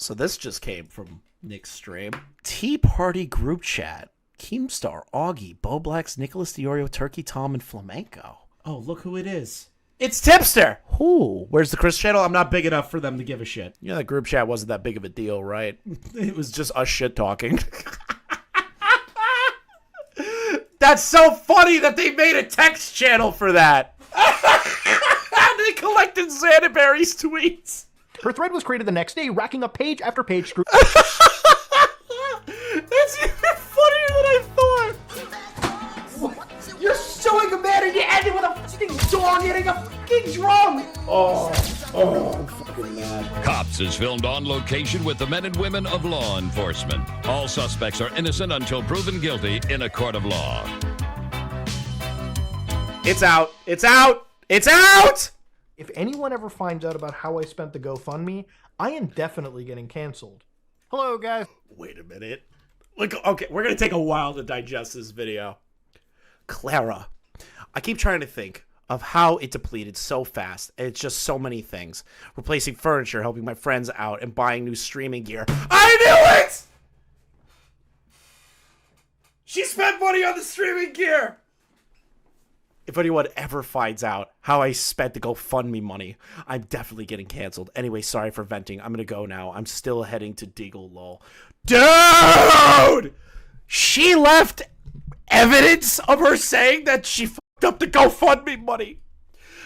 So this just came from Nick's stream. Tea Party group chat. Keemstar, Augie, Boblax, Nicholas Diorio, Turkey Tom, and Flamenco. Oh, look who it is. It's Tipster! Who? Where's the Chris channel? I'm not big enough for them to give a shit. You know, that group chat wasn't that big of a deal, right? It was just us shit talking. That's so funny that they made a text channel for that. They collected Xanaberry's tweets. Her thread was created the next day, racking up page after page screw. That's even funnier than I thought. You're suing a man and you end it with a fucking dog hitting a fucking drum! Oh, I'm fucking mad. Cops is filmed on location with the men and women of law enforcement. All suspects are innocent until proven guilty in a court of law. It's out. It's out. It's out! If anyone ever finds out about how I spent the GoFundMe, I am definitely getting canceled. Hello, guys. Wait a minute. Look, okay, we're going to take a while to digest this video. Clara. I keep trying to think of how it depleted so fast. It's just so many things. Replacing furniture, helping my friends out, and buying new streaming gear. I knew it! She spent money on the streaming gear! If anyone ever finds out how I spent the GoFundMe money, I'm definitely getting canceled. Anyway, sorry for venting. I'm gonna go now. I'm still heading to Deagle lol. Dude! She left evidence of her saying that she fucked up the GoFundMe money.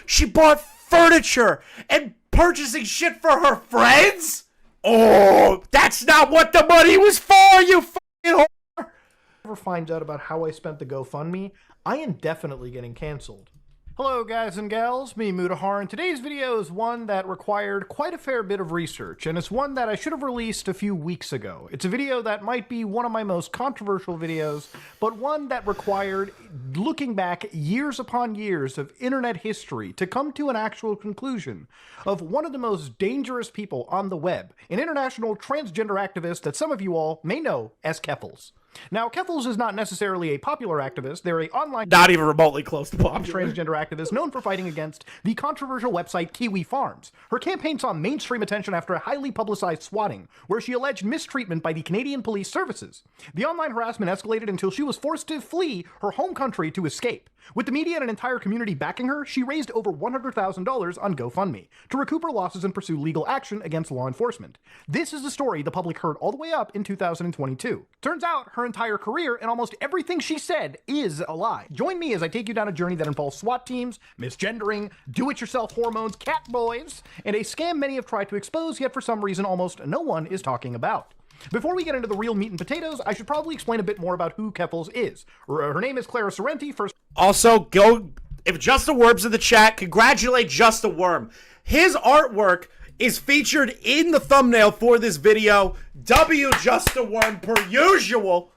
She bought furniture and purchasing shit for her friends? Oh, that's not what the money was for, you fucking whore! Ever finds out about how I spent the GoFundMe, I am definitely getting canceled. Hello guys and gals, me Mutahar, and today's video is one that required quite a fair bit of research, and it's one that I should have released a few weeks ago. It's a video that might be one of my most controversial videos, but one that required looking back years upon years of internet history to come to an actual conclusion of one of the most dangerous people on the web, an international transgender activist that some of you all may know as Keffals. Now, Keffals is not necessarily a popular activist. They're an online... Not even remotely close to popular. ...transgender activist known for fighting against the controversial website Kiwi Farms. Her campaign saw mainstream attention after a highly publicized swatting, where she alleged mistreatment by the Canadian Police Services. The online harassment escalated until she was forced to flee her home country to escape. With the media and an entire community backing her, she raised over $100,000 on GoFundMe to recoup her losses and pursue legal action against law enforcement. This is the story the public heard all the way up in 2022. Turns out, her entire career and almost everything she said is a lie. Join me as I take you down a journey that involves SWAT teams, misgendering, do-it-yourself hormones, cat boys, and a scam many have tried to expose, yet for some reason almost no one is talking about. Before we get into the real meat and potatoes, I should probably explain a bit more about who Keffals is. Her name is Clara Sorrenti. Also, go, if Just a Worm's in the chat, congratulate Just a Worm. His artwork is featured in the thumbnail for this video. W Just a Worm, per usual.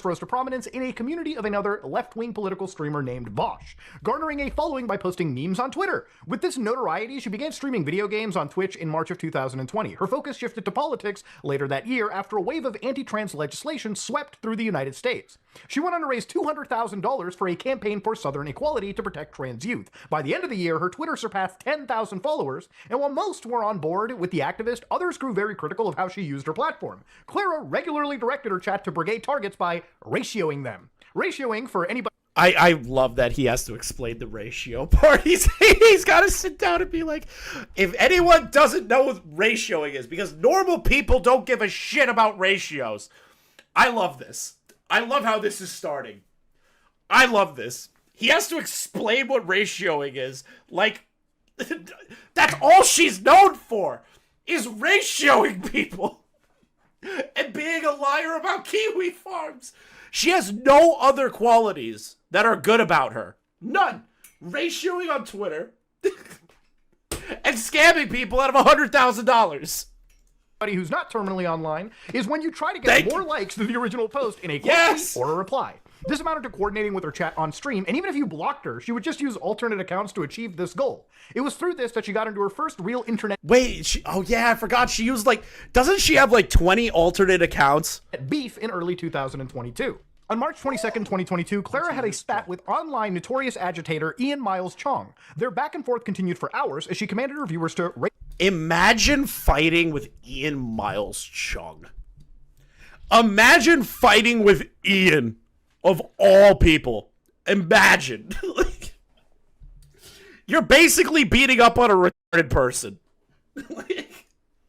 Rose to prominence in a community of another left-wing political streamer named Bosch, garnering a following by posting memes on Twitter. With this notoriety, she began streaming video games on Twitch in March of 2020. Her focus shifted to politics later that year after a wave of anti-trans legislation swept through the United States. She went on to raise $200,000 for a campaign for Southern equality to protect trans youth. By the end of the year, her Twitter surpassed 10,000 followers, and while most were on board with the activist, others grew very critical of how she used her platform. Clara regularly directed her chat to brigade targets by ratioing them. Ratioing, for anybody... I love that he has to explain the ratio part. He's got to sit down and be like, if anyone doesn't know what ratioing is, because normal people don't give a shit about ratios. I love this. I love how this is starting. I love this. He has to explain what ratioing is. Like, that's all she's known for, is ratioing people and being a liar about Kiwi Farms. She has no other qualities that are good about her. None. Ratioing on Twitter and scamming people out of $100,000. Who's not terminally online is when you try to get more likes than the original post in a tweet or a reply. This amounted to coordinating with her chat on stream, and even if you blocked her, she would just use alternate accounts to achieve this goal. It was through this that she got into her first real internet... Wait, oh yeah, I forgot she used doesn't she have 20 alternate accounts? ...beef in early 2022. On March 22nd, 2022, Clara had a spat with online notorious agitator Ian Miles Chong. Their back and forth continued for hours as she commanded her viewers to Imagine fighting with Ian Miles Chung. Imagine fighting with Ian, of all people. Imagine. Like, you're basically beating up on a retarded person.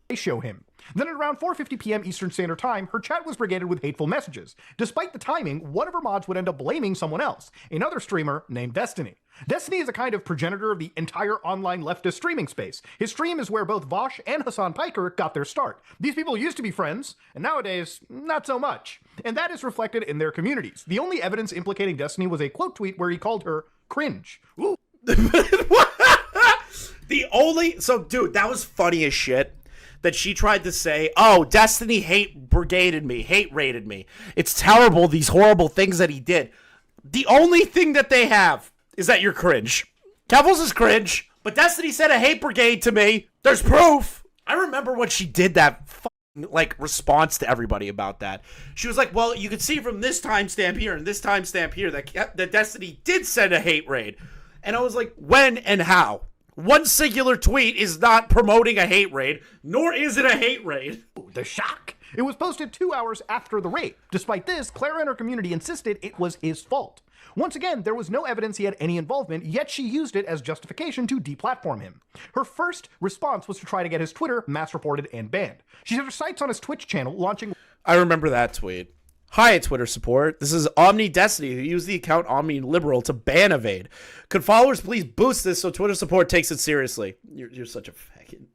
They show him. Then at around 4:50 p.m. Eastern Standard Time, her chat was brigaded with hateful messages. Despite the timing, one of her mods would end up blaming someone else, another streamer named Destiny. Destiny is a kind of progenitor of the entire online leftist streaming space. His stream is where both Vosh and Hassan Piker got their start. These people used to be friends, and nowadays, not so much. And that is reflected in their communities. The only evidence implicating Destiny was a quote tweet where he called her cringe. Ooh. So, dude, that was funny as shit. That she tried to say, oh, Destiny hate rated me. It's terrible, these horrible things that he did. The only thing that they have is that you're cringe. Keffals is cringe, but Destiny said a hate brigade to me. There's proof. I remember when she did that response to everybody about that. She was like, well, you can see from this timestamp here and this timestamp here that Destiny did send a hate raid. And I was like, when and how? One singular tweet is not promoting a hate raid, nor is it a hate raid. The shock! It was posted 2 hours after the raid. Despite this, Clara and her community insisted it was his fault. Once again, there was no evidence he had any involvement, yet she used it as justification to deplatform him. Her first response was to try to get his Twitter mass reported and banned. She set her sights on his Twitch channel, launching... I remember that tweet. Hi, Twitter support. This is Omni Destiny, who used the account Omni Liberal to ban Evade. Could followers please boost this so Twitter support takes it seriously? You're such a fucking...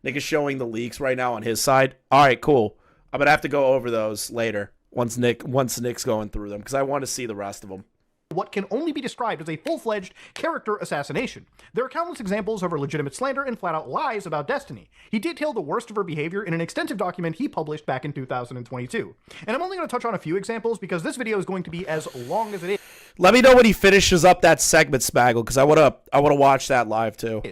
Nick is showing the leaks right now on his side. All right, cool. I'm going to have to go over those later once Nick's going through them because I want to see the rest of them. What can only be described as a full-fledged character assassination. There are countless examples of her legitimate slander and flat-out lies about Destiny. He detailed the worst of her behavior in an extensive document he published back in 2022. And I'm only going to touch on a few examples because this video is going to be as long as it is. Let me know when he finishes up that segment, Spaggle, because I want to watch that live too.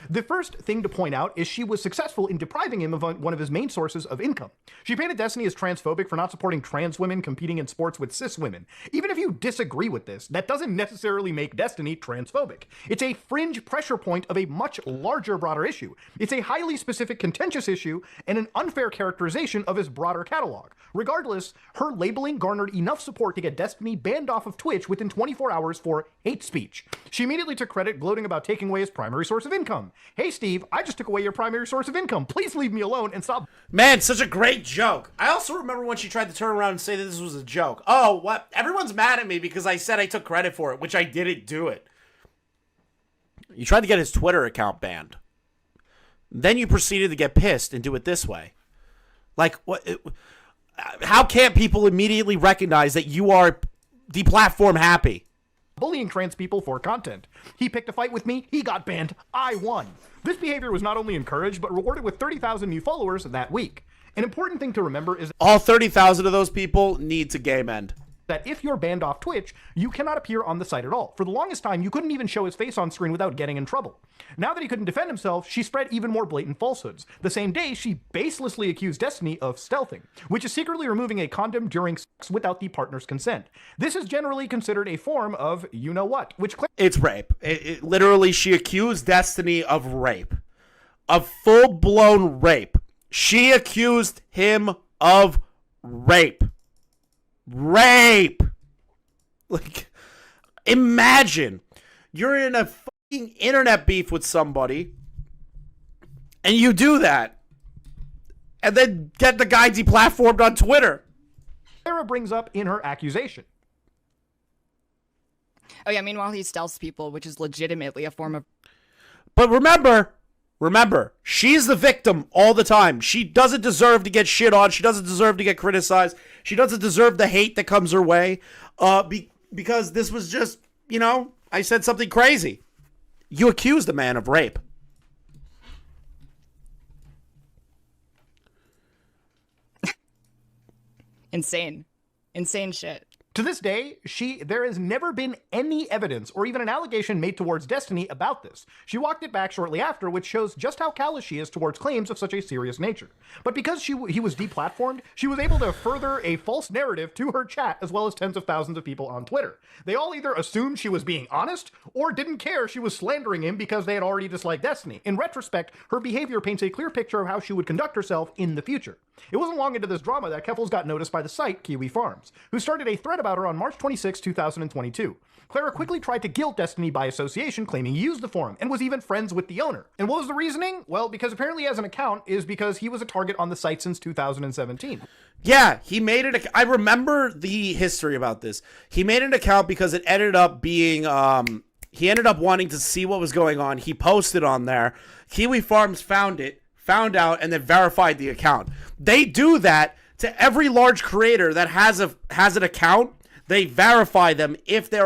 The first thing to point out is she was successful in depriving him of one of his main sources of income. She painted Destiny as transphobic for not supporting trans women competing in sports with cis women. Even if you disagree with this, that doesn't necessarily make Destiny transphobic. It's a fringe pressure point of a much larger, broader issue. It's a highly specific, contentious issue and an unfair characterization of his broader catalog. Regardless, her labeling garnered enough support to get Destiny banned off of Twitch within 24 hours for hate speech. She immediately took credit, gloating about taking away his primary source of income. Hey, Steve, I just took away your primary source of income. Please leave me alone and stop. Man, such a great joke. I also remember when she tried to turn around and say that this was a joke. Oh, what? Everyone's mad at me because I said I took credit for it, which I didn't do it. You tried to get his Twitter account banned. Then you proceeded to get pissed and do it this way. Like, what? How can't people immediately recognize that you are deplatform happy? Bullying trans people for content. He picked a fight with me, he got banned, I won. This behavior was not only encouraged, but rewarded with 30,000 new followers that week. An important thing to remember is all 30,000 of those people need to game end. That if you're banned off Twitch, you cannot appear on the site at all. For the longest time, you couldn't even show his face on screen without getting in trouble. Now that he couldn't defend himself, she spread even more blatant falsehoods. The same day, she baselessly accused Destiny of stealthing, which is secretly removing a condom during sex without the partner's consent. This is generally considered a form of you-know-what, which... It's rape. Literally, she accused Destiny of rape. Of full-blown rape. She accused him of rape. Rape! Like, imagine you're in a fucking internet beef with somebody and you do that and then get the guy deplatformed on Twitter. Sarah brings up in her accusation. Oh yeah, meanwhile he stealths people, which is legitimately a form of... But remember, she's the victim all the time. She doesn't deserve to get shit on. She doesn't deserve to get criticized. She doesn't deserve the hate that comes her way. Because this was just, I said something crazy. You accused a man of rape. Insane shit. To this day, there has never been any evidence or even an allegation made towards Destiny about this. She walked it back shortly after, which shows just how callous she is towards claims of such a serious nature. But because he was deplatformed, she was able to further a false narrative to her chat as well as tens of thousands of people on Twitter. They all either assumed she was being honest or didn't care she was slandering him because they had already disliked Destiny. In retrospect, her behavior paints a clear picture of how she would conduct herself in the future. It wasn't long into this drama that Keffals got noticed by the site Kiwi Farms, who started a thread about her on March 26, 2022. Clara quickly tried to guilt Destiny by association, claiming he used the forum and was even friends with the owner. And what was the reasoning? Well, because apparently he has an account is because he was a target on the site since 2017. Yeah, he made it. I remember the history about this. He made an account because it ended up being, he ended up wanting to see what was going on. He posted on there. Kiwi Farms found out, and then verified the account. They do that to every large creator that has an account. They verify them if they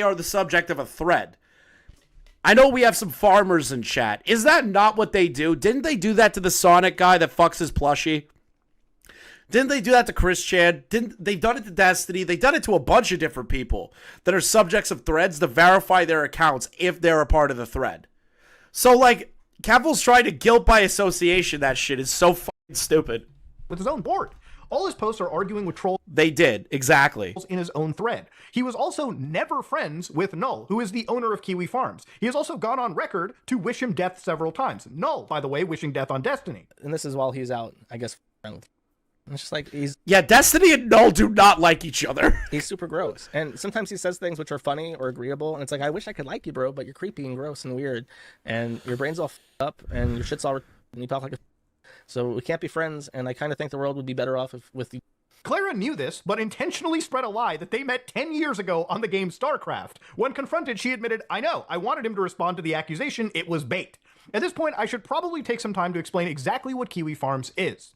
are the subject of a thread. I know we have some farmers in chat. Is that not what they do? Didn't they do that to the Sonic guy that fucks his plushie? Didn't they do that to Chris Chan? They've done it to Destiny. They've done it to a bunch of different people that are subjects of threads to verify their accounts if they're a part of the thread. So, like, Keffals trying to guilt by association that shit is so fucking stupid. With his own board. All his posts are arguing with trolls. They did, exactly. In his own thread. He was also never friends with Null, who is the owner of Kiwi Farms. He has also gone on record to wish him death several times. Null, by the way, wishing death on Destiny. And this is while he's out, I guess, friend. It's just like Yeah, Destiny and Null do not like each other. He's super gross. And sometimes he says things which are funny or agreeable, and it's like, I wish I could like you, bro, but you're creepy and gross and weird. And your brain's all up, and your shit's all... and you talk like a... So we can't be friends, and I kind of think the world would be better off with you. Clara knew this, but intentionally spread a lie that they met 10 years ago on the game StarCraft. When confronted, she admitted, I know, I wanted him to respond to the accusation, it was bait. At this point, I should probably take some time to explain exactly what Kiwi Farms is.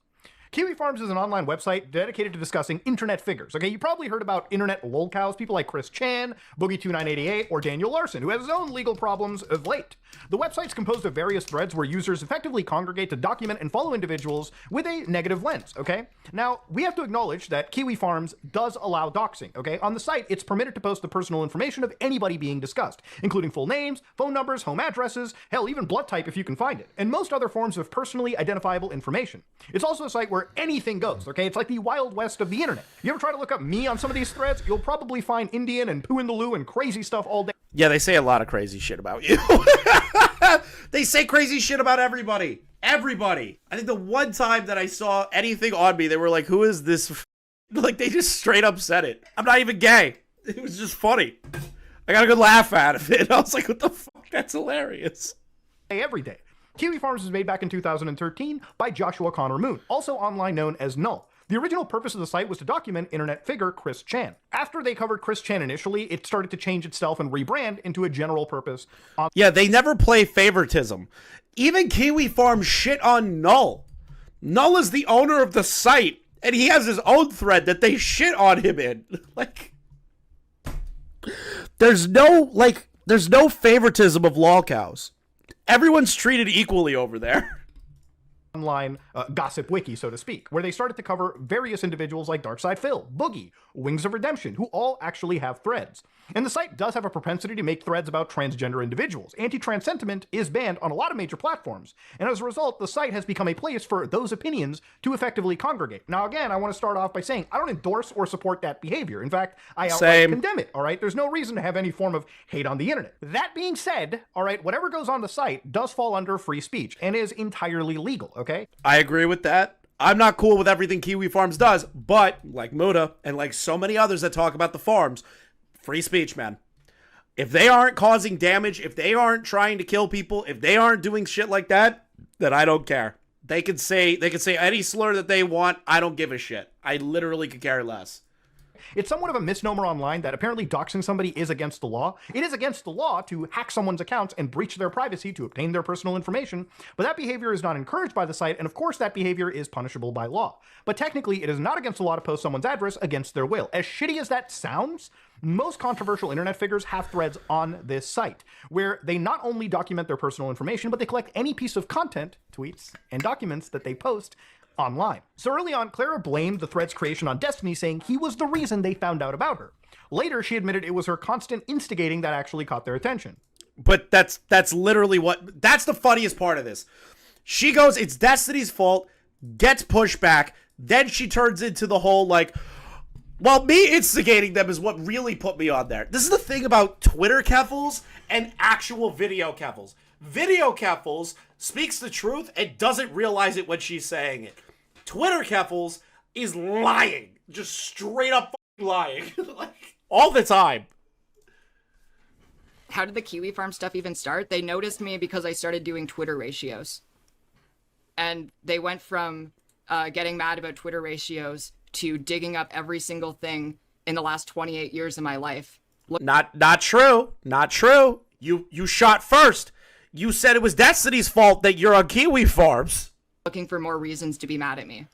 Kiwi Farms is an online website dedicated to discussing internet figures. Okay, you probably heard about internet lolcows, people like Chris Chan, Boogie2988, or Daniel Larson, who has his own legal problems of late. The website's composed of various threads where users effectively congregate to document and follow individuals with a negative lens, okay? Now, we have to acknowledge that Kiwi Farms does allow doxing, okay? On the site, it's permitted to post the personal information of anybody being discussed, including full names, phone numbers, home addresses, hell, even blood type if you can find it, and most other forms of personally identifiable information. It's also a site where anything goes, okay? It's like the Wild West of the internet. You ever try to look up me on some of these threads, you'll probably find Indian and poo in the loo and crazy stuff all day. Yeah, they say a lot of crazy shit about you. They say crazy shit about everybody. Everybody. I think the one time that I saw anything on me, they were like, who is this? Like, they just straight up said it. I'm not even gay. It was just funny. I got a good laugh out of it. I was like, what the fuck? That's hilarious. Every day. Kiwi Farms was made back in 2013 by Joshua Connor Moon, also online known as Null. The original purpose of the site was to document internet figure Chris Chan. After they covered Chris Chan initially, it started to change itself and rebrand into a general purpose. Yeah, they never play favoritism. Even Kiwi Farms shit on Null. Null is the owner of the site, and he has his own thread that they shit on him in. Like, there's no favoritism of lolcows. Everyone's treated equally over there. Online gossip wiki, so to speak, where they started to cover various individuals like Darkside Phil, Boogie, Wings of Redemption, who all actually have threads. And the site does have a propensity to make threads about transgender individuals. Anti-trans sentiment is banned on a lot of major platforms, and as a result, the site has become a place for those opinions to effectively congregate. Now again, I want to start off by saying I don't endorse or support that behavior. In fact, I outright condemn it, alright? There's no reason to have any form of hate on the internet. That being said, alright, whatever goes on the site does fall under free speech and is entirely legal, okay? I agree with that. I'm not cool with everything Kiwi Farms does, but like Muta and like so many others that talk about the farms, free speech, man. If they aren't causing damage, if they aren't trying to kill people, if they aren't doing shit like that, then I don't care. They can say any slur that they want. I don't give a shit. I literally could care less. It's somewhat of a misnomer online that apparently doxing somebody is against the law. It is against the law to hack someone's accounts and breach their privacy to obtain their personal information, but that behavior is not encouraged by the site, and of course that behavior is punishable by law. But technically, it is not against the law to post someone's address against their will. As shitty as that sounds, most controversial internet figures have threads on this site, where they not only document their personal information, but they collect any piece of content, tweets, and documents that they post online. So early on, Clara blamed the thread's creation on Destiny, saying he was the reason they found out about her. Later, she admitted it was her constant instigating that actually caught their attention. But that's literally that's the funniest part of this. She goes, it's Destiny's fault, gets pushed back, then she turns into the whole like, well, me instigating them is what really put me on there. This is the thing about Twitter Keffals and actual video Keffals. Video Keffals speaks the truth and doesn't realize it when she's saying it. Twitter Keffals is lying. Just straight up lying. Like, all the time. How did the Kiwi Farm stuff even start? They noticed me because I started doing Twitter ratios. And they went from getting mad about Twitter ratios to digging up every single thing in the last 28 years of my life. Not true. Not true. You shot first. You said it was Destiny's fault that you're on Kiwi Farms. Looking for more reasons to be mad at me.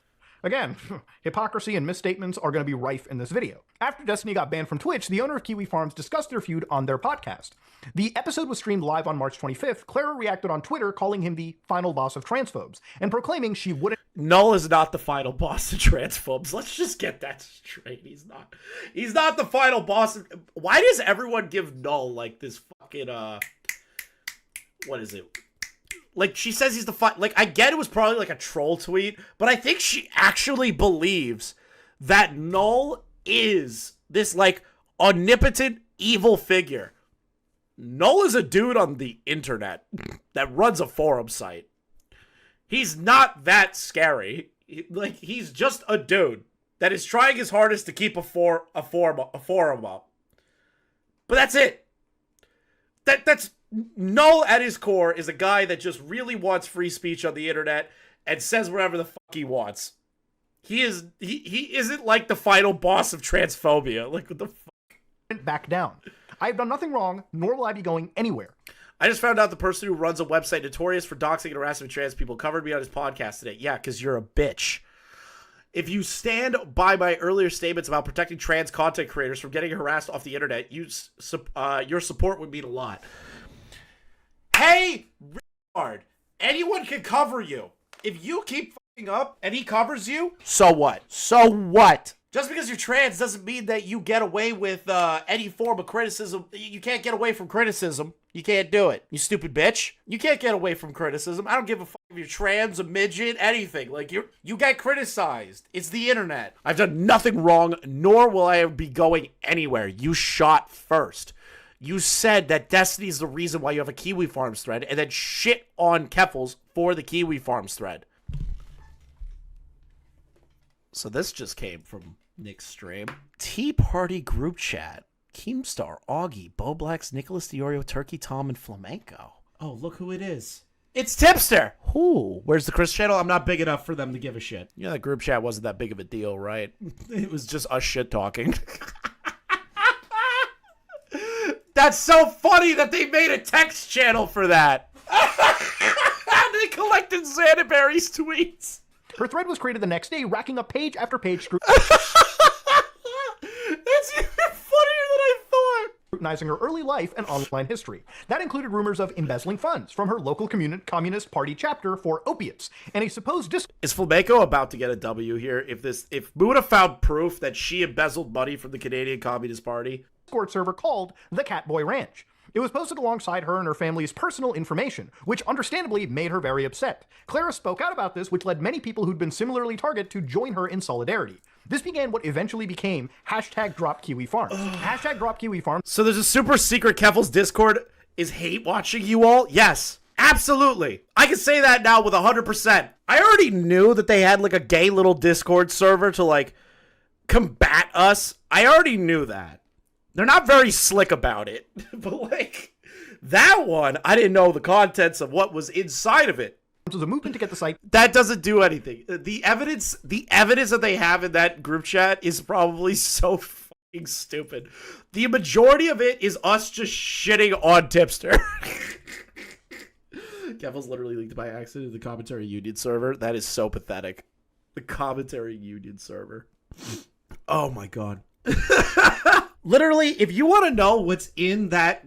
Again, hypocrisy and misstatements are going to be rife in this video. After Destiny got banned from Twitch, the owner of Kiwi Farms discussed their feud on their podcast. The episode was streamed live on March 25th. Clara reacted on Twitter, calling him the final boss of transphobes, and proclaiming she wouldn't— Null is not the final boss of transphobes. Let's just get that straight. He's not. He's not the final boss. Why does everyone give Null like this fucking what is it? Like, she says he's the like, I get it was probably like a troll tweet, but I think she actually believes that Null is this like omnipotent evil figure. Null is a dude on the internet that runs a forum site. He's not that scary. Like, he's just a dude that is trying his hardest to keep a forum up. But that's it. That's Null at his core is a guy that just really wants free speech on the internet and says whatever the fuck he wants. He isn't like the final boss of transphobia. Like, what the fuck? Back down. I have done nothing wrong, nor will I be going anywhere. I just found out the person who runs a website notorious for doxing and harassing trans people covered me on his podcast today. Yeah, because you're a bitch. If you stand by my earlier statements about protecting trans content creators from getting harassed off the internet, your support would mean a lot. Hey, retard, anyone can cover you. If you keep fucking up and he covers you, so what? So what? Just because you're trans doesn't mean that you get away with any form of criticism. You can't get away from criticism. You can't do it, you stupid bitch. You can't get away from criticism. I don't give a fuck if you're trans, a midget, anything. Like, you get criticized. It's the internet. I've done nothing wrong, nor will I be going anywhere. You shot first. You said that Destiny's the reason why you have a Kiwi Farms thread, and then shit on Keffals for the Kiwi Farms thread. So this just came from Nick's stream. Tea Party group chat. Keemstar, Augie, Bo Blacks, Nicholas Diorio, Turkey Tom, and Flamenco. Oh, look who it is. It's Tipster! Ooh, where's the Chris channel? I'm not big enough for them to give a shit. Yeah, that group chat wasn't that big of a deal, right? It was just us shit talking. That's so funny that they made a text channel for that. They collected Xanaberry's tweets. Her thread was created the next day, racking up page after page That's even funnier than I thought. Scrutinizing her early life and online history. That included rumors of embezzling funds from her local Communist Party chapter for opiates, and a supposed Is Flamenco about to get a W here? If Muta found proof that she embezzled money from the Canadian Communist Party? Discord server called the Catboy Ranch. It was posted alongside her and her family's personal information, which understandably made her very upset. Clara spoke out about this, which led many people who'd been similarly targeted to join her in solidarity. This began what eventually became #DropKiwiFarms. #DropKiwiFarms. So there's a super secret Keffals Discord is hate watching you all? Yes, absolutely. I can say that now with 100%. I already knew that they had like a gay little Discord server to like combat us. I already knew that. They're not very slick about it, but like that one, I didn't know the contents of what was inside of it. Was a movement to get the site. That doesn't do anything. The evidence that they have in that group chat is probably so fucking stupid. The majority of it is us just shitting on Tipster. Keffals literally leaked by accident to the Commentary Union server. That is so pathetic. The Commentary Union server. Oh my god. Literally, if you want to know what's in that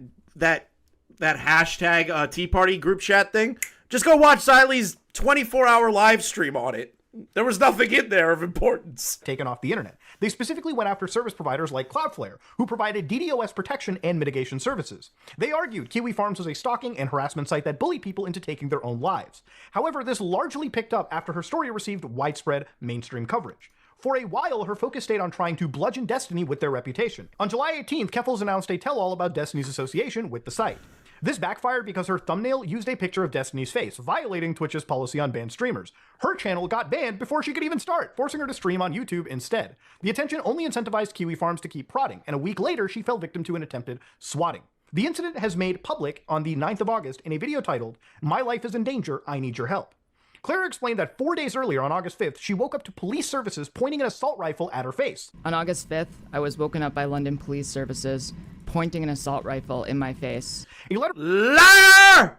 hashtag Tea Party group chat thing, just go watch Xylee's 24-hour live stream on it. There was nothing in there of importance. Taken off the internet. They specifically went after service providers like Cloudflare, who provided DDoS protection and mitigation services. They argued Kiwi Farms was a stalking and harassment site that bullied people into taking their own lives. However, this largely picked up after her story received widespread mainstream coverage. For a while, her focus stayed on trying to bludgeon Destiny with their reputation. On July 18th, Keffals announced a tell-all about Destiny's association with the site. This backfired because her thumbnail used a picture of Destiny's face, violating Twitch's policy on banned streamers. Her channel got banned before she could even start, forcing her to stream on YouTube instead. The attention only incentivized Kiwi Farms to keep prodding, and a week later she fell victim to an attempted swatting. The incident has made public on the 9th of August in a video titled, "My Life is in Danger, I Need Your Help." Clara explained that 4 days earlier, on August 5th, she woke up to police services pointing an assault rifle at her face. On August 5th, I was woken up by London police services pointing an assault rifle in my face. A letter Liar!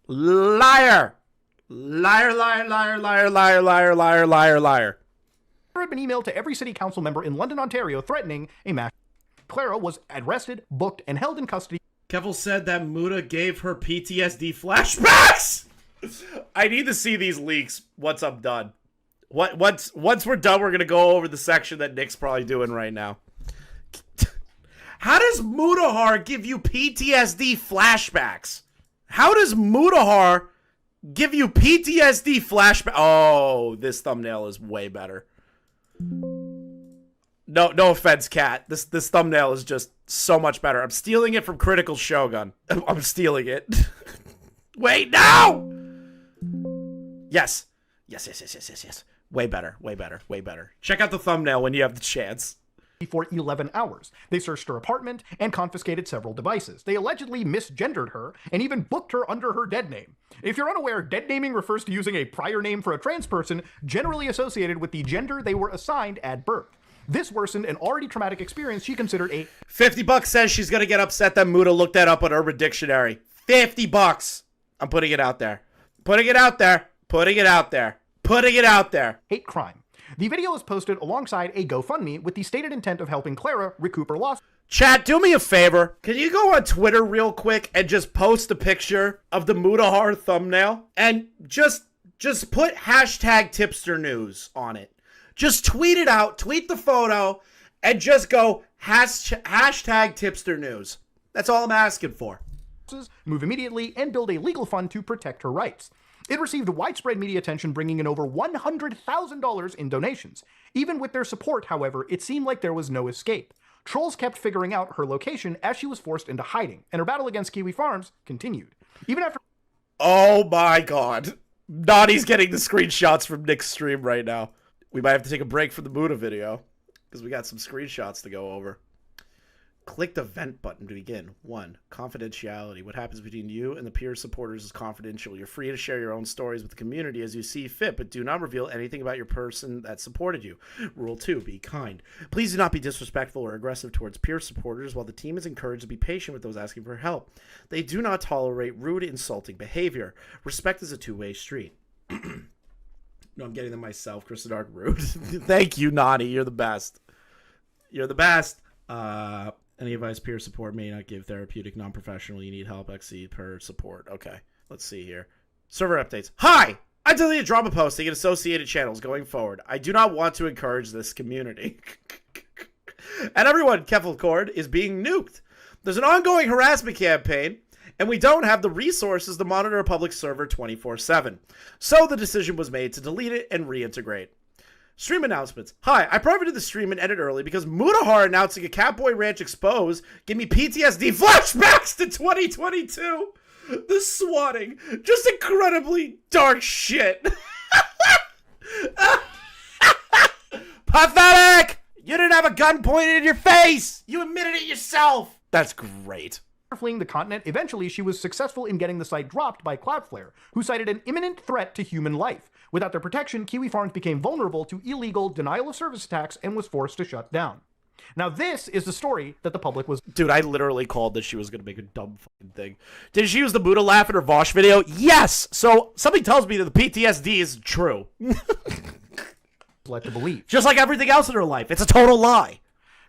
Liar! Liar, liar, liar, liar, liar, liar, liar, liar, liar. had been emailed to every city council member in London, Ontario, threatening a mass. Clara was arrested, booked, and held in custody. Keffals said that Muta gave her PTSD flashbacks! I need to see these leaks once I'm done. Once we're done, we're going to go over the section that Nick's probably doing right now. How does Mutahar give you PTSD flashbacks? How does Mutahar give you PTSD flashback? Oh, this thumbnail is way better. No offense, Cat. This thumbnail is just so much better. I'm stealing it from Critical Shogun. I'm stealing it. Wait, no! Yes. Yes. Way better. Check out the thumbnail when you have the chance. For 11 hours. They searched her apartment and confiscated several devices. They allegedly misgendered her and even booked her under her dead name. If you're unaware, dead naming refers to using a prior name for a trans person generally associated with the gender they were assigned at birth. This worsened an already traumatic experience she considered a... $50 says she's gonna get upset that Muta looked that up on Urban Dictionary. $50. I'm putting it out there. Putting it out there. hate crime. The video was posted alongside a GoFundMe with the stated intent of helping Clara recoup her loss. Chat, do me a favor. Can you go on Twitter real quick and just post a picture of the Mutahar thumbnail? And just put hashtag Tipster News on it. Just tweet it out, tweet the photo, and just go hashtag Tipster News. That's all I'm asking for. Move immediately and build a legal fund to protect her rights. It received widespread media attention, bringing in over $100,000 in donations. Even with their support, however, it seemed like there was no escape. Trolls kept figuring out her location as she was forced into hiding, and her battle against Kiwi Farms continued. Even after... Oh my god. Nani's getting the screenshots from Nick's stream right now. We might have to take a break from the Muta video, because we got some screenshots to go over. Click the vent button to begin. 1. Confidentiality. What happens between you and the peer supporters is confidential. You're free to share your own stories with the community as you see fit, but do not reveal anything about your person that supported you. Rule 2. Be kind. Please do not be disrespectful or aggressive towards peer supporters, while the team is encouraged to be patient with those asking for help. They do not tolerate rude, insulting behavior. Respect is a two-way street. No, I'm getting them myself. ChrisTheNarc rude. Thank you, Nani. You're the best. Any advice peer support may not give therapeutic, non-professional. You need help, XC per support. Okay, let's see here. Server updates. Hi! I deleted drama posting and associated channels going forward. I do not want to encourage this community. And everyone, Keffals Cord is being nuked. There's an ongoing harassment campaign, and we don't have the resources to monitor a public server 24/7. So the decision was made to delete it and reintegrate. Stream announcements. Hi, I privated the stream and ended early because Mutahar announcing a Catboy Ranch expose gave me PTSD flashbacks to 2022. The swatting. Just incredibly dark shit. Pathetic! You didn't have a gun pointed at your face! You admitted it yourself! That's great. Fleeing the continent, eventually she was successful in getting the site dropped by Cloudflare, who cited an imminent threat to human life. Without their protection, Kiwi Farms became vulnerable to illegal denial of service attacks and was forced to shut down. Now this is the story that the public was... Dude, I literally called that she was going to make a dumb fucking thing. Did she use the Muta laugh in her Vosh video? Yes! So something tells me that the PTSD is true. led to believe. Just like everything else in her life. It's a total lie.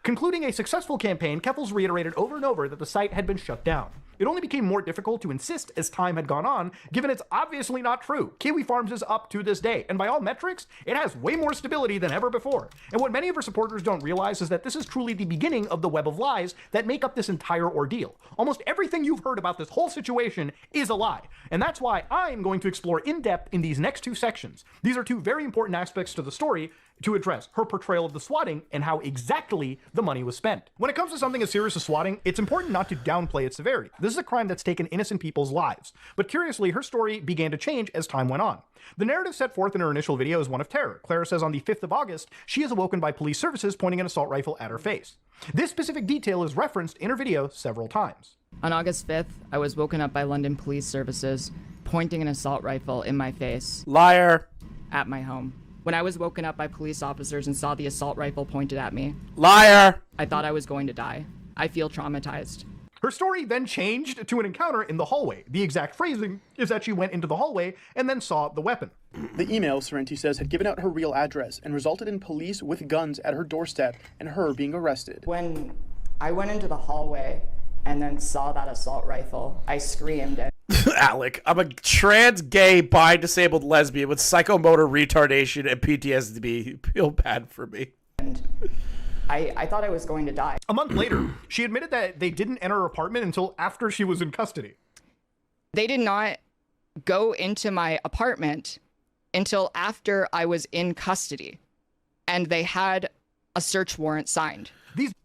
Concluding a successful campaign, Keffals reiterated over and over that the site had been shut down. It only became more difficult to insist as time had gone on, given it's obviously not true. Kiwi Farms is up to this day, and by all metrics, it has way more stability than ever before. And what many of her supporters don't realize is that this is truly the beginning of the web of lies that make up this entire ordeal. Almost everything you've heard about this whole situation is a lie, and that's why I'm going to explore in depth in these next 2 sections. These are 2 very important aspects to the story to address her portrayal of the swatting and how exactly the money was spent. When it comes to something as serious as swatting, it's important not to downplay its severity. This is a crime that's taken innocent people's lives. But curiously, her story began to change as time went on. The narrative set forth in her initial video is one of terror. Clara says on the 5th of August, she is awoken by police services pointing an assault rifle at her face. This specific detail is referenced in her video several times. On August 5th, I was woken up by London police services pointing an assault rifle in my face Liar. at my home. When I was woken up by police officers and saw the assault rifle pointed at me, Liar. I thought I was going to die. I feel traumatized. Her story then changed to an encounter in the hallway. The exact phrasing is that she went into the hallway and then saw the weapon. The email, Sorrenti says, had given out her real address and resulted in police with guns at her doorstep and her being arrested. When I went into the hallway and then saw that assault rifle, I screamed. Alec, I'm a trans, gay, bi, disabled lesbian with psychomotor retardation and PTSD. Feel bad for me. And I thought I was going to die. A month later, she admitted that they didn't enter her apartment until after she was in custody. They did not go into my apartment until after I was in custody, and they had a search warrant signed.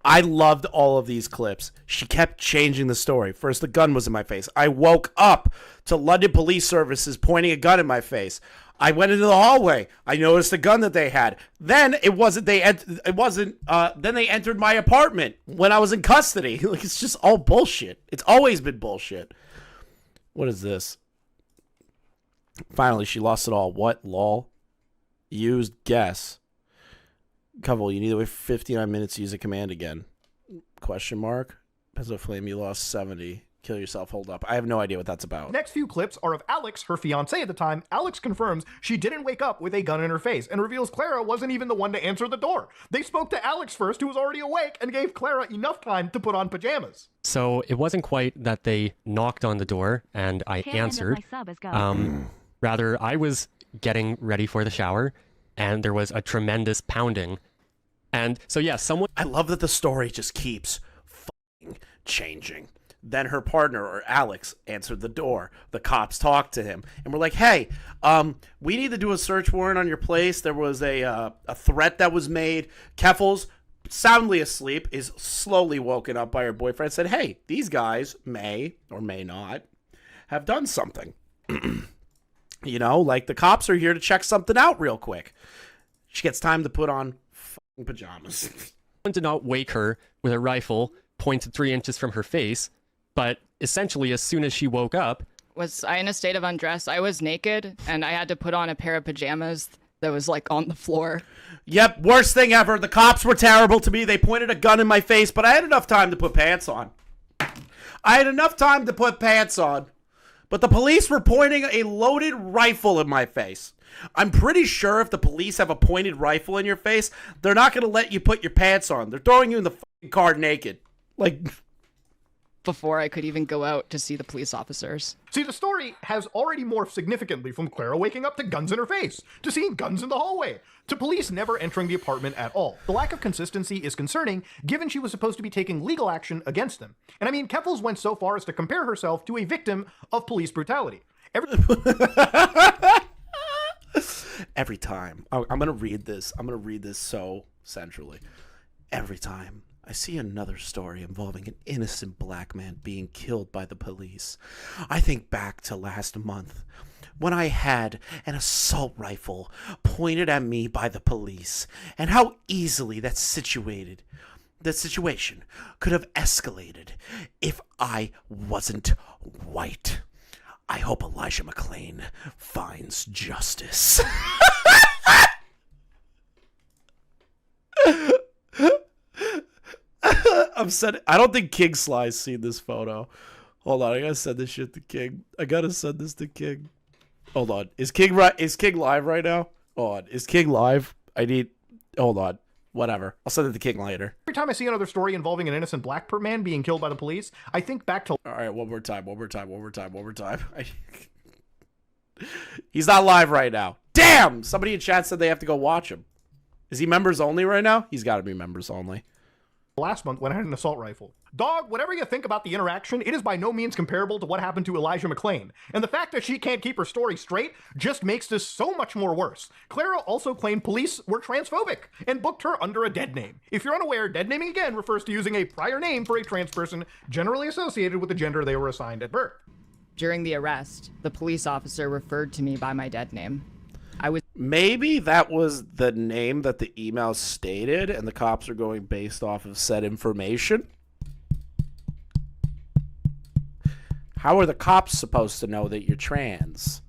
I loved all of these clips. She kept changing the story. First, the gun was in my face. I woke up to London police services pointing a gun in my face. I went into the hallway. I noticed the gun that they had. Then it wasn't. Then they entered my apartment when I was in custody. Like, it's just all bullshit. It's always been bullshit. What is this? Finally, she lost it all. What? Lol. Used guess. Keffals, you need to wait for 59 minutes to use a command again. Question mark. Peso Flame, you lost 70. Kill yourself, hold up. I have no idea what that's about. The next few clips are of Alex, her fiance at the time. Alex confirms she didn't wake up with a gun in her face and reveals Clara wasn't even the one to answer the door. They spoke to Alex first, who was already awake, and gave Clara enough time to put on pajamas. So it wasn't quite that they knocked on the door and I answered. Rather, I was getting ready for the shower and there was a tremendous pounding. And so, yeah, someone... I love that the story just keeps fucking changing. Then her partner, or Alex, answered the door. The cops talked to him and were like, hey, we need to do a search warrant on your place. There was a threat that was made. Keffals, soundly asleep, is slowly woken up by her boyfriend, said, hey, these guys may or may not have done something. You know, like the cops are here to check something out real quick. She gets time to put on fucking pajamas. Someone did not wake her with a rifle pointed 3 inches from her face, but essentially as soon as she woke up... Was I in a state of undress? I was naked, and I had to put on a pair of pajamas that was, like, on the floor. Yep, worst thing ever. The cops were terrible to me. They pointed a gun in my face, but I had enough time to put pants on. But the police were pointing a loaded rifle in my face. I'm pretty sure if the police have a pointed rifle in your face, they're not going to let you put your pants on. They're throwing you in the fucking car naked. Like... Before I could even go out to see the police officers. See, the story has already morphed significantly from Clara waking up to guns in her face, to seeing guns in the hallway, to police never entering the apartment at all. The lack of consistency is concerning, given she was supposed to be taking legal action against them. And I mean, Keffals went so far as to compare herself to a victim of police brutality. Every time. I'm going to read this. I'm going to read this so centrally. Every time I see another story involving an innocent black man being killed by the police, I think back to last month when I had an assault rifle pointed at me by the police and how easily the situation could have escalated if I wasn't white. I hope Elijah McClain finds justice. I don't think King Sly's seen this photo. Hold on, I gotta send this shit to King. I gotta send this to King. Hold on. Is King live right now? Hold on. Is King live? Hold on. Whatever. I'll send it to King later. Every time I see another story involving an innocent black man being killed by the police, I think back to... All right, one more time. He's not live right now. Damn! Somebody in chat said they have to go watch him. Is he members only right now? He's got to be members only. Last month when I had an assault rifle. Dog, whatever you think about the interaction, it is by no means comparable to what happened to Elijah McClain. And the fact that she can't keep her story straight just makes this so much more worse. Clara also claimed police were transphobic and booked her under a dead name. If you're unaware, dead naming again refers to using a prior name for a trans person generally associated with the gender they were assigned at birth. During the arrest, the police officer referred to me by my dead name. Maybe that was the name that the email stated, and the cops are going based off of said information. How are the cops supposed to know that you're trans?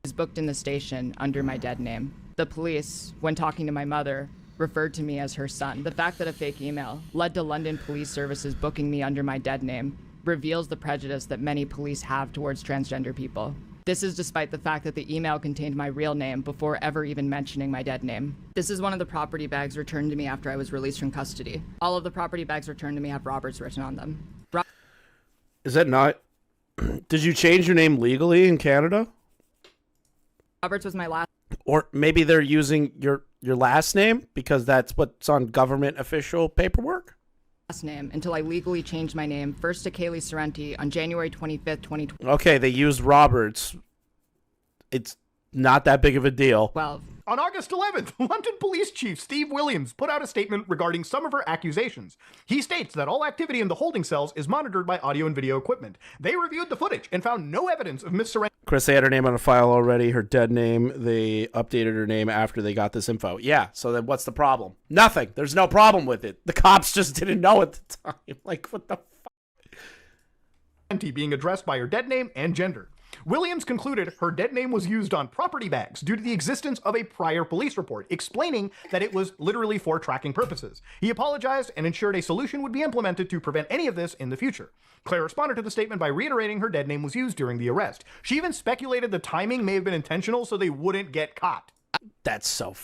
Was booked in the station under my dead name. The police, when talking to my mother, referred to me as her son. The fact that a fake email led to London Police Services booking me under my dead name reveals the prejudice that many police have towards transgender people. This is despite the fact that the email contained my real name before ever even mentioning my dead name. This is one of the property bags returned to me after I was released from custody. All of the property bags returned to me have Roberts written on them. Is that not... Did you change your name legally in Canada? Roberts was my last... Or maybe they're using your last name because that's what's on government official paperwork? Name until I legally changed my name first to Kaylee Sorrenti on January 25th, 2020. Okay, they used Roberts. It's not that big of a deal. Well, on August 11th, London Police Chief Steve Williams put out a statement regarding some of her accusations. He states that all activity in the holding cells is monitored by audio and video equipment. They reviewed the footage and found no evidence of Miss Sorrenti. Chris, they had her name on a file already, her dead name. They updated her name after they got this info. Yeah, so then what's the problem? Nothing. There's no problem with it. The cops just didn't know at the time. Like, what the fuck? Being addressed by her dead name and gender. Williams concluded her dead name was used on property bags due to the existence of a prior police report, explaining that it was literally for tracking purposes. He apologized and ensured a solution would be implemented to prevent any of this in the future. Claire responded to the statement by reiterating her dead name was used during the arrest. She even speculated the timing may have been intentional so they wouldn't get caught. That's so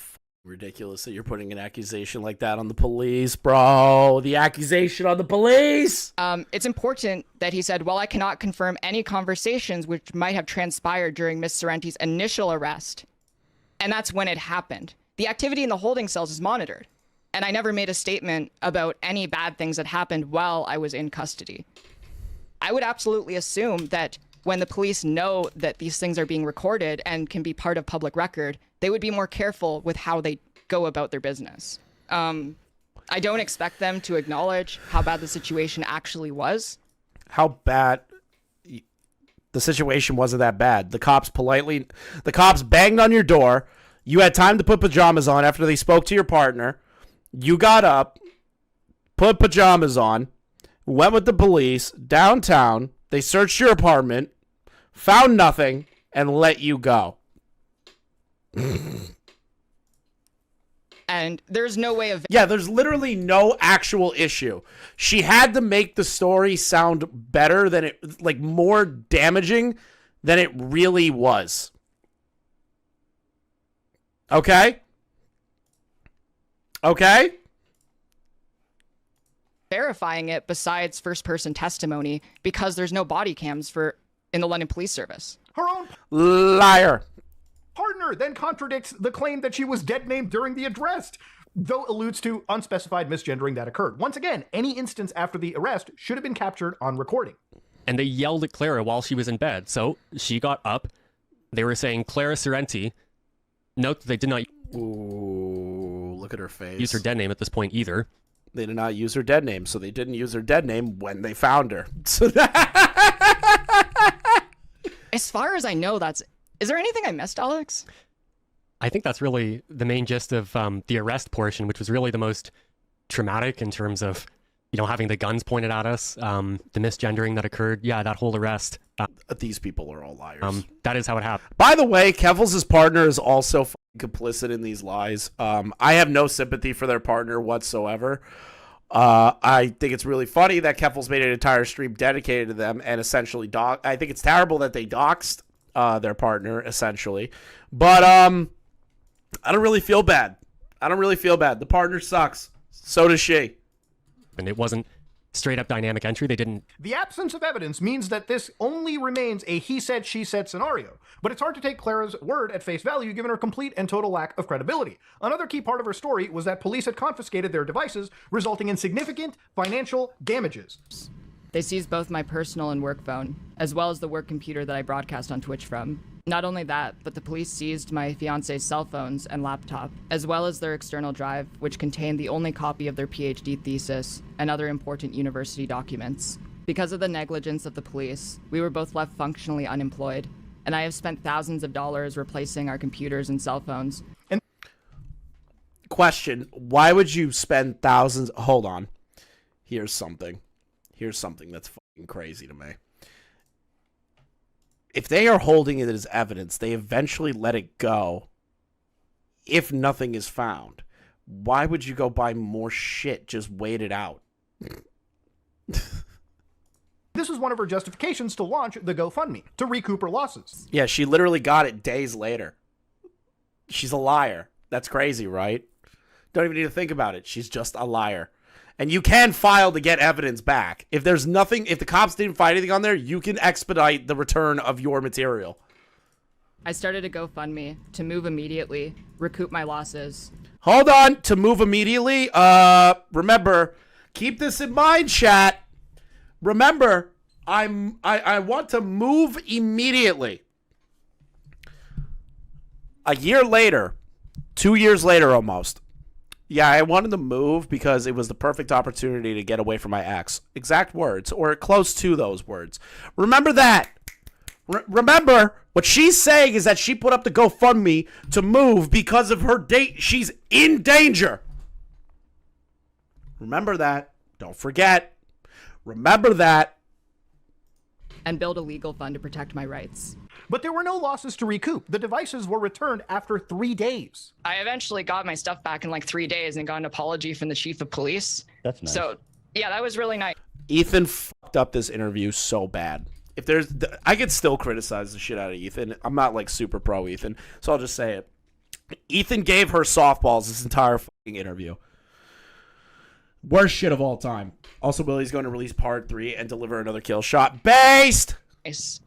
ridiculous that you're putting an accusation like that on the police, bro. The accusation on the police. It's important that he said, while I cannot confirm any conversations which might have transpired during Miss Sorrenti's initial arrest, and that's when it happened, the activity in the holding cells is monitored. And I never made a statement about any bad things that happened while I was in custody. I would absolutely assume that when the police know that these things are being recorded and can be part of public record, they would be more careful with how they go about their business. I don't expect them to acknowledge how bad the situation actually was. How bad? The situation wasn't that bad. The cops banged on your door. You had time to put pajamas on after they spoke to your partner. You got up, put pajamas on, went with the police downtown. They searched your apartment, found nothing, and let you go. And there's no way of... Yeah, there's literally no actual issue. She had to make the story sound better than it, like more damaging than it really was. Okay? Okay? verifying it besides first-person testimony because there's no body cams in the London Police Service. Her own liar partner then contradicts the claim that she was dead named during the arrest, though alludes to unspecified misgendering that occurred. Once again, any instance after the arrest should have been captured on recording. And they yelled at Clara while she was in bed. So she got up. They were saying, Clara Sorrenti. Note that they did not look at her face. use her dead name at this point either. They did not use her dead name, so they didn't use her dead name when they found her. As far as I know, is there anything I missed, Alex? I think that's really the main gist of the arrest portion, which was really the most traumatic in terms of, having the guns pointed at us, the misgendering that occurred. Yeah, that whole arrest. These people are all liars. That is how it happened. By the way, Keffals' partner is also complicit in these lies. I have no sympathy for their partner whatsoever. I think it's really funny that Keffals made an entire stream dedicated to them and essentially I think it's terrible that they doxed their partner, essentially. But I don't really feel bad. The partner sucks. So does she. And it wasn't straight up dynamic entry. They didn't. The absence of evidence means that this only remains a he said, she said scenario, but it's hard to take Clara's word at face value given her complete and total lack of credibility. Another key part of her story was that police had confiscated their devices, resulting in significant financial damages. They seized both my personal and work phone, as well as the work computer that I broadcast on Twitch from. Not only that, but the police seized my fiance's cell phones and laptop, as well as their external drive, which contained the only copy of their PhD thesis and other important university documents. Because of the negligence of the police, we were both left functionally unemployed, and I have spent thousands of dollars replacing our computers and cell phones. Question, why would you spend thousands? Hold on. Here's something that's fucking crazy to me. If they are holding it as evidence, they eventually let it go if nothing is found. Why would you go buy more shit? Just wait it out. This was one of her justifications to launch the GoFundMe, to recoup her losses. Yeah, she literally got it days later. She's a liar. That's crazy, right? Don't even need to think about it. She's just a liar. And you can file to get evidence back. If there's nothing, if the cops didn't find anything on there, you can expedite the return of your material. I started a GoFundMe to move immediately, recoup my losses. Hold on, to move immediately. Remember, keep this in mind, chat. Remember, I want to move immediately. A year later, 2 years later almost. Yeah, I wanted to move because it was the perfect opportunity to get away from my ex. Exact words, or close to those words. Remember that. Remember, what she's saying is that she put up the GoFundMe to move because of her date. She's in danger. Remember that. Don't forget. Remember that. And build a legal fund to protect my rights. But there were no losses to recoup. The devices were returned after 3 days. I eventually got my stuff back in like 3 days and got an apology from the chief of police. That's nice. So, yeah, that was really nice. Ethan fucked up this interview so bad. If there's, I could still criticize the shit out of Ethan. I'm not like super pro Ethan, so I'll just say it. Ethan gave her softballs this entire fucking interview. Worst shit of all time. Also, Willie's going to release part 3 and deliver another kill shot based. Nice.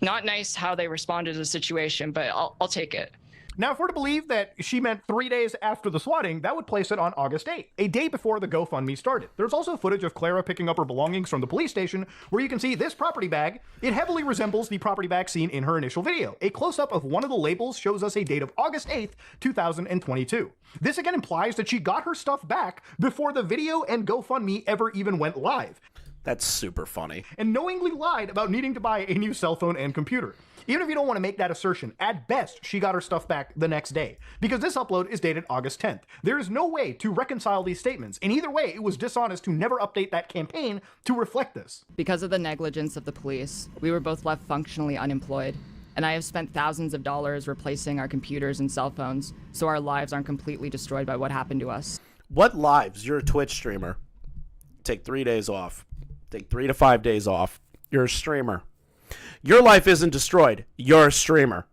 Not nice how they responded to the situation, but I'll take it. Now, if we're to believe that she meant 3 days after the swatting, that would place it on August 8th, a day before the GoFundMe started. There's also footage of Clara picking up her belongings from the police station, where you can see this property bag. It heavily resembles the property bag seen in her initial video. A close-up of one of the labels shows us a date of August 8th, 2022. This again implies that she got her stuff back before the video and GoFundMe ever even went live. That's super funny. And knowingly lied about needing to buy a new cell phone and computer. Even if you don't want to make that assertion, at best, she got her stuff back the next day. Because this upload is dated August 10th. There is no way to reconcile these statements. In either way, it was dishonest to never update that campaign to reflect this. Because of the negligence of the police, we were both left functionally unemployed. And I have spent thousands of dollars replacing our computers and cell phones, so our lives aren't completely destroyed by what happened to us. What lives? You're a Twitch streamer. Take 3 days off. Take 3 to 5 days off. You're a streamer. Your life isn't destroyed. You're a streamer.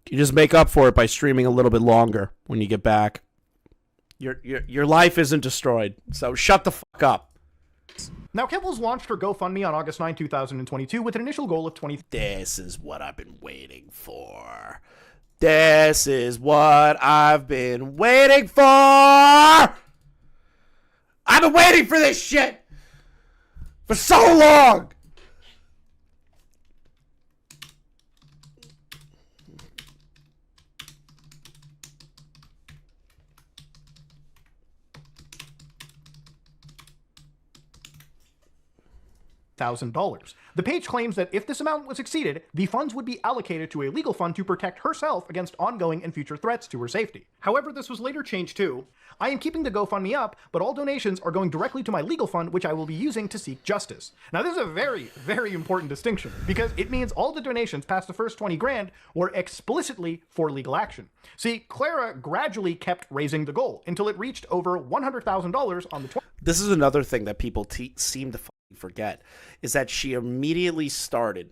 You just make up for it by streaming a little bit longer when you get back. Your life isn't destroyed. So shut the fuck up. Now, Keffals launched her GoFundMe on August 9, 2022 with an initial goal of $20,000. This is what I've been waiting for. This is what I've been waiting for. I've been waiting for this shit for so long. $1,000. The page claims that if this amount was exceeded, the funds would be allocated to a legal fund to protect herself against ongoing and future threats to her safety. However, this was later changed to, I am keeping the GoFundMe up, but all donations are going directly to my legal fund, which I will be using to seek justice. Now, this is a very, very important distinction, because it means all the donations past the first 20 grand were explicitly for legal action. See, Clara gradually kept raising the goal until it reached over $100,000 on the 20th. This is another thing that people seem to forget, is that she immediately started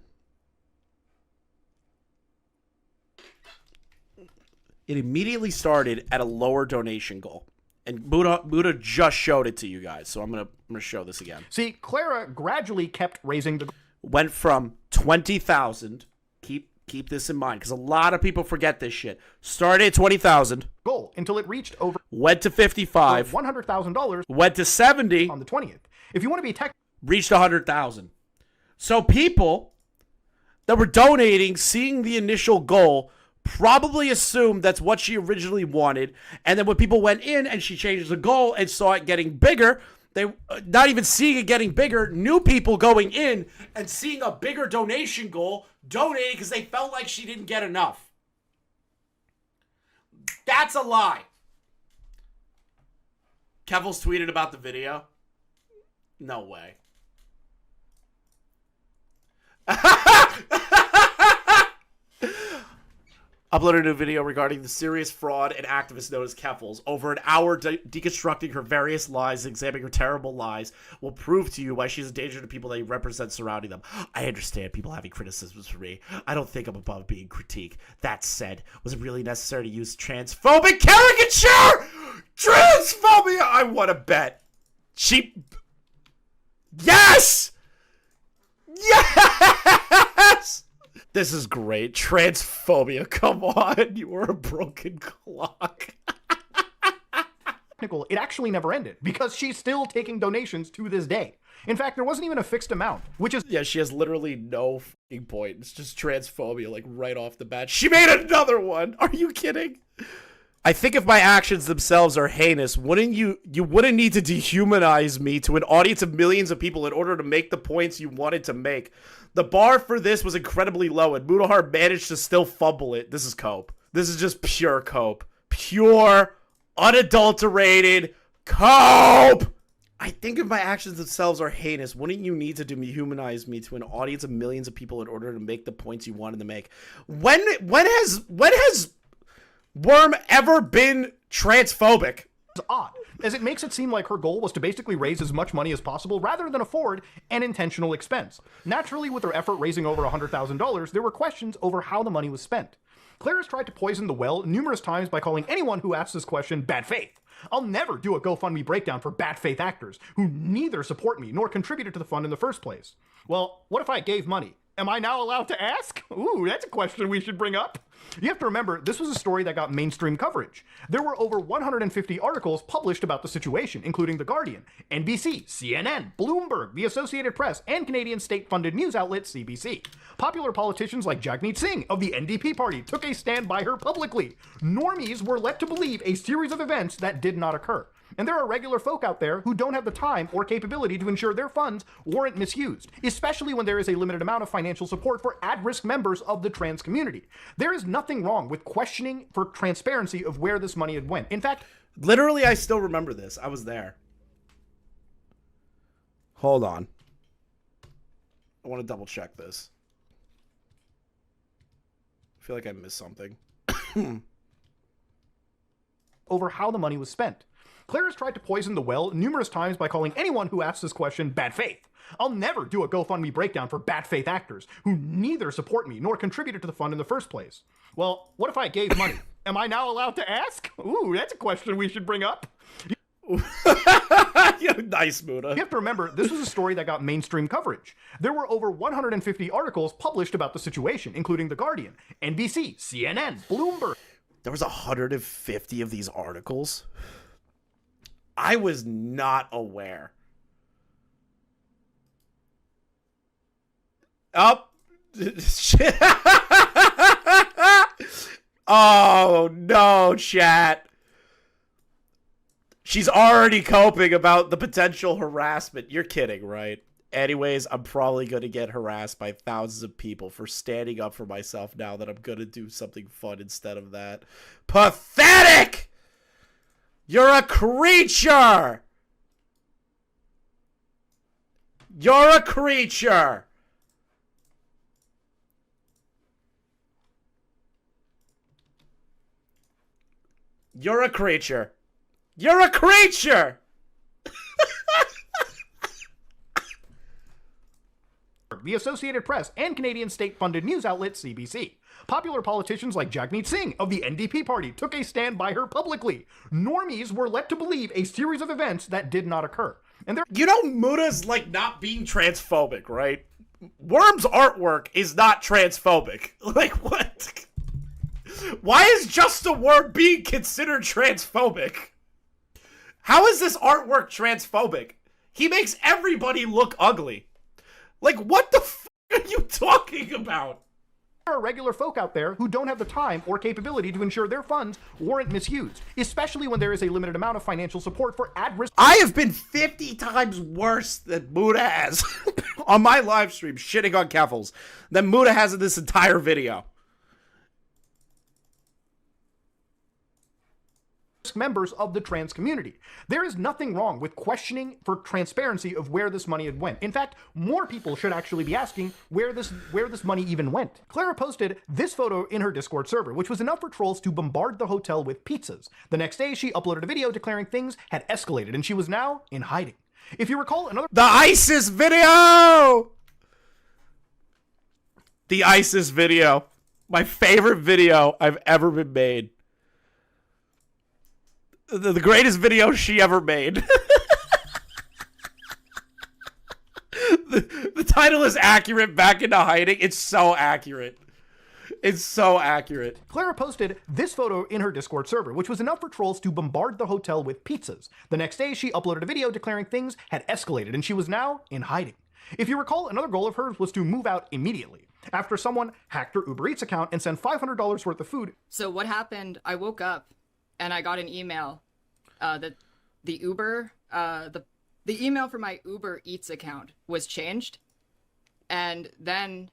It immediately started at a lower donation goal. And Muta just showed it to you guys, so I'm gonna show this again. See, Clara gradually kept raising the Went from 20,000. Keep this in mind, because a lot of people forget this shit. Started at 20,000. goal until it reached over Went to 55. $100,000 Went to 70. on the 20th. If you want to be technical, Reached 100,000. So people that were donating, seeing the initial goal, probably assumed that's what she originally wanted. And then when people went in and she changed the goal and saw it getting bigger, they not even seeing it getting bigger, new people going in and seeing a bigger donation goal, donating because they felt like she didn't get enough. That's a lie. Keffals tweeted about the video. No way. Uploaded a new video regarding the serious fraud and activist known as Keffals. Over an hour deconstructing her various lies, examining her terrible lies, will prove to you why she's a danger to people they represent surrounding them. I understand people having criticisms for me. I don't think I'm above being critiqued. That said, was it really necessary to use transphobic caricature? Transphobia! I want to bet. Yes! Yes! This is great. Transphobia, come on. You were a broken clock. it actually never ended because she's still taking donations to this day. In fact, there wasn't even a fixed amount, which is Yeah, she has literally no fucking point. It's just transphobia, like right off the bat. She made another one. Are you kidding? I think if my actions themselves are heinous, wouldn't you wouldn't need to dehumanize me to an audience of millions of people in order to make the points you wanted to make. The bar for this was incredibly low, and Mutahar managed to still fumble it. This is cope. This is just pure cope. Pure, unadulterated cope! I think if my actions themselves are heinous, wouldn't you need to dehumanize me to an audience of millions of people in order to make the points you wanted to make? When has Worm ever been transphobic? odd, as it makes it seem like her goal was to basically raise as much money as possible rather than afford an intentional expense. Naturally, with her effort raising over $100,000, there were questions over how the money was spent. Claire's tried to poison the well numerous times by calling anyone who asks this question bad faith. I'll never do a GoFundMe breakdown for bad faith actors who neither support me nor contributed to the fund in the first place. Well, what if I gave money? Am I now allowed to ask? Ooh, that's a question we should bring up. You have to remember, this was a story that got mainstream coverage. There were over 150 articles published about the situation, including The Guardian, NBC, CNN, Bloomberg, the Associated Press, and Canadian state-funded news outlet CBC. Popular politicians like Jagmeet Singh of the NDP party took a stand by her publicly. Normies were led to believe a series of events that did not occur. And there are regular folk out there who don't have the time or capability to ensure their funds weren't misused, especially when there is a limited amount of financial support for at-risk members of the trans community. There is nothing wrong with questioning for transparency of where this money had went. In fact, Literally, I still remember this. I was there. Hold on. I want to double check this. I feel like I missed something. over how the money was spent. Claire has tried to poison the well numerous times by calling anyone who asks this question bad faith. I'll never do a GoFundMe breakdown for bad faith actors who neither support me nor contributed to the fund in the first place. Well, what if I gave money? Am I now allowed to ask? Ooh, that's a question we should bring up. Nice, Muta. You have to remember, this was a story that got mainstream coverage. There were over 150 articles published about the situation, including The Guardian, NBC, CNN, Bloomberg. There was 150 of these articles. I was not aware. Oh. Shit. Oh, no, chat. She's already coping about the potential harassment. You're kidding, right? Anyways, I'm probably going to get harassed by thousands of people for standing up for myself now that I'm going to do something fun instead of that. Pathetic! You're a creature! You're a creature! You're a creature. You're a creature! the Associated Press, and Canadian state-funded news outlet CBC. Popular politicians like Jagmeet Singh of the NDP party took a stand by her publicly. Normies were led to believe a series of events that did not occur. And there, You know, Muta's like not being transphobic, right? Worm's artwork is not transphobic. Like, what? Why is Just a Worm being considered transphobic? How is this artwork transphobic? He makes everybody look ugly. Like, what the f*** are you talking about? There are regular folk out there who don't have the time or capability to ensure their funds weren't misused, especially when there is a limited amount of financial support for at-risk. I have been 50 times worse than Muta has on my live stream shitting on Keffals than Muta has in this entire video. Members of the trans community. There is nothing wrong with questioning for transparency of where this money had went. In fact, more people should actually be asking where this money even went. Clara posted this photo in her Discord server, which was enough for trolls to bombard the hotel with pizzas. The next day, she uploaded a video declaring things had escalated and she was now in hiding. If you recall, The ISIS video! The ISIS video. My favorite video I've ever been made. The greatest video she ever made. the title is accurate. Back into hiding. It's so accurate. It's so accurate. Clara posted this photo in her Discord server, which was enough for trolls to bombard the hotel with pizzas. The next day, she uploaded a video declaring things had escalated and she was now in hiding. If you recall, another goal of hers was to move out immediately after someone hacked her Uber Eats account and sent $500 worth of food. So what happened, I woke up and I got an email that the email for my Uber Eats account was changed. And then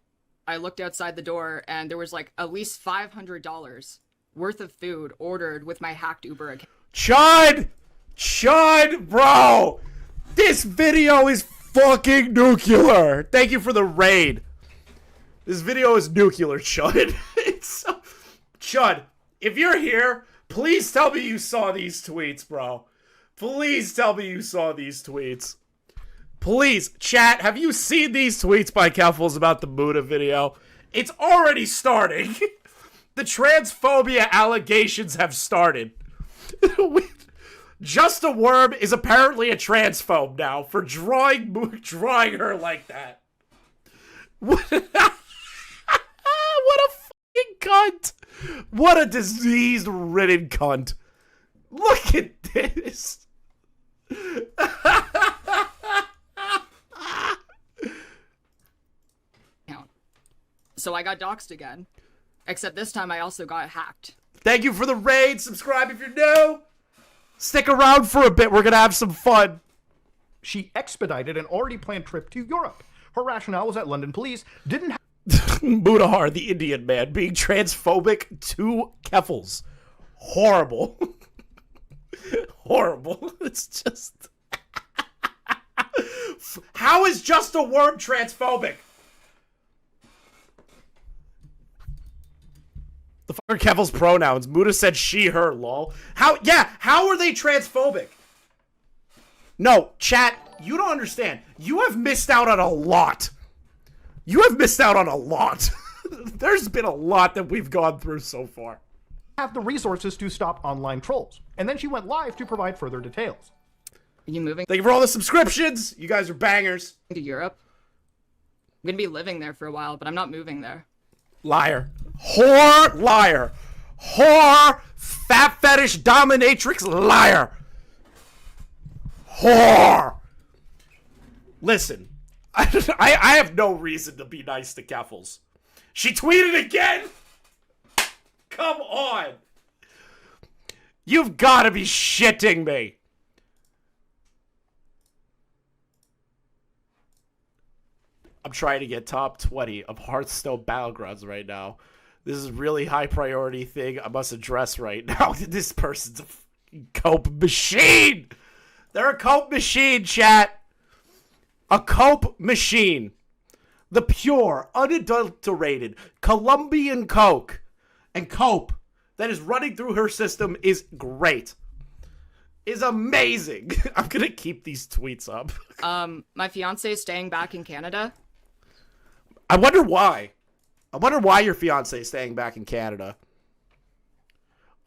I looked outside the door and there was like at least $500 worth of food ordered with my hacked Uber account. Chud, bro, this video is fucking nuclear. Thank you for the raid. This video is nuclear, Chud. Chud, if you're here, please tell me you saw these tweets, bro. Please tell me you saw these tweets. Please, chat, have you seen these tweets by Keffals about the Muta video? It's already starting. The transphobia allegations have started. Just a Worm is apparently a transphobe now for drawing her like that. What a fucking cunt. What a disease-ridden cunt. Look at this. So I got doxxed again. Except this time I also got hacked. Thank you for the raid. Subscribe if you're new. Stick around for a bit. We're going to have some fun. She expedited an already planned trip to Europe. Her rationale was that London police didn't have Mutahar, the Indian man, being transphobic to Keffals. Horrible. Horrible. It's just... How is Just a Worm transphobic? The fuck are Keffals' pronouns? Muta said she, her, lol. How are they transphobic? No, chat, you don't understand. You have missed out on a lot. You have missed out on a lot. There's been a lot that we've gone through so far. Have the resources to stop online trolls. And then she went live to provide further details. Are you moving Thank you for all the subscriptions. You guys are bangers. to Europe? I'm gonna be living there for a while, but I'm not moving there. Liar. Whore, liar. Whore, fat fetish dominatrix, liar. Whore. Listen, I have no reason to be nice to Keffals. She tweeted again? Come on. You've got to be shitting me. I'm trying to get top 20 of Hearthstone Battlegrounds right now. This is a really high priority thing I must address right now. This person's a fucking cope machine. They're a cope machine, chat. A cope machine. The pure, unadulterated Colombian Coke and cope that is running through her system is great. Is amazing. I'm gonna keep these tweets up. My fiance is staying back in Canada. I wonder why. I wonder why your fiance is staying back in Canada.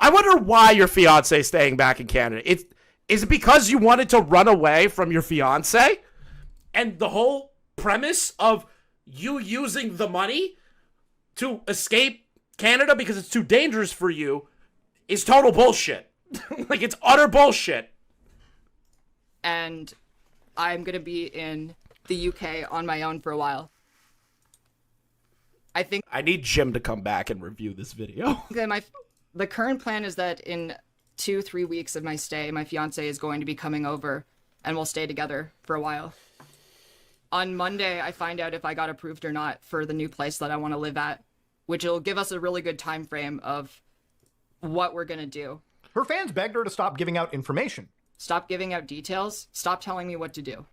I wonder why your fiance is staying back in Canada. Is it because you wanted to run away from your fiance? And the whole premise of you using the money to escape Canada because it's too dangerous for you is total bullshit. Like, it's utter bullshit. And I'm going to be in the UK on my own for a while. I think I need Jim to come back and review this video. that the current plan is that in 2-3 weeks of my stay, my fiance is going to be coming over and we'll stay together for a while. On Monday, I find out if I got approved or not for the new place that I want to live at, which will give us a really good time frame of what we're going to do. Her fans begged her to stop giving out information. Stop giving out details. Stop telling me what to do.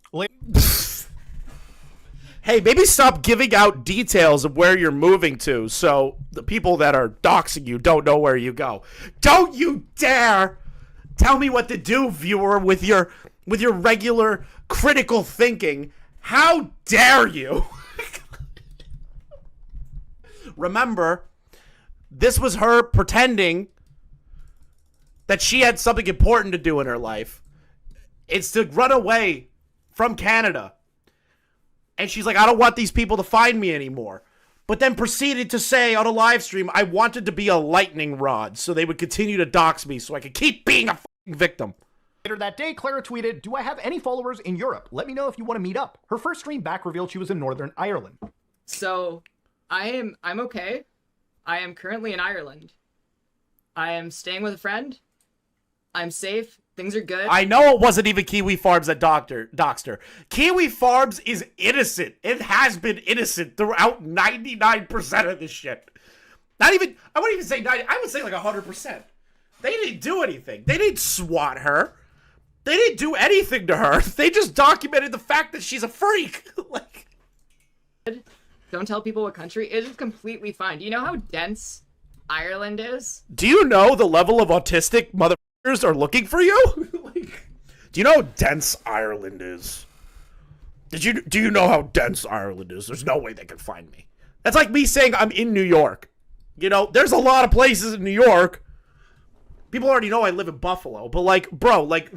Hey, maybe stop giving out details of where you're moving to so the people that are doxing you don't know where you go. Don't you dare tell me what to do, viewer, with your regular critical thinking. How dare you? Remember, this was her pretending that she had something important to do in her life. It's to run away from Canada. And she's like, I don't want these people to find me anymore. But then proceeded to say on a live stream, I wanted to be a lightning rod so they would continue to dox me so I could keep being a fucking victim. Later that day, Clara tweeted, "Do I have any followers in Europe? Let me know if you want to meet up." Her first stream back revealed she was in Northern Ireland. So, I'm okay. I am currently in Ireland. I am staying with a friend. I'm safe. Things are good. I know it wasn't even Kiwi Farms that doxed her. Kiwi Farms is innocent. It has been innocent throughout 99% of this shit. Not even, I wouldn't even say 90, I would say like 100%. They didn't do anything. They didn't swat her. They didn't do anything to her. They just documented the fact that she's a freak. Like, don't tell people what country. It is completely fine. Do you know how dense Ireland is? do you know the level of autistic motherfuckers are looking for you? Like, do you know how dense Ireland is? Do you know how dense Ireland is? There's no way they can find me. That's like me saying I'm in New York. You know, there's a lot of places in New York. People already know I live in Buffalo, but like, bro, like,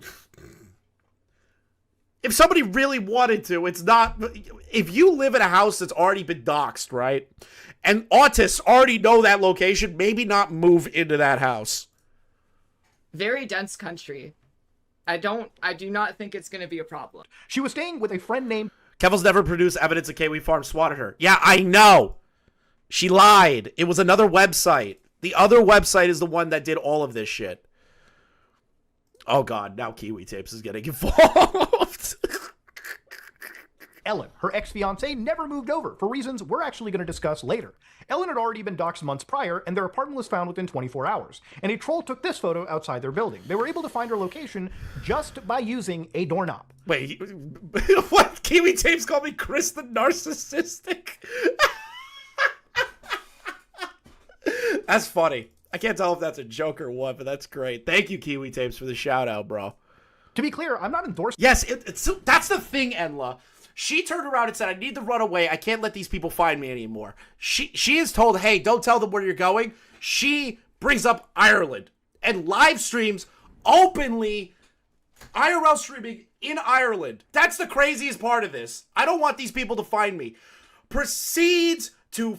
if somebody really wanted to, it's not, if you live in a house that's already been doxxed, right? And autists already know that location, maybe not move into that house. Very dense country. I do not think it's going to be a problem. She was staying with a friend named Keffals never produced evidence that Kiwi Farm swatted her. Yeah, I know. She lied. It was another website. The other website is the one that did all of this shit. Oh god, now Kiwi Tapes is getting involved. Ellen. Her ex-fiancé never moved over for reasons we're actually going to discuss later. Ellen had already been doxxed months prior, and their apartment was found within 24 hours. And a troll took this photo outside their building. They were able to find her location just by using a doorknob. Wait, what? Kiwi Tapes called me Chris the Narcissistic? That's funny. I can't tell if that's a joke or what, but that's great. Thank you, Kiwi Tapes, for the shout out, bro. To be clear, I'm not endorsing. Yes, that's the thing, Enla. She turned around and said, I need to run away. I can't let these people find me anymore. She is told, hey, don't tell them where you're going. She brings up Ireland and live streams openly IRL streaming in Ireland. That's the craziest part of this. I don't want these people to find me. Proceeds to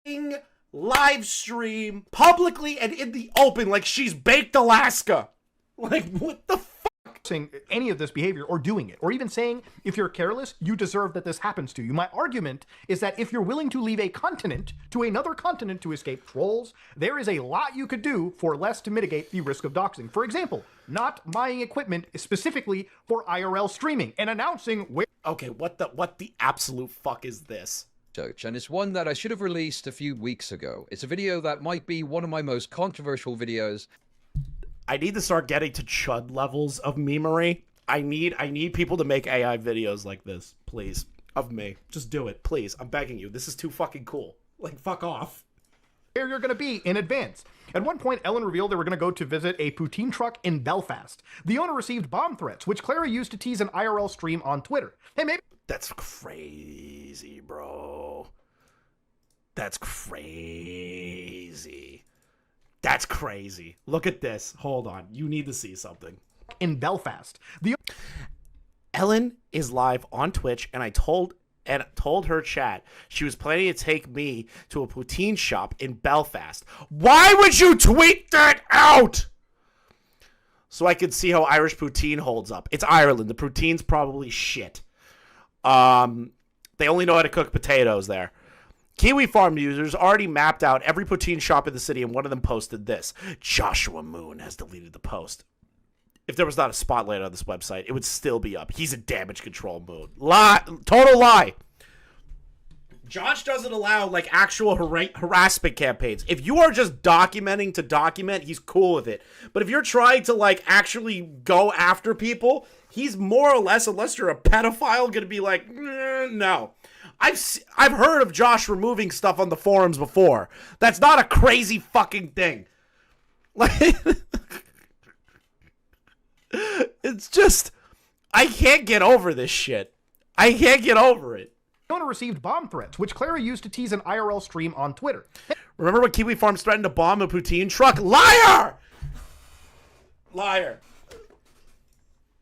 fucking live stream publicly and in the open like she's baked Alaska. Like, what the fuck? Any of this behavior or doing it, or even saying, if you're careless, you deserve that this happens to you. My argument is that if you're willing to leave a continent to another continent to escape trolls, there is a lot you could do for less to mitigate the risk of doxing. For example, not buying equipment specifically for IRL streaming and announcing where... Okay, what the absolute fuck is this? And it's one that I should have released a few weeks ago. It's a video that might be one of my most controversial videos. I need to start getting to chud levels of memery. I need people to make AI videos like this, please. Of me. Just do it, please. I'm begging you. This is too fucking cool. Like, fuck off. Where you're going to be in advance. At one point, Ellen revealed they were going to go to visit a poutine truck in Belfast. The owner received bomb threats, which Clara used to tease an IRL stream on Twitter. Hey, maybe... That's crazy, bro. That's crazy. That's crazy. Look at this. Hold on. You need to see something. In Belfast. Ellen is live on Twitch, and I told her chat she was planning to take me to a poutine shop in Belfast. Why would you tweet that out? So I could see how Irish poutine holds up. It's Ireland. The poutine's probably shit. They only know how to cook potatoes there. Kiwi Farm users already mapped out every poutine shop in the city, and one of them posted this. Joshua Moon has deleted the post. If there was not a spotlight on this website, it would still be up. He's a damage control moon. Lie. Total lie. Josh doesn't allow, like, actual harassment campaigns. If you are just documenting to document, he's cool with it. But if you're trying to, like, actually go after people, he's more or less, unless you're a pedophile, going to be like, no. I've heard of Josh removing stuff on the forums before. That's not a crazy fucking thing. Like, it's just, I can't get over this shit. I can't get over it. Fiona received bomb threats, which Clara used to tease an IRL stream on Twitter. Remember when Kiwi Farms threatened to bomb a poutine truck? Liar! Liar.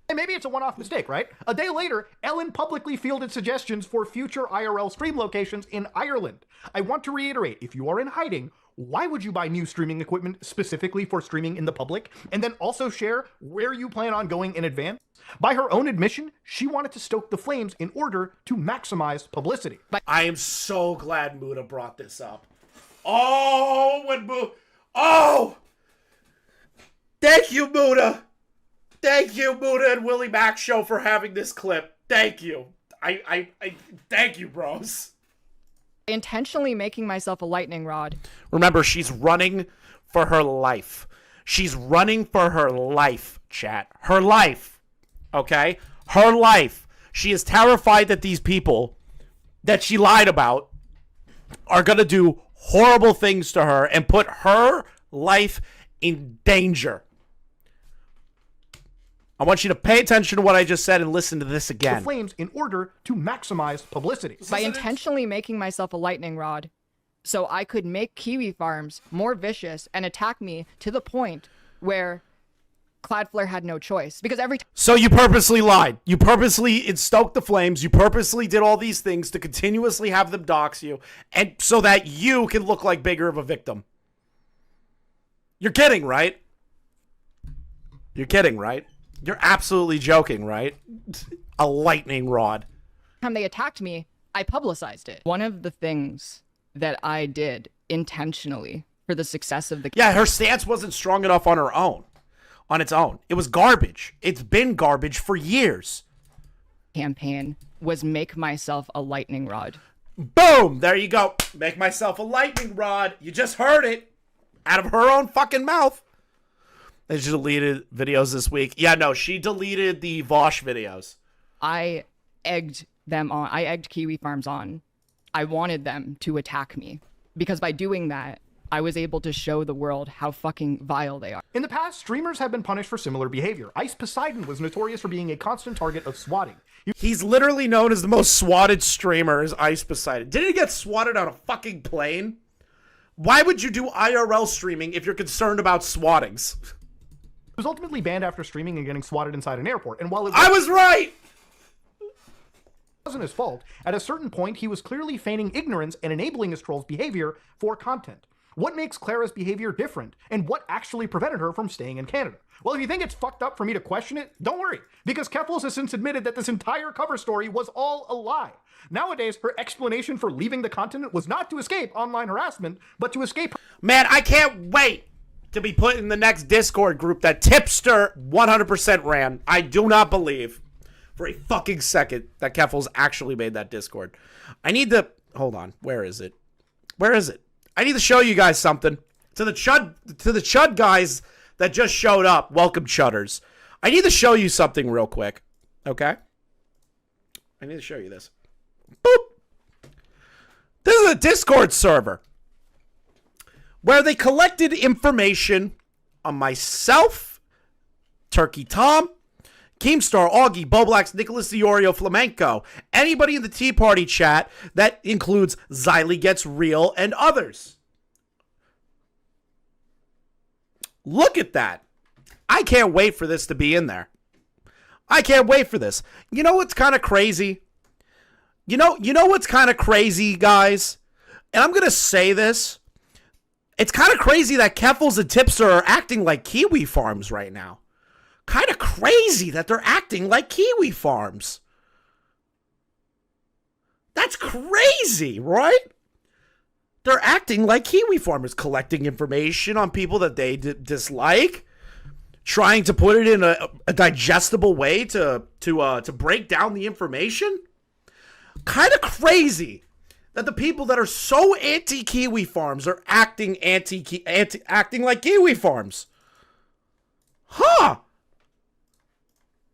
Hey, maybe it's a one-off mistake, right? A day later, Ellen publicly fielded suggestions for future IRL stream locations in Ireland. I want to reiterate, if you are in hiding, why would you buy new streaming equipment specifically for streaming in the public, and then also share where you plan on going in advance? By her own admission, she wanted to stoke the flames in order to maximize publicity. I am so glad Muda brought this up. Oh, oh! Thank you, Muda! Thank you, Muda and Willie Mac Show, for having this clip. Thank you. I thank you, bros. Intentionally making myself a lightning rod. Remember, she's running for her life. She's running for her life, chat. Her life. Okay? Her life. She is terrified that these people that she lied about are going to do horrible things to her and put her life in danger. I want you to pay attention to what I just said and listen to this again. The flames in order to maximize publicity. By intentionally making myself a lightning rod so I could make Kiwi Farms more vicious and attack me to the point where Cloudflare had no choice. Because every time... So you purposely lied. You purposely stoked the flames. You purposely did all these things to continuously have them dox you, and so that you can look like bigger of a victim. You're kidding, right? You're kidding, right? You're absolutely joking, right? A lightning rod. Time they attacked me, I publicized it. One of the things that I did intentionally for the success of the... Yeah, her stance wasn't strong enough on her own. On its own. It was garbage. It's been garbage for years. Campaign was make myself a lightning rod. Boom! There you go. Make myself a lightning rod. You just heard it. Out of her own fucking mouth. And she deleted videos this week. Yeah, no, she deleted the Vosh videos. I egged them on. I egged Kiwi Farms on. I wanted them to attack me. Because by doing that, I was able to show the world how fucking vile they are. In the past, streamers have been punished for similar behavior. Ice Poseidon was notorious for being a constant target of swatting. He's literally known as the most swatted streamer, is Ice Poseidon. Didn't he get swatted on a fucking plane? Why would you do IRL streaming if you're concerned about swattings? He was ultimately banned after streaming and getting swatted inside an airport. And while I was right! wasn't his fault, at a certain point he was clearly feigning ignorance and enabling his troll's behavior for content. What makes Clara's behavior different, and what actually prevented her from staying in Canada? Well, if you think it's fucked up for me to question it, don't worry, because Keffals has since admitted that this entire cover story was all a lie. Nowadays, her explanation for leaving the continent was not to escape online harassment, but to escape... Man, I can't wait to be put in the next Discord group that Tipster 100% ran. I do not believe for a fucking second that Keffals actually made that Discord. I need to... Hold on. Where is it? Where is it? I need to show you guys something. To the Chud guys that just showed up. Welcome, Chudders. I need to show you something real quick. Okay? I need to show you this. Boop. This is a Discord server where they collected information on myself, Turkey Tom, Keemstar, Augie, Boblax, Nicholas Diorio, Flamenco, anybody in the Tea Party chat that includes Xylee Gets Real and others. Look at that. I can't wait for this to be in there. I can't wait for this. You know what's kind of crazy? You know what's kind of crazy, guys? And I'm going to say this. It's kind of crazy that Keffals and Tipster are acting like Kiwi Farms right now. Kind of crazy that they're acting like Kiwi Farms. That's crazy, right? They're acting like Kiwi Farmers, collecting information on people that they dislike, trying to put it in a digestible way to break down the information. Kind of crazy that the people that are so anti-Kiwi Farms are acting acting like Kiwi Farms. Huh?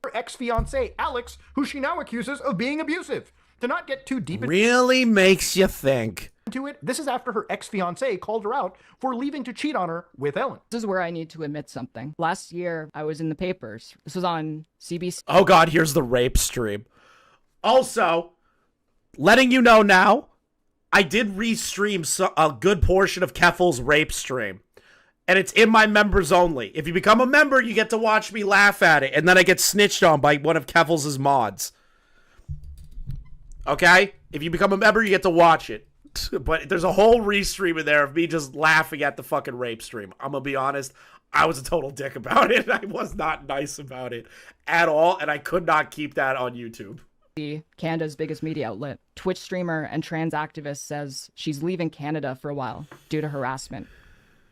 Her ex-fiancé, Alex, who she now accuses of being abusive. To not get too deep Really makes you think. into it, this is after her ex-fiancé called her out for leaving to cheat on her with Ellen. This is where I need to admit something. Last year, I was in the papers. This was on CBC. Oh God, here's the rape stream. Also, letting you know now, I did restream a good portion of Keffals' rape stream. And it's in my members only. If you become a member, you get to watch me laugh at it. And then I get snitched on by one of Keffals' mods. Okay? If you become a member, you get to watch it. But there's a whole restream in there of me just laughing at the fucking rape stream. I'm gonna be honest. I was a total dick about it. I was not nice about it at all. And I could not keep that on YouTube. Canada's biggest media outlet. Twitch streamer and trans activist says she's leaving Canada for a while due to harassment.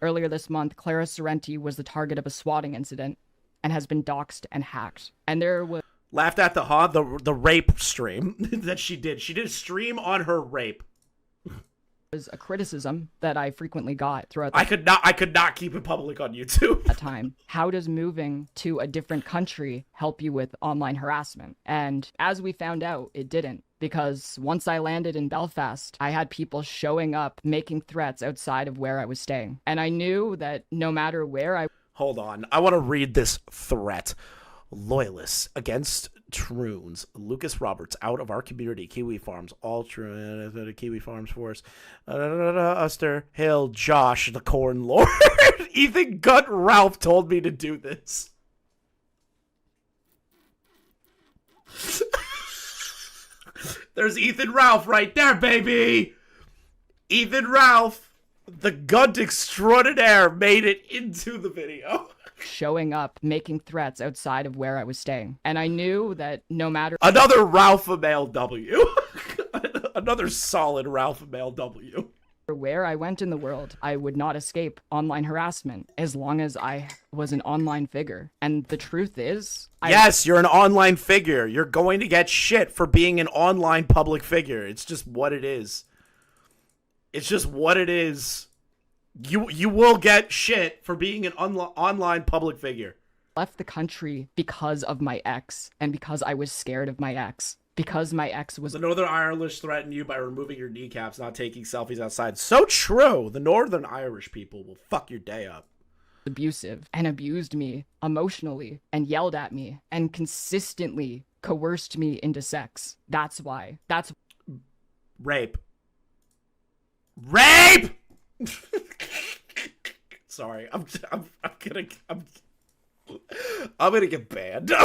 Earlier this month, Clara Sorrenti was the target of a swatting incident and has been doxxed and hacked. And there was... Laughed at the rape stream that she did. She did a stream on her rape. Was a criticism that I frequently got throughout I could not keep it public on YouTube. that time. How does moving to a different country help you with online harassment? And as we found out, it didn't. Because once I landed in Belfast, I had people showing up, making threats outside of where I was staying. And I knew that no matter where I... Hold on. I want to read this threat. Loyalists against Troons. Lucas Roberts out of our community. Kiwi Farms. All true. Kiwi Farms Force. Uster Hill. Josh, the Corn Lord. Ethan Gut Ralph told me to do this. There's Ethan Ralph right there, baby. Ethan Ralph, the Gunt extraordinaire, made it into the video. Showing up, making threats outside of where I was staying. And I knew that no matter... Another Ralph Male W. Another solid Ralph Male W. Where I went in the world, I would not escape online harassment as long as I was an online figure. And the truth is... Yes, you're an online figure. You're going to get shit for being an online public figure. It's just what it is. It's just what it is. You will get shit for being an online public figure. Left the country because of my ex, and because I was scared of my ex. Because my ex was... The Northern Irish threatened you by removing your kneecaps, not taking selfies outside. So true. The Northern Irish people will fuck your day up. Abusive and abused me emotionally and yelled at me and consistently coerced me into sex. That's why. That's... Rape. Rape! Sorry, I'm gonna get banned. I'm gonna get banned, dude.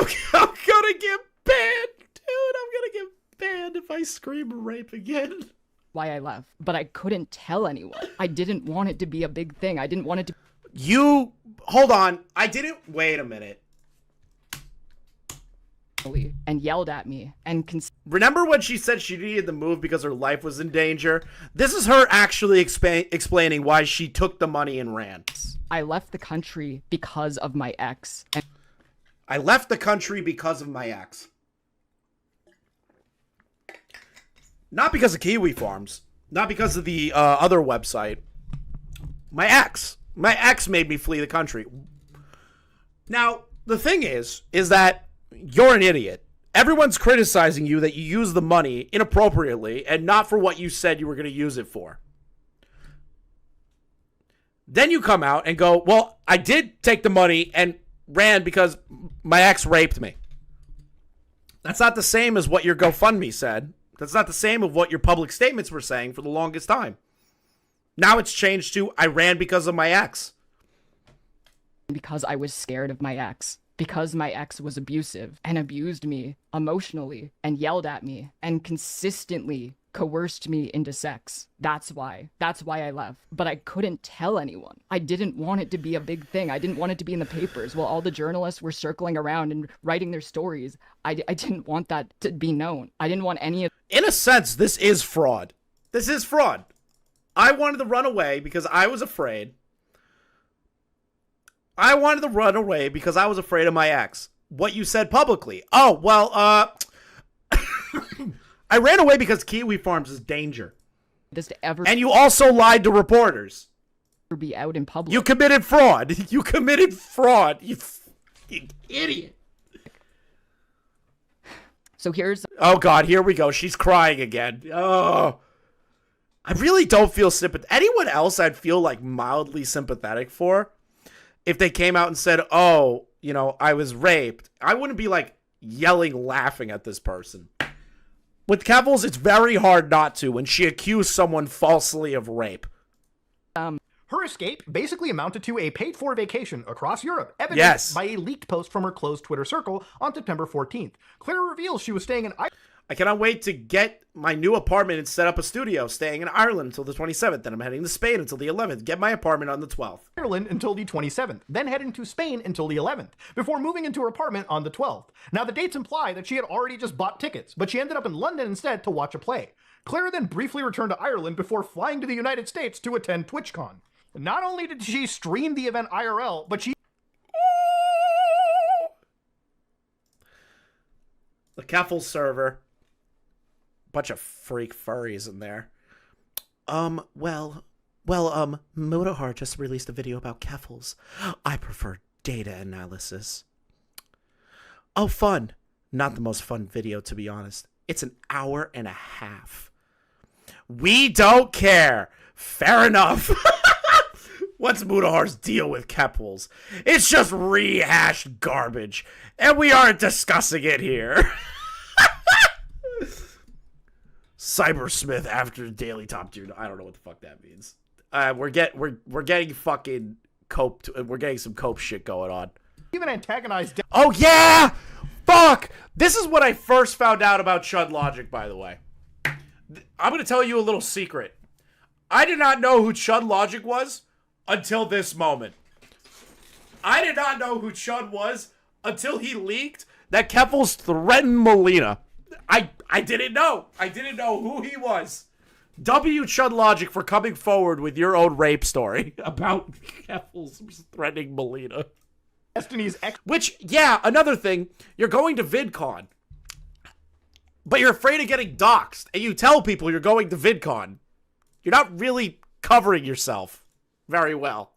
I'm gonna get banned if I scream rape again. Why I left, but I couldn't tell anyone. I didn't want it to be a big thing. I didn't want it to... Hold on. Wait a minute. And yelled at me and... Remember when she said she needed to move because her life was in danger? This is her actually explaining why she took the money and ran. I left the country because of my ex. And I left the country because of my ex. Not because of Kiwi Farms. Not because of the other website. My ex. My ex made me flee the country. Now, the thing is that you're an idiot. Everyone's criticizing you that you use the money inappropriately and not for what you said you were going to use it for. Then you come out and go, well, I did take the money and ran because my ex raped me. That's not the same as what your GoFundMe said. That's not the same of what your public statements were saying for the longest time. Now it's changed to, I ran because of my ex. Because I was scared of my ex. Because my ex was abusive and abused me emotionally and yelled at me and consistently coerced me into sex. That's why I left. But I couldn't tell anyone. I didn't want it to be a big thing. I didn't want it to be in the papers while all the journalists were circling around and writing their stories. I didn't want that to be known. I didn't want any of... In a sense, this is fraud. This is fraud. I wanted to run away because I was afraid. I wanted to run away because I was afraid of my ex. What you said publicly. Oh, well, I ran away because Kiwi Farms is danger. this to ever... And you also lied to reporters. ...be out in public. You committed fraud. You committed fraud. You idiot. So here's... Oh, God, here we go. She's crying again. Oh. I really don't feel sympathetic. Anyone else I'd feel, like, mildly sympathetic for if they came out and said, oh, you know, I was raped. I wouldn't be, like, yelling, laughing at this person. With Keffals, it's very hard not to when she accused someone falsely of rape. Her escape basically amounted to a paid-for vacation across Europe, evidenced by a leaked post from her closed Twitter circle on September 14th. Claire reveals she was staying in Ireland. I cannot wait to get my new apartment and set up a studio, staying in Ireland until the 27th. Then I'm heading to Spain until the 11th. Get my apartment on the 12th. Ireland until the 27th, then heading to Spain until the 11th, before moving into her apartment on the 12th. Now, the dates imply that she had already just bought tickets, but she ended up in London instead to watch a play. Claire then briefly returned to Ireland before flying to the United States to attend TwitchCon. Not only did she stream the event IRL, but she... The Keffals server. Bunch of freak furries in there. Mutahar just released a video about Keffals. I prefer data analysis. Oh, fun. Not the most fun video, to be honest. It's an hour and a half. We don't care. Fair enough. What's Mutahar's deal with Keffals? It's just rehashed garbage, and we aren't discussing it here. Cybersmith after daily top tier. I don't know what the fuck that means. We're getting fucking coped. We're getting some cope shit going on. Even antagonized. Oh yeah, fuck. This is what I first found out about Chud Logic. By the way, I'm gonna tell you a little secret. I did not know who Chud Logic was until this moment. I did not know who Chud was until he leaked that Keffals threatened Melina. I didn't know. I didn't know who he was. W Chud Logic for coming forward with your own rape story about Keffals threatening Melina. Destiny's ex. Which, yeah, another thing, you're going to VidCon, but you're afraid of getting doxxed, and you tell people you're going to VidCon. You're not really covering yourself very well.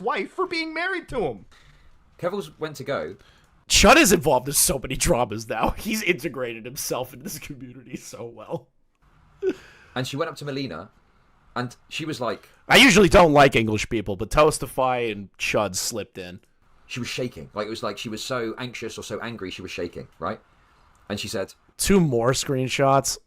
Wife for being married to him. Keffals went to go. Chud is involved in so many dramas now. He's integrated himself in this community so well. And she went up to Melina, and she was like... I usually don't like English people, but Toastify and Chud slipped in. She was shaking. Like, it was like she was so anxious or so angry, she was shaking, right? And she said... 2 more screenshots.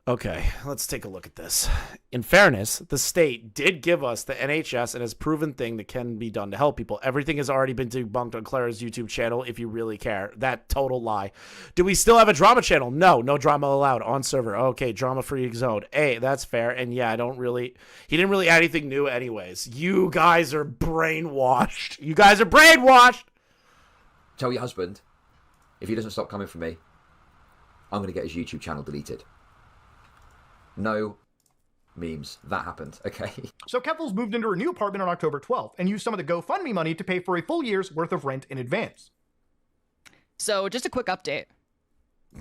Okay, let's take a look at this. In fairness, the state did give us the NHS and has proven thing that can be done to help people. Everything has already been debunked on Clara's YouTube channel if you really care. That total lie. Do we still have a drama channel? No, no drama allowed on server. Okay, drama-free zone. Hey, that's fair. And yeah, he didn't really add anything new anyways. You guys are brainwashed. You guys are brainwashed! Tell your husband, if he doesn't stop coming for me, I'm going to get his YouTube channel deleted. No memes. That happened. Okay. So Keffals moved into her new apartment on October 12th and used some of the GoFundMe money to pay for a full year's worth of rent in advance. So just a quick update.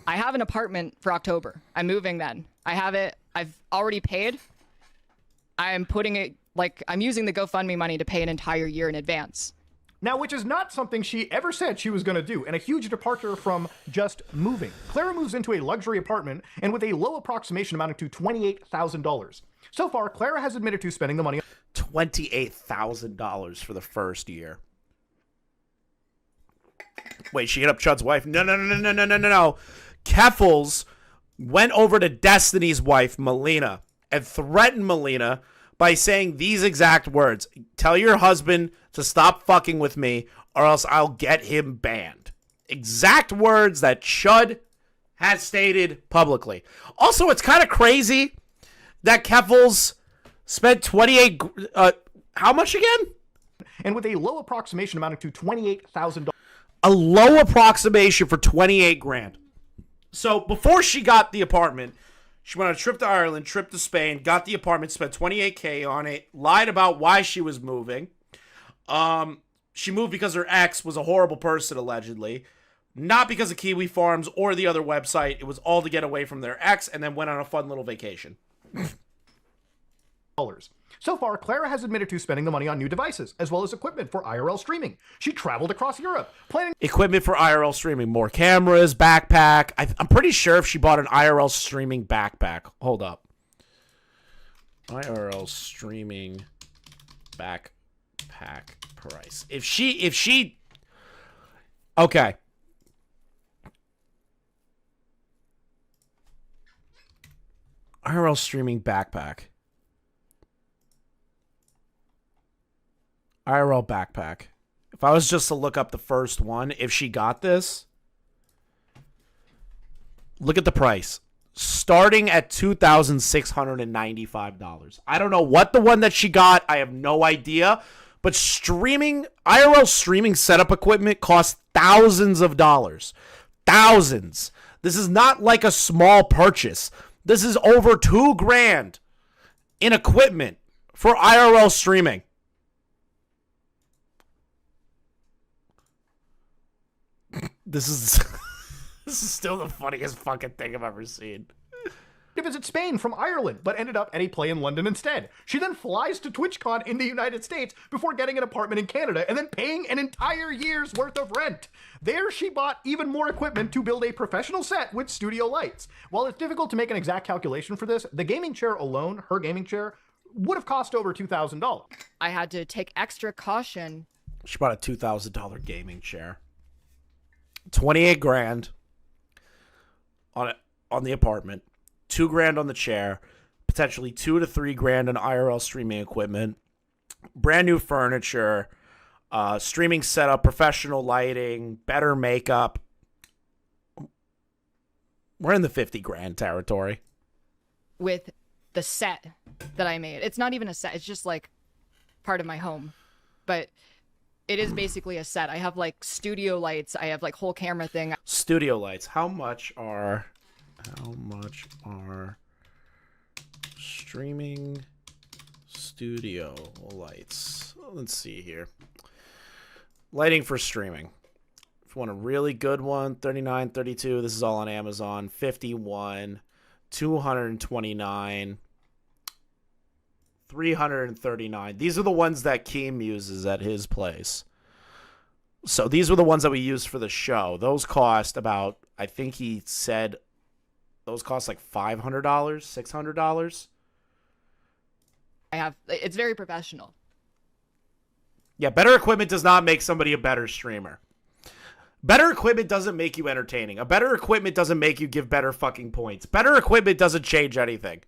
I have an apartment for October. I'm moving then. I have it. I've already paid. I'm putting it, like, I'm using the GoFundMe money to pay an entire year in advance. Now, which is not something she ever said she was going to do, and a huge departure from just moving. Clara moves into a luxury apartment, and with a low approximation amounting to $28,000. So far, Clara has admitted to spending the money... $28,000 for the first year. Wait, she hit up Chud's wife? No. Keffals went over to Destiny's wife, Melina, and threatened Melina by saying these exact words. Tell your husband to stop fucking with me or else I'll get him banned. Exact words that Chud has stated publicly. Also, it's kind of crazy that Keffals spent 28... how much again? And with a low approximation amounting to $28,000. A low approximation for 28 grand. So before she got the apartment, she went on a trip to Ireland, trip to Spain, got the apartment, spent 28K on it, lied about why she was moving. She moved because her ex was a horrible person, allegedly. Not because of Kiwi Farms or the other website. It was all to get away from their ex, and then went on a fun little vacation. So far, Clara has admitted to spending the money on new devices, as well as equipment for IRL streaming. She traveled across Europe, planning... Equipment for IRL streaming. More cameras, backpack. I'm pretty sure if she bought an IRL streaming backpack. Hold up. IRL streaming backpack price. If she... Okay. IRL streaming backpack. IRL backpack. If I was just to look up the first one, if she got this, look at the price. Starting at $2,695. I don't know what the one that she got. I have no idea. But IRL streaming setup equipment costs thousands of dollars. Thousands. This is not like a small purchase. This is over $2,000 in equipment for IRL streaming. This is still the funniest fucking thing I've ever seen. To visit Spain from Ireland, but ended up at a play in London instead. She then flies to TwitchCon in the United States before getting an apartment in Canada and then paying an entire year's worth of rent. There she bought even more equipment to build a professional set with studio lights. While it's difficult to make an exact calculation for this, the gaming chair alone, her gaming chair, would have cost over $2,000. I had to take extra caution. She bought a $2,000 gaming chair. 28 grand on the apartment, $2,000 on the chair, potentially $2 to $3,000 in IRL streaming equipment, brand new furniture, streaming setup, professional lighting, better makeup. We're in the $50,000 territory. With the set that I made. It's not even a set. It's just like part of my home. But it is basically a set. I have like studio lights. I have like whole camera thing. Studio lights. How much are streaming studio lights? Let's see here. Lighting for streaming. If you want a really good one, 39, 32. This is all on Amazon. 51, 229, 339. These are the ones that Keem uses at his place. So these were the ones that we used for the show. Those cost about, I think he said, those cost like $500, $600. It's very professional. Yeah, better equipment does not make somebody a better streamer. Better equipment doesn't make you entertaining. A better equipment doesn't make you give better fucking points. Better equipment doesn't change anything.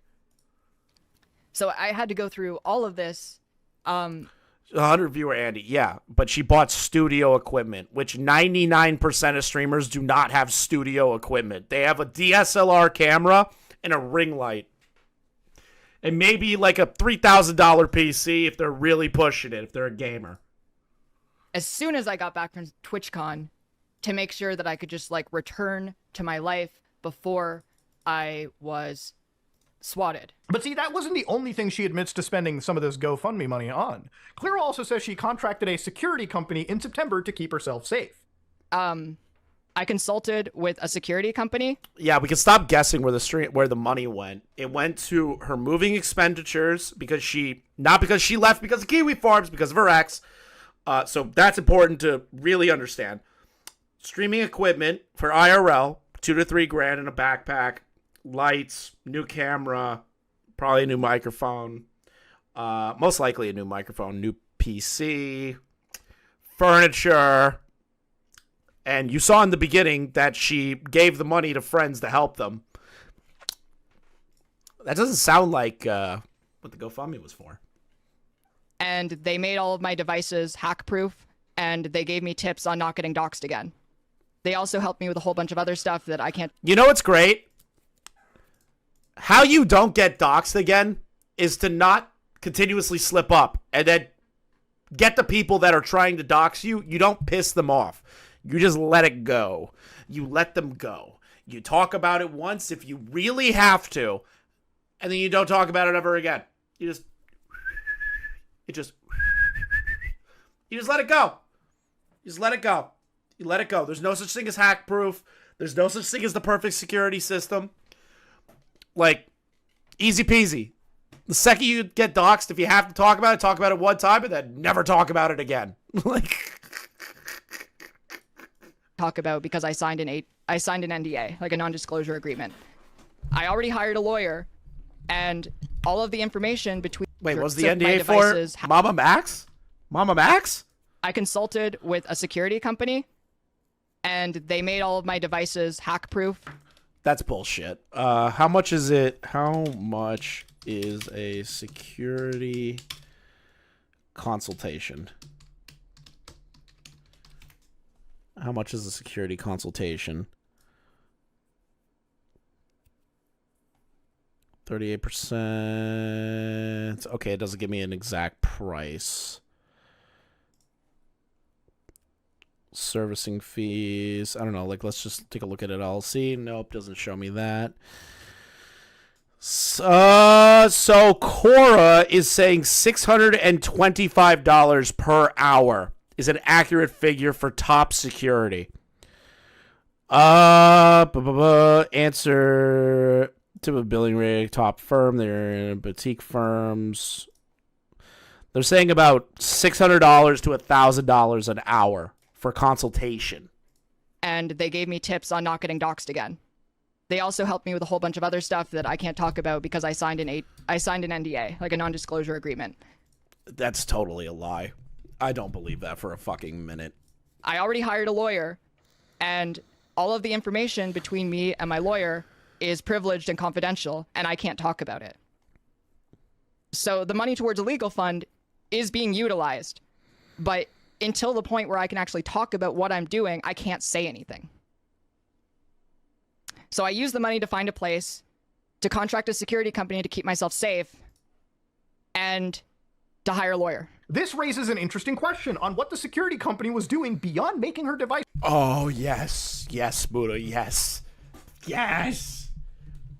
So I had to go through all of this. 100 viewer Andy, yeah, but she bought studio equipment, which 99% of streamers do not have studio equipment. They have a DSLR camera and a ring light. And maybe like a $3,000 PC if they're really pushing it, if they're a gamer. As soon as I got back from TwitchCon, to make sure that I could just like return to my life before I was swatted. But see, that wasn't the only thing she admits to spending some of this GoFundMe money on. Clara also says she contracted a security company in September to keep herself safe. I consulted with a security company. Yeah, we can stop guessing where the money went. It went to her moving expenditures not because she left because of Kiwi Farms, because of her ex. So that's important to really understand. Streaming equipment for IRL, $2 to $3,000 in a backpack. Lights, new camera, probably a new microphone, most likely a new microphone, new PC, furniture, And you saw in the beginning that she gave the money to friends to help them. That doesn't sound like what the GoFundMe was for. And they made all of my devices hack-proof, and they gave me tips on not getting doxxed again. They also helped me with a whole bunch of other stuff that I can't... You know what's great? How you don't get doxxed again is to not continuously slip up and then get the people that are trying to dox you. You don't piss them off. You just let it go. You let them go. You talk about it once if you really have to, and then you don't talk about it ever again. You just let it go. You just let it go. You let it go. There's no such thing as hack proof. There's no such thing as the perfect security system. Like, easy peasy. The second you get doxxed, if you have to talk about it one time and then never talk about it again. Like, talk about because I signed an NDA, like a non-disclosure agreement. I already hired a lawyer, and all of the information between... Wait, what was the NDA for? Mama Max? Mama Max? I consulted with a security company, and they made all of my devices hack-proof. That's bullshit. How much is it? How much is a security consultation? How much is a security consultation? 38%. Okay, it doesn't give me an exact price. Servicing fees. I don't know. Like, let's just take a look at it. LLC. Nope, doesn't show me that. So Cora is saying $625 per hour is an accurate figure for top security. Answer to a billing rate, top firm. They're boutique firms. They're saying about $600 to $1,000 an hour for consultation. And they gave me tips on not getting doxxed again. They also helped me with a whole bunch of other stuff that I can't talk about because I signed an NDA, like a non-disclosure agreement. That's totally a lie. I don't believe that for a fucking minute. I already hired a lawyer, and all of the information between me and my lawyer is privileged and confidential, and I can't talk about it. So the money towards a legal fund is being utilized, but until the point where I can actually talk about what I'm doing, I can't say anything. So I use the money to find a place, to contract a security company to keep myself safe, and to hire a lawyer. This raises an interesting question on what the security company was doing beyond making her device. Oh, yes. Yes, Buddha, yes. Yes!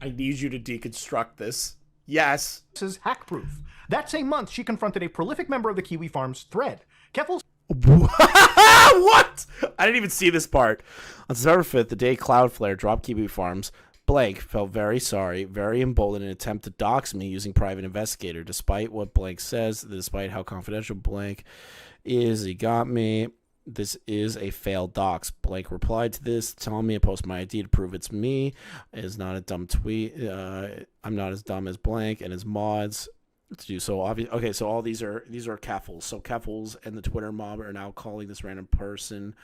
I need you to deconstruct this. Yes. This is hack-proof. That same month, she confronted a prolific member of the Kiwi Farms thread. Keffals... What? I didn't even see this part. On September 5th, the day Cloudflare dropped Kiwi Farms, Blank felt very sorry, very emboldened in an attempt to dox me using private investigator. Despite what Blank says, despite how confidential Blank is, he got me. This is a failed dox. Blank replied to this, telling me to post my ID to prove it's me. It is not a dumb tweet. I'm not as dumb as Blank and his mods to do so. Okay, so all these are Keffals. So Keffals and the Twitter mob are now calling this random person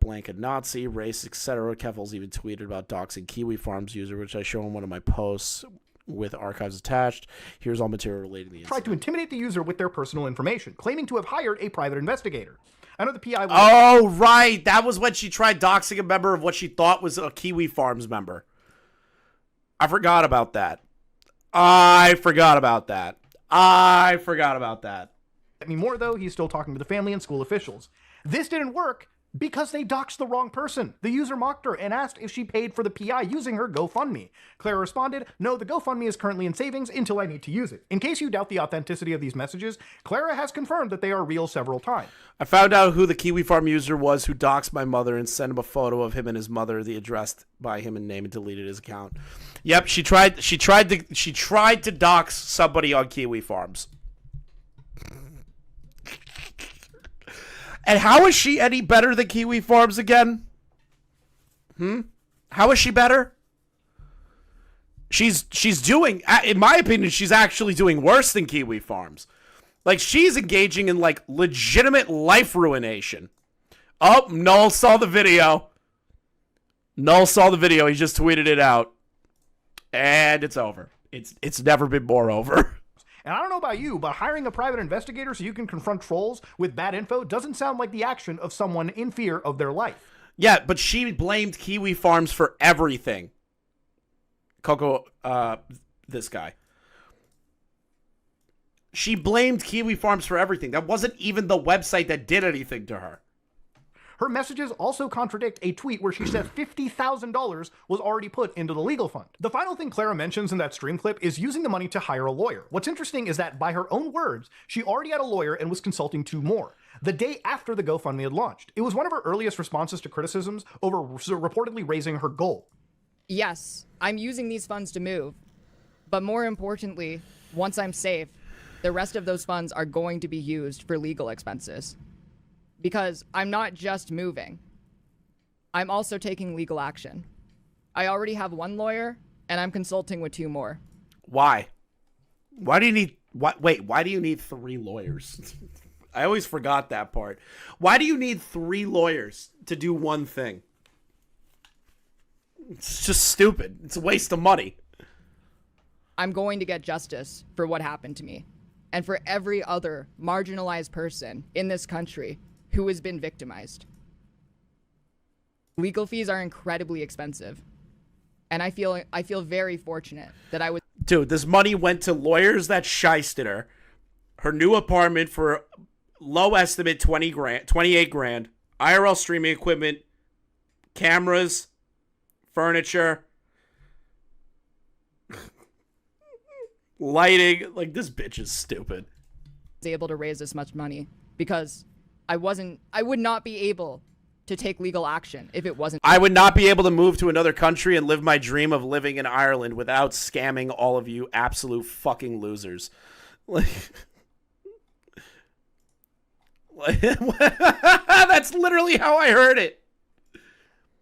Blank a Nazi, race, etc. Keffals even tweeted about doxing Kiwi Farms user, which I show in one of my posts with archives attached. Here's all material related to the incident. Tried to intimidate the user with their personal information, claiming to have hired a private investigator. I know the PI was... Oh, right. That was when she tried doxing a member of what she thought was a Kiwi Farms member. I forgot about that. More, though, he's still talking to the family and school officials. This didn't work because they doxed the wrong person. The user mocked her and asked if she paid for the PI using her GoFundMe. Clara responded, no, the GoFundMe is currently in savings until I need to use it. In case you doubt the authenticity of these messages, Clara has confirmed that they are real several times. I found out who the Kiwi Farm user was who doxed my mother and sent him a photo of him and his mother, the addressed by him in name, and deleted his account. Yep, she tried to dox somebody on Kiwi Farms. And how is she any better than Kiwi Farms again? How is she better? She's doing, in my opinion, she's actually doing worse than Kiwi Farms. Like, she's engaging in, like, legitimate life ruination Oh, Null saw the video. Null saw the video. He just tweeted it out. And it's over. It's never been more over. And I don't know about you, but hiring a private investigator so you can confront trolls with bad info doesn't sound like the action of someone in fear of their life. Yeah, but she blamed Kiwi Farms for everything. Coco, this guy. She blamed Kiwi Farms for everything. That wasn't even the website that did anything to her. Her messages also contradict a tweet where she says $50,000 was already put into the legal fund. The final thing Clara mentions in that stream clip is using the money to hire a lawyer. What's interesting is that by her own words, she already had a lawyer and was consulting 2 more. The day after the GoFundMe had launched. It was one of her earliest responses to criticisms over reportedly raising her goal. Yes, I'm using these funds to move. But more importantly, once I'm safe, the rest of those funds are going to be used for legal expenses. Because I'm not just moving. I'm also taking legal action. I already have 1 lawyer, and I'm consulting with 2 more. Why? Why do you need... why do you need 3 lawyers? I always forgot that part. Why do you need 3 lawyers to do one thing? It's just stupid. It's a waste of money. I'm going to get justice for what happened to me. And for every other marginalized person in this country who has been victimized. Legal fees are incredibly expensive. And I feel very fortunate that I was... Dude, this money went to lawyers that shysted her. Her new apartment for low estimate 28 grand. IRL streaming equipment. Cameras. Furniture. Lighting. Like, this bitch is stupid. Able to raise this much money because I would not be able to take legal action if it wasn't. I would not be able to move to another country and live my dream of living in Ireland without scamming all of you absolute fucking losers. That's literally how I heard it.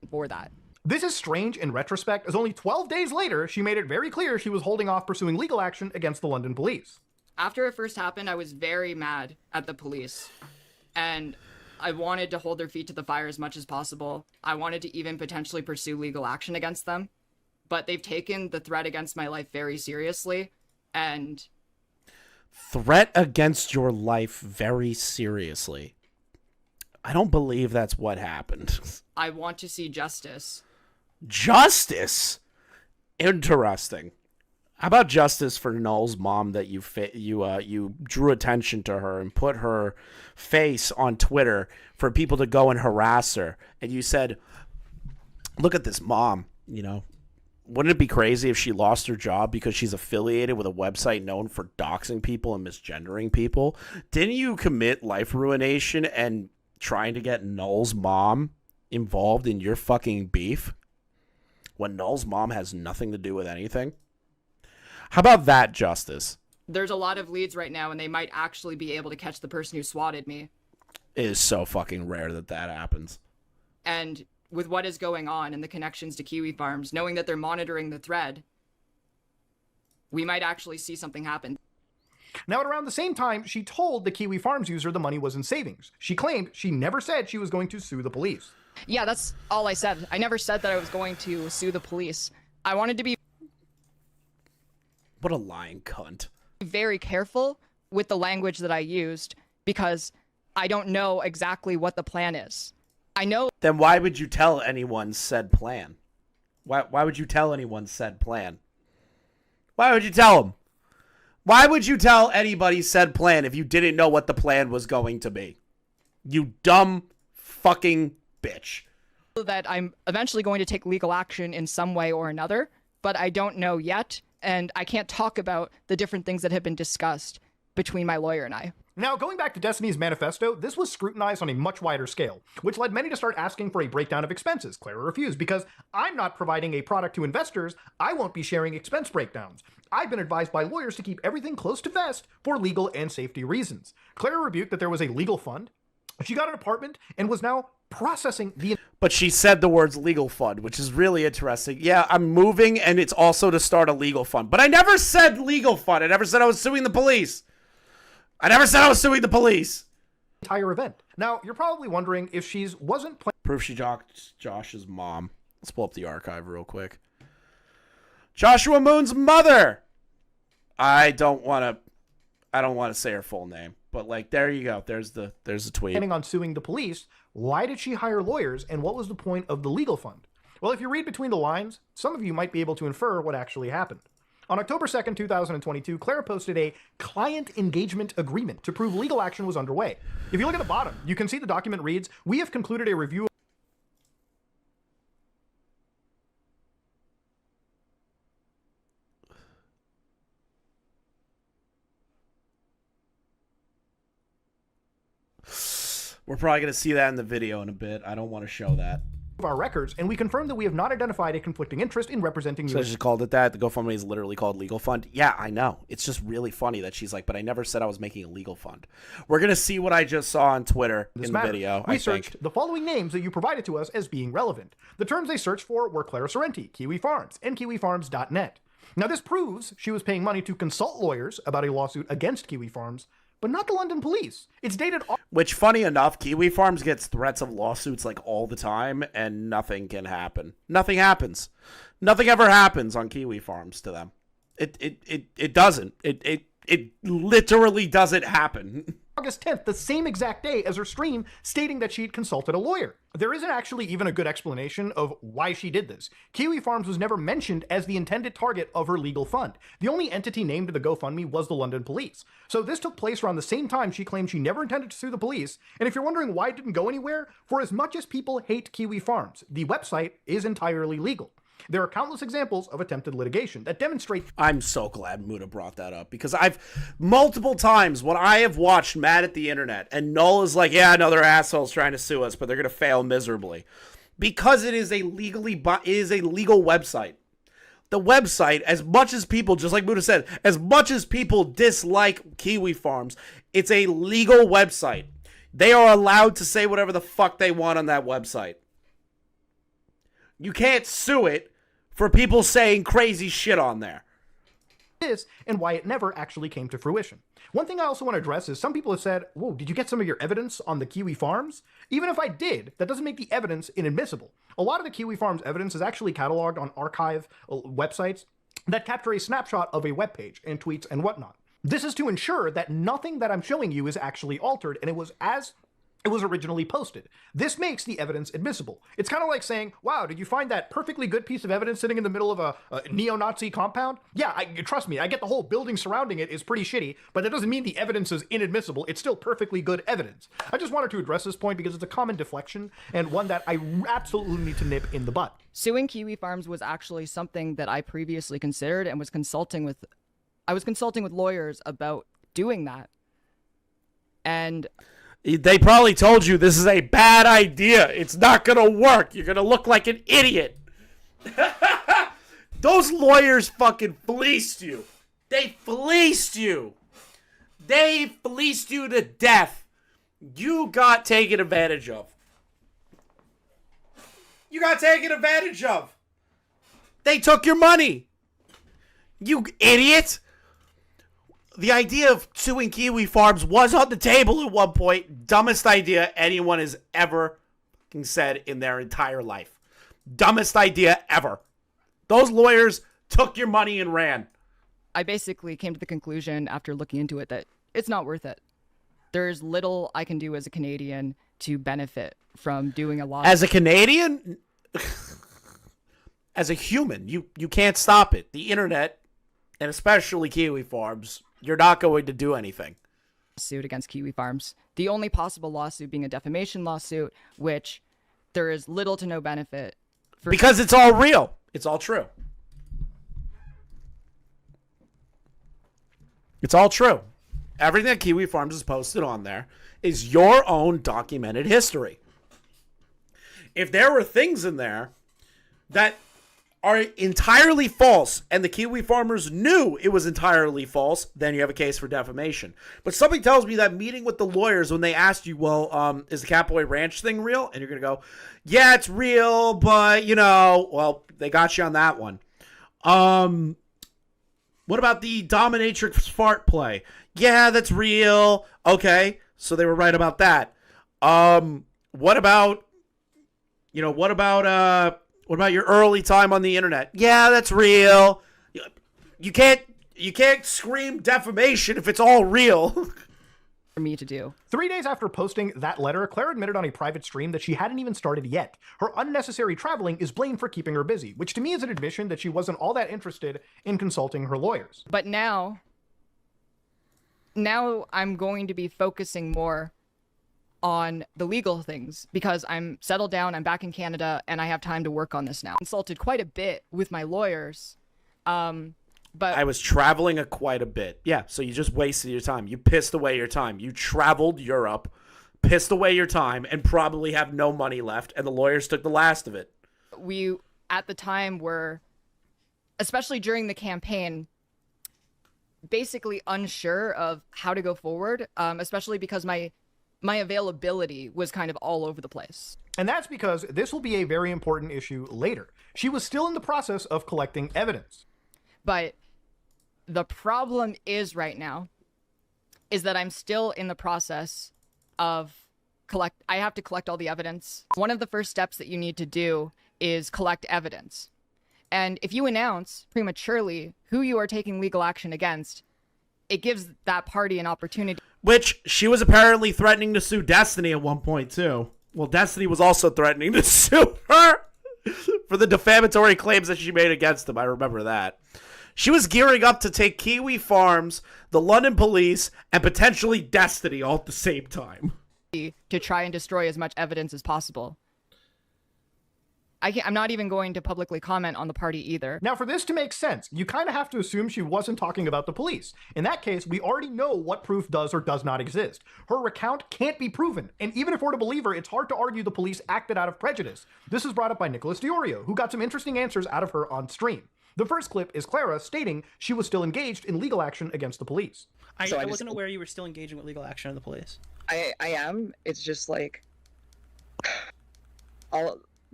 For that. This is strange in retrospect, as only 12 days later, she made it very clear she was holding off pursuing legal action against the London police. After it first happened, I was very mad at the police. And I wanted to hold their feet to the fire as much as possible. I wanted to even potentially pursue legal action against them. But they've taken the threat against my life very seriously. And... Threat against your life very seriously. I don't believe that's what happened. I want to see justice. Justice? Interesting. How about justice for Null's mom that you drew attention to her and put her face on Twitter for people to go and harass her, and you said, "Look at this mom, you know. Wouldn't it be crazy if she lost her job because she's affiliated with a website known for doxing people and misgendering people?" Didn't you commit life ruination and trying to get Null's mom involved in your fucking beef when Null's mom has nothing to do with anything? How about that justice? There's a lot of leads right now, and they might actually be able to catch the person who swatted me. It is so fucking rare that happens. And with what is going on and the connections to Kiwi Farms, knowing that they're monitoring the thread, we might actually see something happen. Now, at around the same time, she told the Kiwi Farms user the money was in savings. She claimed she never said she was going to sue the police. Yeah, that's all I said. I never said that I was going to sue the police. I wanted to be... What a lying cunt. Very careful with the language that I used because I don't know exactly what the plan is. I know... Then why would you tell anyone said plan? Why would you tell anyone said plan? Why would you tell them? Why would you tell anybody said plan if you didn't know what the plan was going to be? You dumb fucking bitch. That I'm eventually going to take legal action in some way or another, but I don't know yet, and I can't talk about the different things that have been discussed between my lawyer and I. Now, going back to Destiny's manifesto, this was scrutinized on a much wider scale, which led many to start asking for a breakdown of expenses. Clara refused because I'm not providing a product to investors, I won't be sharing expense breakdowns. I've been advised by lawyers to keep everything close to vest for legal and safety reasons. Clara rebuked that there was a legal fund. She got an apartment and was now processing the... But she said the words legal fund, which is really interesting. Yeah, I'm moving and it's also to start a legal fund. But I never said legal fund. I never said I was suing the police. I never said I was suing the police. Entire event. Now, you're probably wondering if she wasn't playing. Proof she jocked Josh's mom. Let's pull up the archive real quick. Joshua Moon's mother. I don't want to say her full name, but like, there you go. There's the tweet. Planning on suing the police. Why did she hire lawyers, and what was the point of the legal fund? Well, if you read between the lines, some of you might be able to infer what actually happened. On October 2nd, 2022, Clara posted a client engagement agreement to prove legal action was underway. If you look at the bottom, you can see the document reads, "We have concluded a review." We're probably going to see that in the video in a bit. I don't want to show that. Of our records, and we confirm that we have not identified a conflicting interest in representing you. So I just called it that. The GoFundMe is literally called Legal Fund. Yeah, I know. It's just really funny that she's like, but I never said I was making a legal fund. We're going to see what I just saw on Twitter in the video, We searched the following names that you provided to us as being relevant. The terms they searched for were Clara Sorrenti, Kiwi Farms, and KiwiFarms.net. Now, this proves she was paying money to consult lawyers about a lawsuit against Kiwi Farms, but not the London police. It's dated... Which, funny enough, Kiwi Farms gets threats of lawsuits like all the time, and nothing can happen. Nothing happens. Nothing ever happens on Kiwi Farms to them. It doesn't. It literally doesn't happen. August 10th, the same exact day as her stream, stating that she had consulted a lawyer. There isn't actually even a good explanation of why she did this. Kiwi Farms was never mentioned as the intended target of her legal fund. The only entity named in the GoFundMe was the London police. So this took place around the same time she claimed she never intended to sue the police, and if you're wondering why it didn't go anywhere, for as much as people hate Kiwi Farms, the website is entirely legal. There are countless examples of attempted litigation that demonstrate... I'm so glad Muta brought that up, because I've multiple times when I have watched Mad at the Internet and Null is like, yeah, no, they're assholes trying to sue us, but they're going to fail miserably. Because it is a legal website. The website, as much as people, just like Muta said, as much as people dislike Kiwi Farms, it's a legal website. They are allowed to say whatever the fuck they want on that website. You can't sue it for people saying crazy shit on there. This and why it never actually came to fruition. One thing I also want to address is some people have said, whoa, did you get some of your evidence on the Kiwi Farms? Even if I did, that doesn't make the evidence inadmissible. A lot of the Kiwi Farms evidence is actually cataloged on archive websites that capture a snapshot of a web page and tweets and whatnot. This is to ensure that nothing that I'm showing you is actually altered and it was as it was originally posted. This makes the evidence admissible. It's kind of like saying, wow, did you find that perfectly good piece of evidence sitting in the middle of a neo-Nazi compound? Yeah, trust me, I get the whole building surrounding it is pretty shitty, but that doesn't mean the evidence is inadmissible. It's still perfectly good evidence. I just wanted to address this point because it's a common deflection and one that I absolutely need to nip in the butt. Suing Kiwi Farms was actually something that I previously considered and was consulting with lawyers about doing that. And they probably told you this is a bad idea. It's not going to work. You're going to look like an idiot. Those lawyers fucking fleeced you. They fleeced you. They fleeced you to death. You got taken advantage of. You got taken advantage of. They took your money. You idiot. The idea of suing Kiwi Farms was on the table at one point. Dumbest idea anyone has ever said in their entire life. Dumbest idea ever. Those lawyers took your money and ran. I basically came to the conclusion after looking into it that it's not worth it. There's little I can do as a Canadian to benefit from doing a lot. As a Canadian? As a human, you can't stop it. The internet, and especially Kiwi Farms, you're not going to do anything. Suit against Kiwi Farms. The only possible lawsuit being a defamation lawsuit, which there is little to no benefit. Because it's all real. It's all true. It's all true. Everything that Kiwi Farms has posted on there is your own documented history. If there were things in there that are entirely false and the Kiwi farmers knew it was entirely false, then you have a case for defamation. But something tells me that meeting with the lawyers when they asked you, well, is the Catboy Ranch thing real? And you're going to go, yeah, it's real, but, well, they got you on that one. What about the dominatrix fart play? Yeah, that's real. Okay, so they were right about that. What about your early time on the internet? Yeah, that's real. You can't scream defamation if it's all real. For me to do. 3 days after posting that letter, Claire admitted on a private stream that she hadn't even started yet. Her unnecessary traveling is blamed for keeping her busy, which to me is an admission that she wasn't all that interested in consulting her lawyers. But now I'm going to be focusing more on the legal things because I'm settled down, I'm back in Canada, and I have time to work on this now. Consulted quite a bit with my lawyers. But I was traveling quite a bit. Yeah, so you just wasted your time. You pissed away your time. You traveled Europe, pissed away your time, and probably have no money left, and the lawyers took the last of it. We, at the time, were, especially during the campaign, basically unsure of how to go forward, especially because my availability was kind of all over the place. And that's because this will be a very important issue later. She was still in the process of collecting evidence. But the problem is right now is that I'm still in the process of I have to collect all the evidence. One of the first steps that you need to do is collect evidence. And if you announce prematurely who you are taking legal action against, it gives that party an opportunity. Which she was apparently threatening to sue Destiny at one point too. Well, Destiny was also threatening to sue her for the defamatory claims that she made against him. I remember that. She was gearing up to take Kiwi Farms, the London police, and potentially Destiny all at the same time. To try and destroy as much evidence as possible. I'm not even going to publicly comment on the party either. Now, for this to make sense, you kind of have to assume she wasn't talking about the police. In that case, we already know what proof does or does not exist. Her recount can't be proven, and even if we're to believe her, it's hard to argue the police acted out of prejudice. This is brought up by Nicholas Diorio, who got some interesting answers out of her on stream. The first clip is Clara stating she was still engaged in legal action against the police. I wasn't aware you were still engaging with legal action of the police. I am. It's just like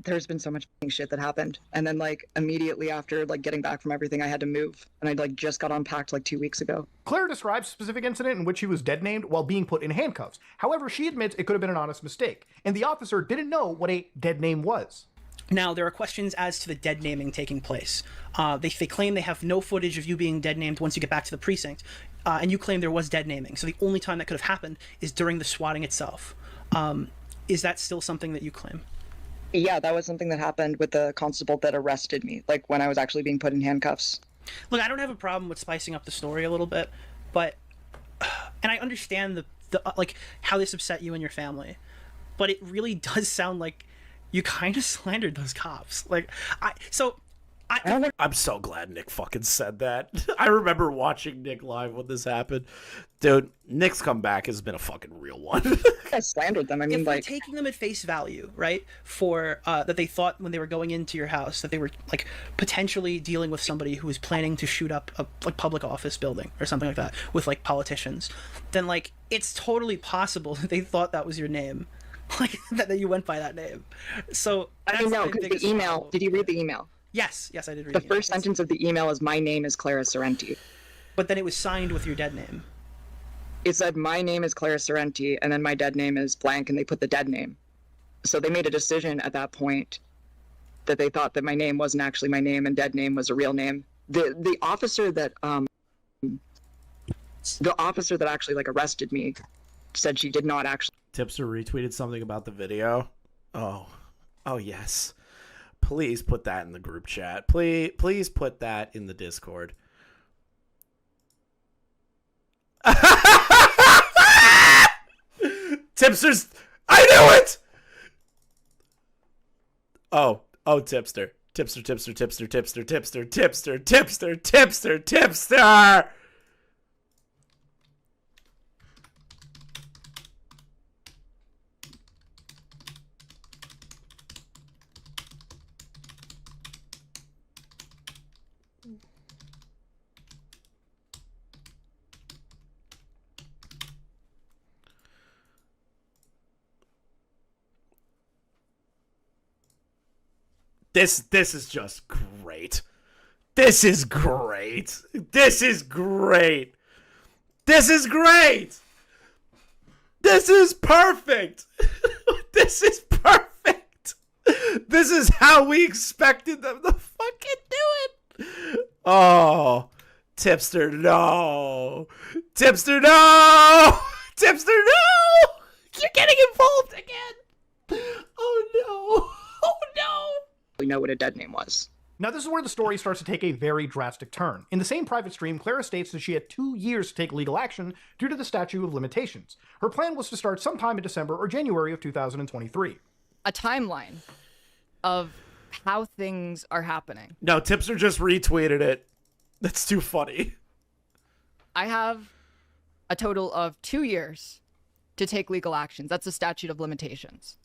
there's been so much shit that happened, and then like immediately after like getting back from everything, I had to move, and I like just got unpacked like 2 weeks ago. Claire describes a specific incident in which she was dead named while being put in handcuffs. However, she admits it could have been an honest mistake, and the officer didn't know what a dead name was. Now, there are questions as to the dead naming taking place. They claim they have no footage of you being dead named once you get back to the precinct, and you claim there was dead naming. So the only time that could have happened is during the swatting itself. Is that still something that you claim? Yeah, that was something that happened with the constable that arrested me, like when I was actually being put in handcuffs. Look, I don't have a problem with spicing up the story a little bit, but, and I understand the like how this upset you and your family, but it really does sound like you kind of slandered those cops. I'm so glad Nick fucking said that. I remember watching Nick live when this happened. Dude, Nick's comeback has been a fucking real one. I slandered them. I mean, if like, we're taking them at face value, right? For that they thought when they were going into your house that they were like potentially dealing with somebody who was planning to shoot up a like public office building or something like that with like politicians, then like it's totally possible that they thought that was your name. Like that you went by that name. So I know, because the email. Problem. Did you read the email? Yes, I did read the first sentence of the email is "My name is Clara Sorrenti." But then it was signed with your dead name. It said "My name is Clara Sorrenti," and then my dead name is blank, and they put the dead name. So they made a decision at that point that they thought that my name wasn't actually my name and dead name was a real name. The officer that actually like arrested me said she did not actually. Tipster retweeted something about the video. Oh yes. Please put that in the group chat. Please put that in the Discord. Tipster's. I knew it. Oh, Tipster. Tipster. This is just great. This is great. This is perfect. This is perfect. This is how we expected them to fucking do it. Oh, Tipster, no. Tipster, no. Tipster, no. You're getting involved again. Oh, no. Oh, no. We know what a dead name was. Now, this is where the story starts to take a very drastic turn. In the same private stream, Clara states that she had 2 years to take legal action due to the statute of limitations. Her plan was to start sometime in December or January of 2023. A timeline of how things are happening. No, Tipster just retweeted it. That's too funny. I have a total of 2 years to take legal actions. That's the statute of limitations.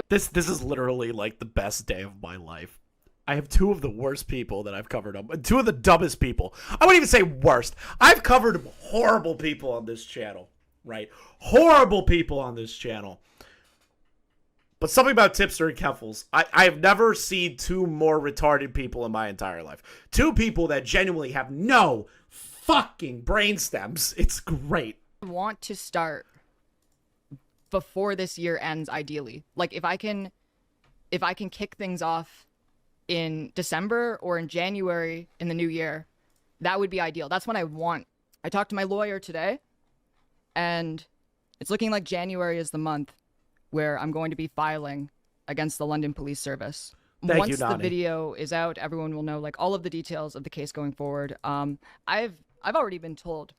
This is literally like the best day of my life. I have 2 of the worst people that I've covered up. 2 of the dumbest people. I wouldn't even say worst. I've covered horrible people on this channel, right? Horrible people on this channel. But something about Tipster and Keffals, I have never seen 2 more retarded people in my entire life. 2 people that genuinely have no fucking brain stems. It's great. I want to start before this year ends, ideally. Like, if I can kick things off in December or in January in the new year, that would be ideal. That's what I want. I talked to my lawyer today, and it's looking like January is the month where I'm going to be filing against the London Police Service. Once the video is out, everyone will know like all of the details of the case going forward. I've already been told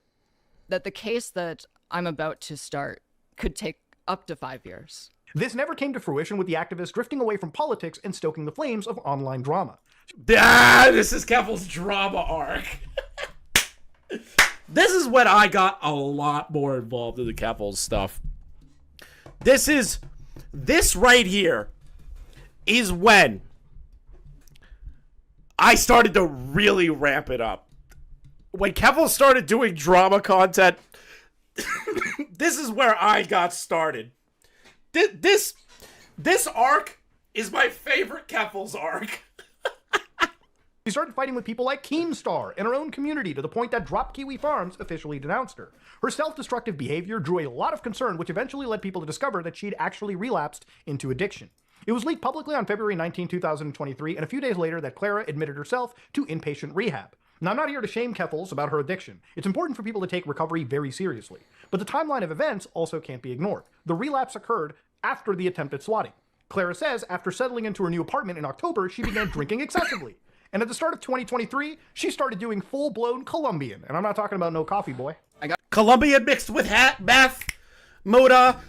that the case that I'm about to start could take up to 5 years. This never came to fruition, with the activists drifting away from politics and stoking the flames of online drama. This is Keffals' drama arc. This is when I got a lot more involved in the Keffals stuff. This right here is when I started to really ramp it up. When Keffals started doing drama content, this is where I got started. This arc is my favorite Keffals arc. She started fighting with people like Keemstar in her own community, to the point that Drop Kiwi Farms officially denounced her. Her self-destructive behavior drew a lot of concern, which eventually led people to discover that she'd actually relapsed into addiction. It was leaked publicly on February 19, 2023, and a few days later that Clara admitted herself to inpatient rehab. Now, I'm not here to shame Keffals about her addiction. It's important for people to take recovery very seriously. But the timeline of events also can't be ignored. The relapse occurred after the attempted swatting. Clara says after settling into her new apartment in October, she began drinking excessively. And at the start of 2023, she started doing full-blown Colombian. And I'm not talking about no coffee, boy. I got Colombian mixed with meth. Muta.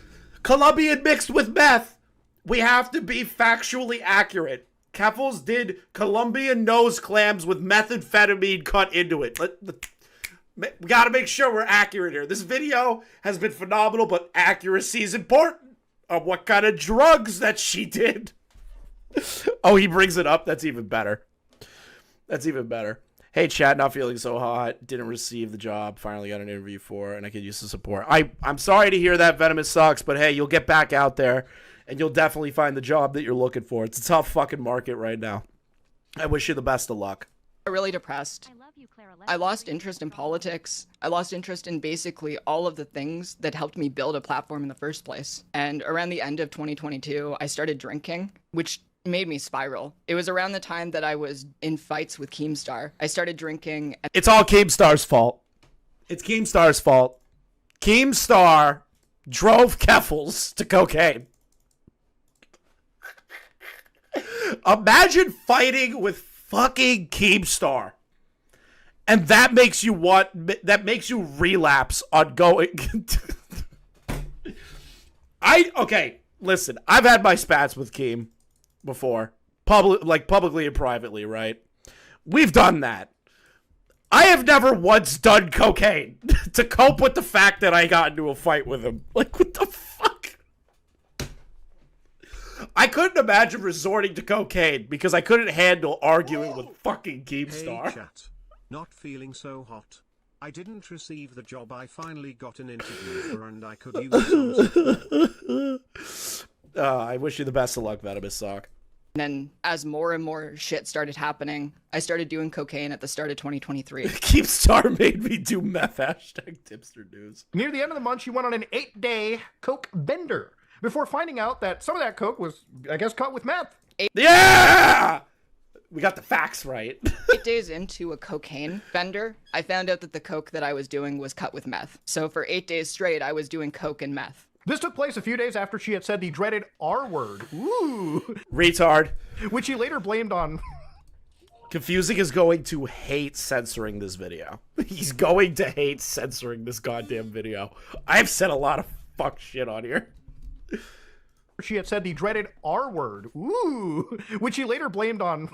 Colombian mixed with meth. We have to be factually accurate. Keffals did Colombian nose clams with methamphetamine cut into it. We gotta make sure we're accurate here. This video has been phenomenal, but accuracy is important of what kind of drugs that she did. Oh, he brings it up. That's even better. That's even better. Hey, chat, not feeling so hot. Didn't receive the job. Finally got an interview for it, and I could use the support. I'm sorry to hear that. Venomous sucks, but hey, you'll get back out there, and you'll definitely find the job that you're looking for. It's a tough fucking market right now. I wish you the best of luck. I'm really depressed. I lost interest in politics. I lost interest in basically all of the things that helped me build a platform in the first place. And around the end of 2022, I started drinking, which made me spiral. It was around the time that I was in fights with Keemstar. I started drinking. It's all Keemstar's fault. It's Keemstar's fault. Keemstar drove Keffals to cocaine. Imagine fighting with fucking Keemstar, and that makes you relapse on going. Okay, listen, I've had my spats with Keem before, publicly and privately, right? We've done that. I have never once done cocaine to cope with the fact that I got into a fight with him. Like, what the fuck? I couldn't imagine resorting to cocaine because I couldn't handle arguing with fucking Keemstar. Hey chat, not feeling so hot. I didn't receive the job I finally got an interview for, and I could use some support. I wish you the best of luck, Venomous Sock. then as more and more shit started happening, I started doing cocaine at the start of 2023. Keepstar made me do meth. Hashtag Tipster News. Near the end of the month, she went on an 8-day coke bender before finding out that some of that coke was, I guess, cut with meth. Yeah! We got the facts right. 8 days into a cocaine bender, I found out that the coke that I was doing was cut with meth. So for 8 days straight, I was doing coke and meth. This took place a few days after she had said the dreaded R word. Ooh. Retard. Which she later blamed on... Confusing is going to hate censoring this video. He's going to hate censoring this goddamn video. I've said a lot of fuck shit on here. She had said the dreaded R word. Ooh. Which she later blamed on...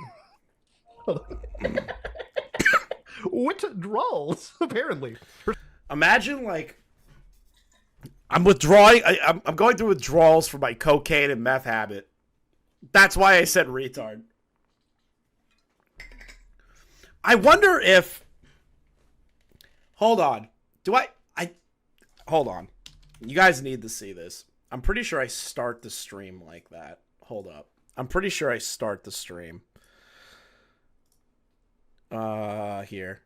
withdrawals, apparently. Imagine, like... I'm withdrawing. I'm going through withdrawals for my cocaine and meth habit. That's why I said retard. I wonder if... Hold on. Hold on. You guys need to see this. I'm pretty sure I start the stream like that. Hold up. I'm pretty sure I start the stream. Here.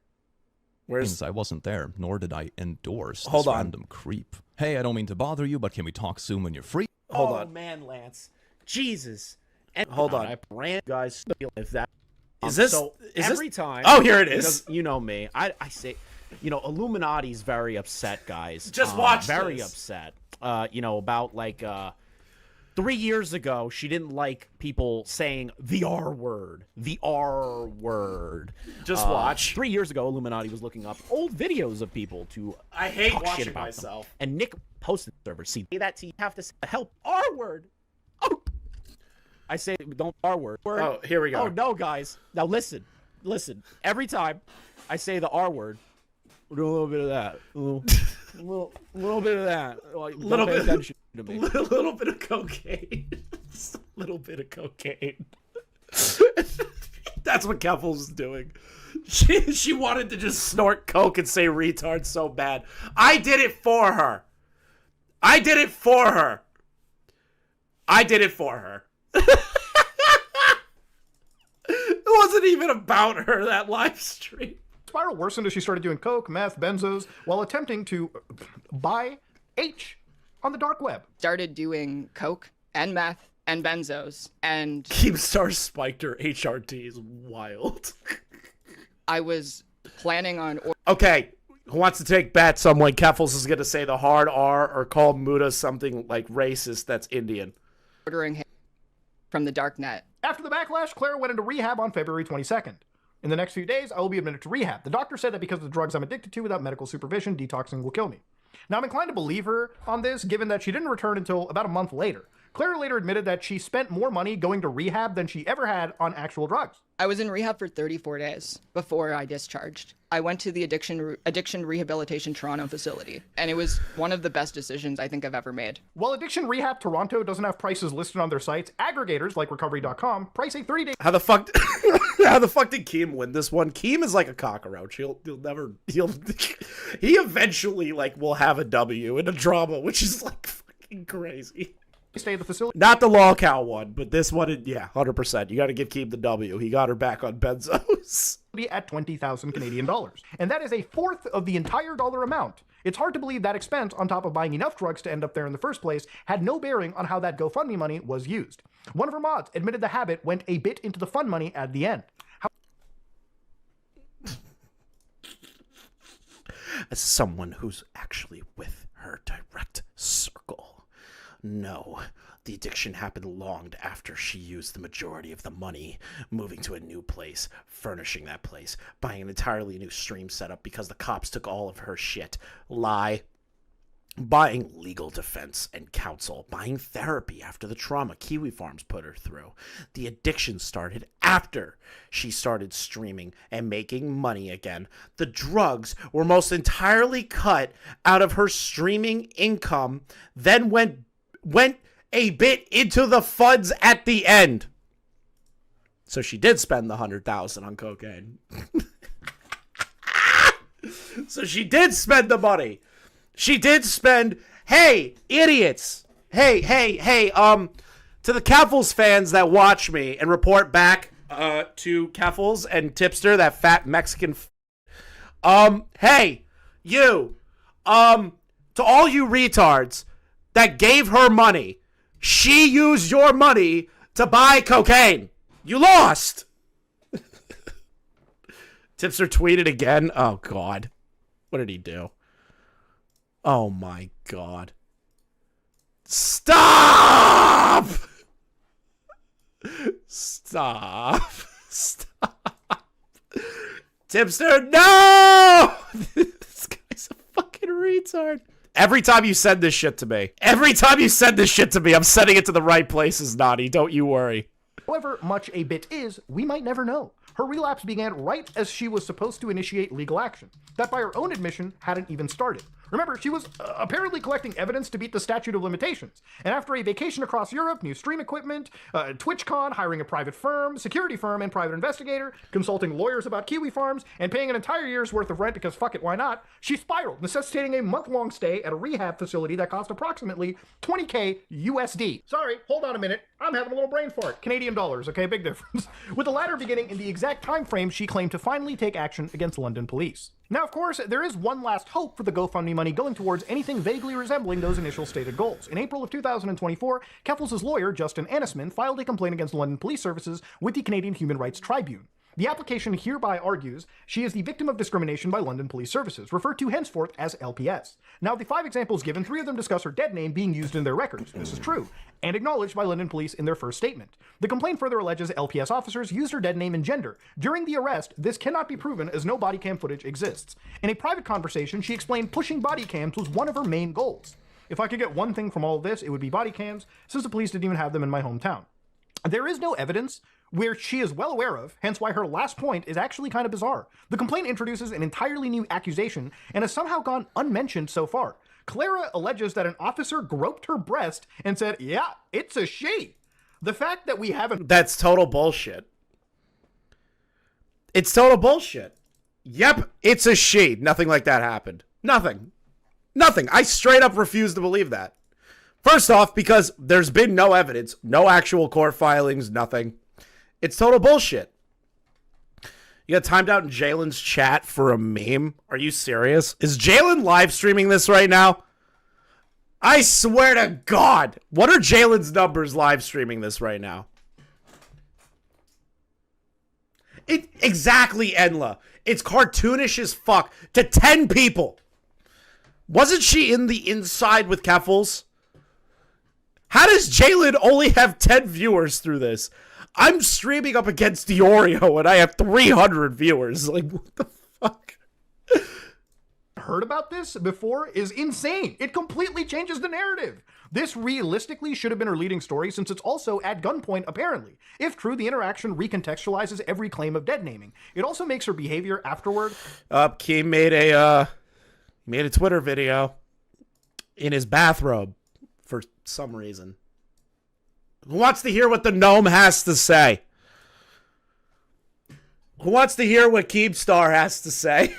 Where's... I wasn't there, nor did I endorse this Hold on. random creep. Hey, I don't mean to bother you, but can we talk soon when you're free? Hold on. Oh man, Lance. Jesus. And Hold on. I ran guys if that Is this... so is every this... time. Oh, here it is. Because you know me. I say, you know, Illuminati's very upset, guys. Just watch very this. upset. You know, about like 3 years ago, she didn't like people saying the R word. The R word. Just watch. 3 years ago, Illuminati was looking up old videos of people to I hate talk watching shit about myself. them. And Nick posted the server. See that you have to say the help R word. Oh, I say don't R word. Oh, here we go. Oh no, guys. Now listen. Every time I say the R word, do a little bit of that. A little bit of that. Little bit. Attention to me. A little bit of cocaine. A little bit of cocaine. That's what Keffals is doing. She wanted to just snort coke and say retard so bad. I did it for her. It wasn't even about her, that live stream. Spiral worsened as she started doing coke, meth, benzos, while attempting to buy H on the dark web. Started doing coke and meth and benzos, and Keepstar spiked her HRT is wild. I was planning on... Okay, who wants to take bets on when Keffals is going to say the hard R or call Muta something like racist that's Indian? ordering him from the dark net. After the backlash, Clara went into rehab on February 22nd. In the next few days, I will be admitted to rehab. The doctor said that because of the drugs I'm addicted to, without medical supervision, detoxing will kill me. Now, I'm inclined to believe her on this, given that she didn't return until about a month later. Clara later admitted that she spent more money going to rehab than she ever had on actual drugs. I was in rehab for 34 days before I discharged. I went to the Addiction Rehabilitation Toronto facility, and it was one of the best decisions I think I've ever made. While Addiction Rehab Toronto doesn't have prices listed on their sites, aggregators like Recovery.com price a 30-day... How the fuck did Keem win this one? Keem is like a cockroach. He eventually like will have a W in a drama, which is like fucking crazy. Stay at the facility. Not the Law Cow one, but this one, yeah, 100%. You got to give Keem the W. He got her back on benzos. At 20,000 Canadian dollars. And that is a fourth of the entire dollar amount. It's hard to believe that expense, on top of buying enough drugs to end up there in the first place, had no bearing on how that GoFundMe money was used. One of her mods admitted the habit went a bit into the fund money at the end. As someone who's actually with her direct circle. No, the addiction happened long after she used the majority of the money, moving to a new place, furnishing that place, buying an entirely new stream setup because the cops took all of her shit. Lie. Buying legal defense and counsel, buying therapy after the trauma Kiwi Farms put her through. The addiction started after she started streaming and making money again. The drugs were most entirely cut out of her streaming income, then went a bit into the funds at the end. So she did spend the $100,000 on cocaine. So she did spend the money. She did spend, hey, idiots. Hey, to to the Keffals fans that watch me and report back to Keffals and Tipster, that fat Mexican. Hey, you. To all you retards that gave her money, she used your money to buy cocaine. You lost. Tipster tweeted again. Oh, God. What did he do? Oh, my God. Stop! Stop. Stop. Tipster, no! This guy's a fucking retard. Every time you send this shit to me, I'm sending it to the right places, Naughty. Don't you worry. However much a bit is, we might never know. Her relapse began right as she was supposed to initiate legal action, that by her own admission hadn't even started. Remember, she was apparently collecting evidence to beat the statute of limitations, and after a vacation across Europe, new stream equipment, TwitchCon, hiring a private firm, security firm, and private investigator, consulting lawyers about kiwi farms, and paying an entire year's worth of rent because fuck it, why not, she spiraled, necessitating a month-long stay at a rehab facility that cost approximately $20K USD. Sorry, hold on a minute, I'm having a little brain fart. Canadian dollars, okay, big difference. With the latter beginning in the exact time frame she claimed to finally take action against London police. Now, of course, there is one last hope for the GoFundMe money going towards anything vaguely resembling those initial stated goals. In April of 2024, Keffals' lawyer, Justin Annisman, filed a complaint against London Police Services with the Canadian Human Rights Tribune. The application hereby argues she is the victim of discrimination by London Police Services, referred to henceforth as LPS. Now, of the 5 examples given, 3 of them discuss her dead name being used in their records. This is true, and acknowledged by London Police in their first statement. The complaint further alleges LPS officers used her dead name and gender. During the arrest, this cannot be proven as no body cam footage exists. In a private conversation, she explained pushing body cams was one of her main goals. If I could get one thing from all of this, it would be body cams, since the police didn't even have them in my hometown. There is no evidence where she is well aware of, hence why her last point is actually kind of bizarre. The complaint introduces an entirely new accusation and has somehow gone unmentioned so far. Clara alleges that an officer groped her breast and said, yeah, it's a she. The fact that we haven't... That's total bullshit. It's total bullshit. Yep, it's a she. Nothing like that happened. Nothing. Nothing. I straight up refuse to believe that. First off, because there's been no evidence, no actual court filings, nothing. It's total bullshit. You got timed out in Jalen's chat for a meme? Are you serious? Is Jalen live streaming this right now? I swear to God. What are Jalen's numbers live streaming this right now? Exactly, Enla. It's cartoonish as fuck to 10 people. Wasn't she in the inside with Keffals? How does Jalen only have 10 viewers through this? I'm streaming up against Diorio and I have 300 viewers. Like, what the fuck? Heard about this before is insane. It completely changes the narrative. This realistically should have been her leading story since it's also at gunpoint, apparently. If true, the interaction recontextualizes every claim of dead naming. It also makes her behavior afterward. Keem made a Twitter video in his bathrobe for some reason. Who wants to hear what the gnome has to say? Who wants to hear what Keemstar has to say?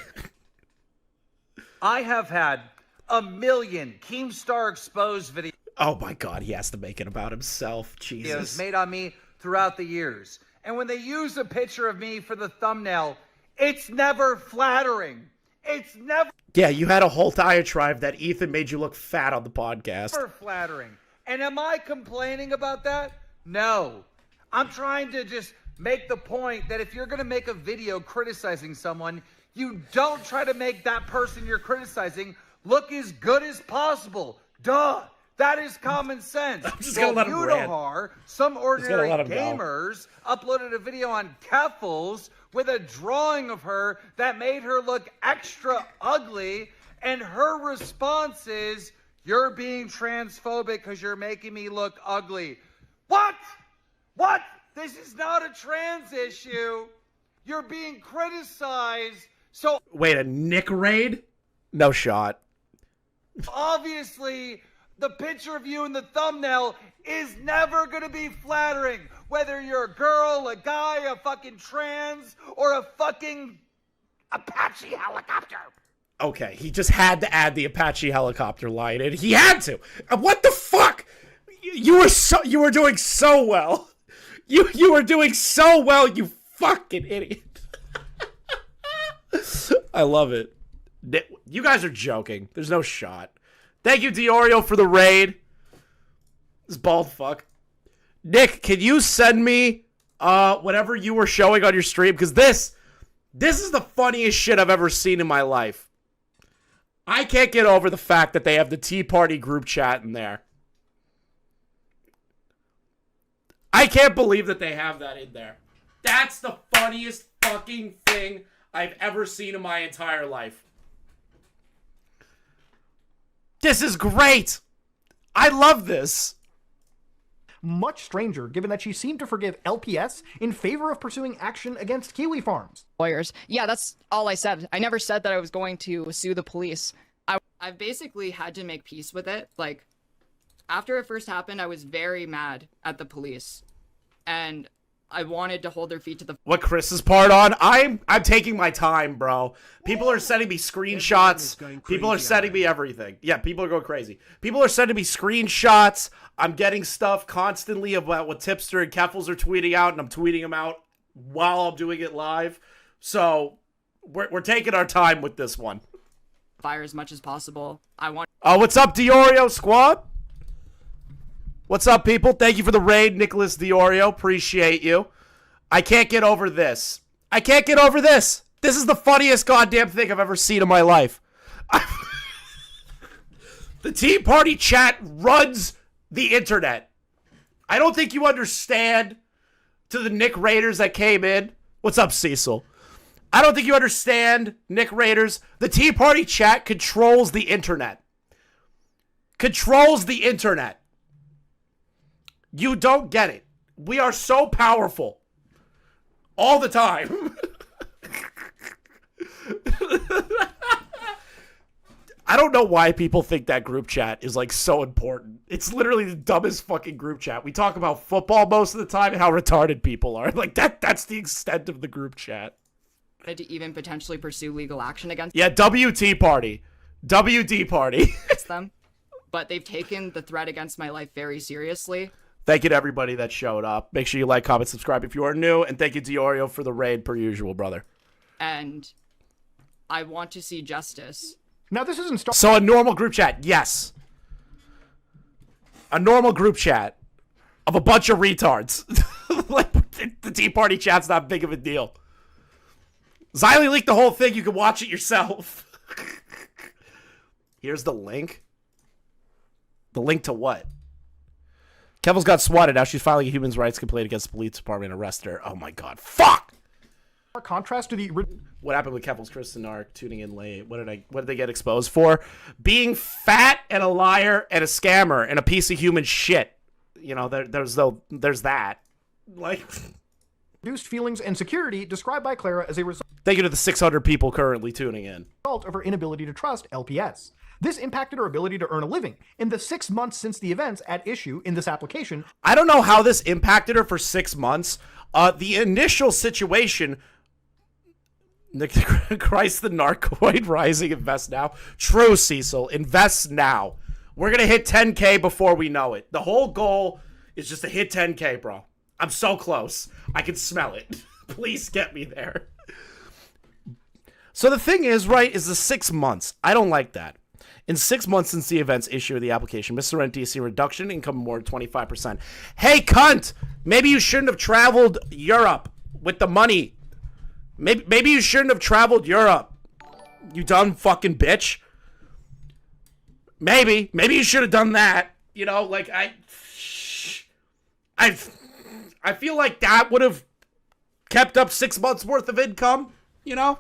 I have had 1 million Keemstar exposed videos. Oh my God, he has to make it about himself. Jesus. Made on me throughout the years. And when they use a picture of me for the thumbnail, it's never flattering. It's never... Yeah, you had a whole diatribe that Ethan made you look fat on the podcast. Never flattering. And am I complaining about that? No. I'm trying to just make the point that if you're going to make a video criticizing someone, you don't try to make that person you're criticizing look as good as possible. Duh. That is common sense. I'm just going to let him rant. Mutahar, Some Ordinary Gamers, uploaded a video on Keffals with a drawing of her that made her look extra ugly, and her response is, you're being transphobic because you're making me look ugly. What? What? This is not a trans issue. You're being criticized. So wait, a Nick raid? No shot. Obviously, the picture of you in the thumbnail is never going to be flattering. Whether you're a girl, a guy, a fucking trans, or a fucking Apache helicopter. Okay, he just had to add the Apache helicopter line in. He had to. What the fuck? You were doing so well. You were doing so well, you fucking idiot. I love it. You guys are joking. There's no shot. Thank you, Diorio, for the raid. This bald fuck. Nick, can you send me whatever you were showing on your stream? Because this is the funniest shit I've ever seen in my life. I can't get over the fact that they have the Tea Party group chat in there. I can't believe that they have that in there. That's the funniest fucking thing I've ever seen in my entire life. This is great. I love this. Much stranger, given that she seemed to forgive LPS in favor of pursuing action against Kiwi Farms. Lawyers. Yeah, that's all I said. I never said that I was going to sue the police. I've basically had to make peace with it. Like, after it first happened, I was very mad at the police. And I wanted to hold their feet to the... What Chris is part on? I'm taking my time, bro. People are sending me screenshots. People are sending me everything. Yeah, people are going crazy. People are sending me screenshots. I'm getting stuff constantly about what Tipster and Keffals are tweeting out, and I'm tweeting them out while I'm doing it live. So we're taking our time with this one. Fire as much as possible. I want... What's up, Diorio Squad? What's up, people? Thank you for the raid, Nicholas Diorio. Appreciate you. I can't get over this. I can't get over this. This is the funniest goddamn thing I've ever seen in my life. The Tea Party chat runs the internet. I don't think you understand, to the Nick Raiders that came in. What's up, Cecil? I don't think you understand, Nick Raiders. The Tea Party chat controls the internet. Controls the internet. You don't get it. We are so powerful. All the time. I don't know why people think that group chat is like so important. It's literally the dumbest fucking group chat. We talk about football most of the time and how retarded people are. Like that's the extent of the group chat. To even potentially pursue legal action against... Yeah, WT Party. WD Party. them. But they've taken the threat against my life very seriously. Thank you to everybody that showed up. Make sure you like, comment, subscribe if you are new. And thank you, Diorio, for the raid per usual, brother. And I want to see justice. Now, this isn't... So a normal group chat, yes. A normal group chat of a bunch of retards. Like, the Tea Party chat's not big of a deal. Xylee leaked the whole thing. You can watch it yourself. Here's the link. The link to what? Keffals got swatted. Now she's filing a human rights complaint against the police department and arrested her. Oh my god. Fuck! Contrast to the... What happened with Keffals, ChrisTheNarc, tuning in late? What did they get exposed for? Being fat and a liar and a scammer and a piece of human shit. You know, there's that. Like... Reduced feelings and security described by Clara as a result... Thank you to the 600 people currently tuning in. ...of her inability to trust LPS. This impacted her ability to earn a living. In the 6 months since the events at issue in this application... I don't know how this impacted her for 6 months. The initial situation... ChrisTheNarc coin rising, invest now. True, Cecil. Invest now. We're going to hit 10K before we know it. The whole goal is just to hit 10K, bro. I'm so close. I can smell it. Please get me there. So the thing is, right, is the 6 months. I don't like that. In 6 months since the events issue of the application, Miss Sorrenti has seen a reduction in income of more than 25%. Hey, cunt! Maybe you shouldn't have traveled Europe with the money. Maybe you shouldn't have traveled Europe. You dumb fucking bitch. Maybe you should have done that. You know, like, I feel like that would have kept up 6 months worth of income, you know?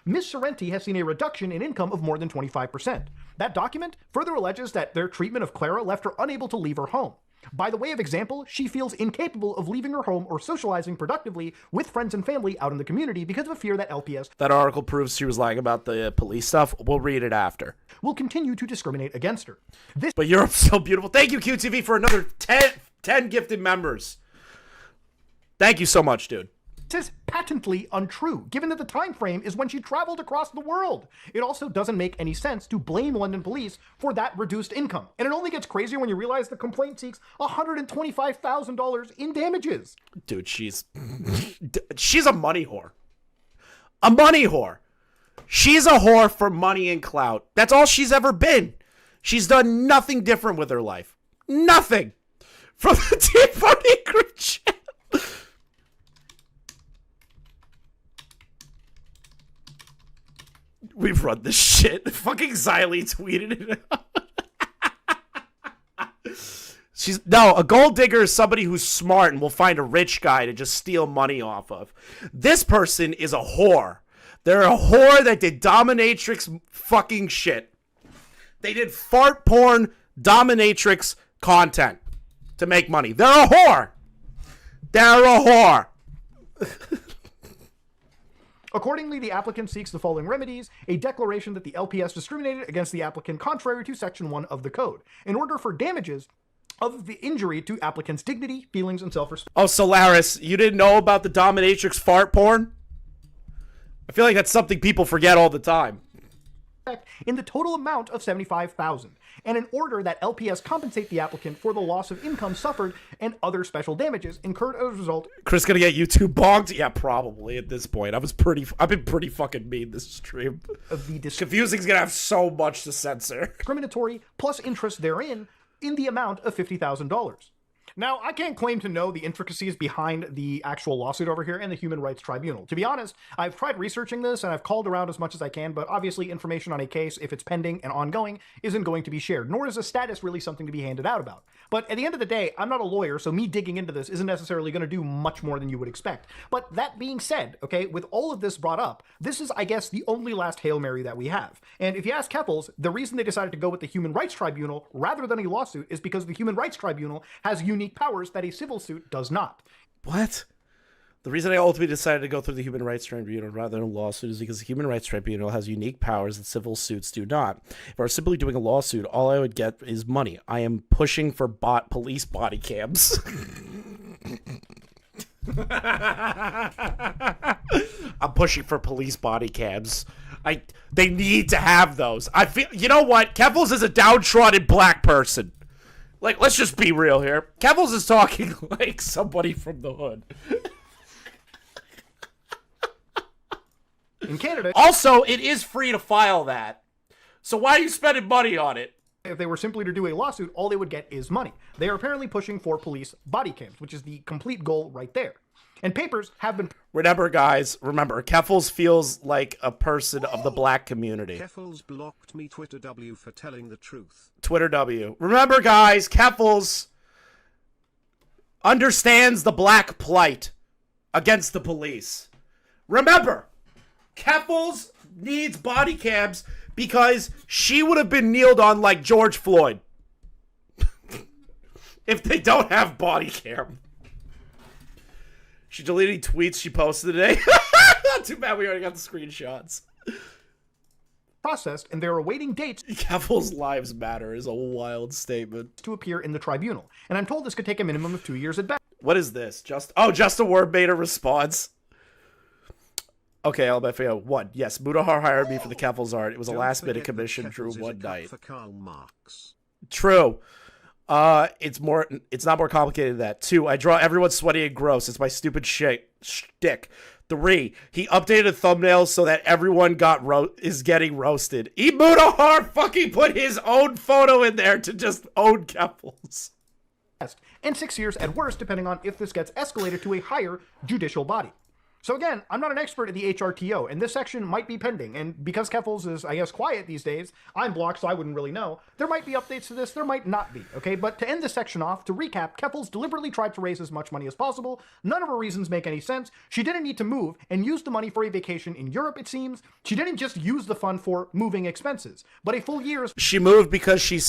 Ms. Sorrenti has seen a reduction in income of more than 25%. That document further alleges that their treatment of Clara left her unable to leave her home. By the way of example, she feels incapable of leaving her home or socializing productively with friends and family out in the community because of a fear that LPS... That article proves she was lying about the police stuff. We'll read it after. ...will continue to discriminate against her. But Europe's so beautiful. Thank you, QTV, for another 10 gifted members. Thank you so much, dude. This is patently untrue, given that the time frame is when she traveled across the world. It also doesn't make any sense to blame London police for that reduced income. And it only gets crazier when you realize the complaint seeks $125,000 in damages. Dude, she's a money whore. A money whore. She's a whore for money and clout. That's all she's ever been. She's done nothing different with her life. Nothing. From the Tea Party group chat. We've run this shit. Fucking Xylee tweeted it. A gold digger is somebody who's smart and will find a rich guy to just steal money off of. This person is a whore. They're a whore that did dominatrix fucking shit. They did fart porn dominatrix content to make money. They're a whore. They're a whore. Accordingly, the applicant seeks the following remedies: a declaration that the LPS discriminated against the applicant contrary to Section 1 of the Code, in order for damages of the injury to applicant's dignity, feelings, and self-respect. Oh, Solaris, you didn't know about the dominatrix fart porn? I feel like that's something people forget all the time. In the total amount of $75,000, and in order that LPS compensate the applicant for the loss of income suffered and other special damages incurred as a result. Chris gonna get YouTube bonked? Yeah, probably at this point. I've been pretty fucking mean this stream. Confusing's gonna have so much to censor. Discriminatory plus interest therein in the amount of $50,000. Now, I can't claim to know the intricacies behind the actual lawsuit over here in the Human Rights Tribunal. To be honest, I've tried researching this and I've called around as much as I can, but obviously information on a case, if it's pending and ongoing, isn't going to be shared, nor is a status really something to be handed out about. But at the end of the day, I'm not a lawyer, so me digging into this isn't necessarily going to do much more than you would expect. But that being said, okay, with all of this brought up, this is, I guess, the only last Hail Mary that we have. And if you ask Keffals, the reason they decided to go with the Human Rights Tribunal rather than a lawsuit is because the Human Rights Tribunal has unique powers that a civil suit does not. What? The reason I ultimately decided to go through the Human Rights Tribunal rather than a lawsuit is because the Human Rights Tribunal has unique powers that civil suits do not. If I were simply doing a lawsuit, all I would get is money. I am pushing for police body cams. I'm pushing for police body cams. They need to have those. I feel, you know what? Keffals is a downtrodden black person. Like, let's just be real here. Keffals is talking like somebody from the hood. In Canada... Also, it is free to file that. So why are you spending money on it? If they were simply to do a lawsuit, all they would get is money. They are apparently pushing for police body cams, which is the complete goal right there. And papers have been... Remember, guys, Keffals feels like a person of the black community. Keffals blocked me Twitter W for telling the truth. Twitter W. Remember, guys, Keffals understands the black plight against the police. Remember, Keffals needs body cams because she would have been kneeled on like George Floyd if they don't have body cam. She deleted tweets she posted today. Too bad we already got the screenshots. Processed, and they're awaiting dates. Keffals' lives matter is a wild statement. To appear in the tribunal. And I'm told this could take a minimum of 2 years at best. What is this? Just a word made a response. Okay, I'll bet for you. One, yes, Mutahar hired me for the Keffals art. It was a last-minute commission, drew one night. For Karl Marx. True. It's not more complicated than that. 2, I draw everyone sweaty and gross. It's my stupid shtick. 3, he updated thumbnails so that everyone is getting roasted. Mutahar fucking put his own photo in there to just own Keffals. And 6 years at worst, depending on if this gets escalated to a higher judicial body. So again, I'm not an expert at the HRTO, and this section might be pending, and because Keffals is, I guess, quiet these days, I'm blocked, so I wouldn't really know. There might be updates to this, there might not be, okay? But to end this section off, to recap, Keffals deliberately tried to raise as much money as possible. None of her reasons make any sense. She didn't need to move, and used the money for a vacation in Europe, it seems. She didn't just use the fund for moving expenses, but a full year's... She moved because she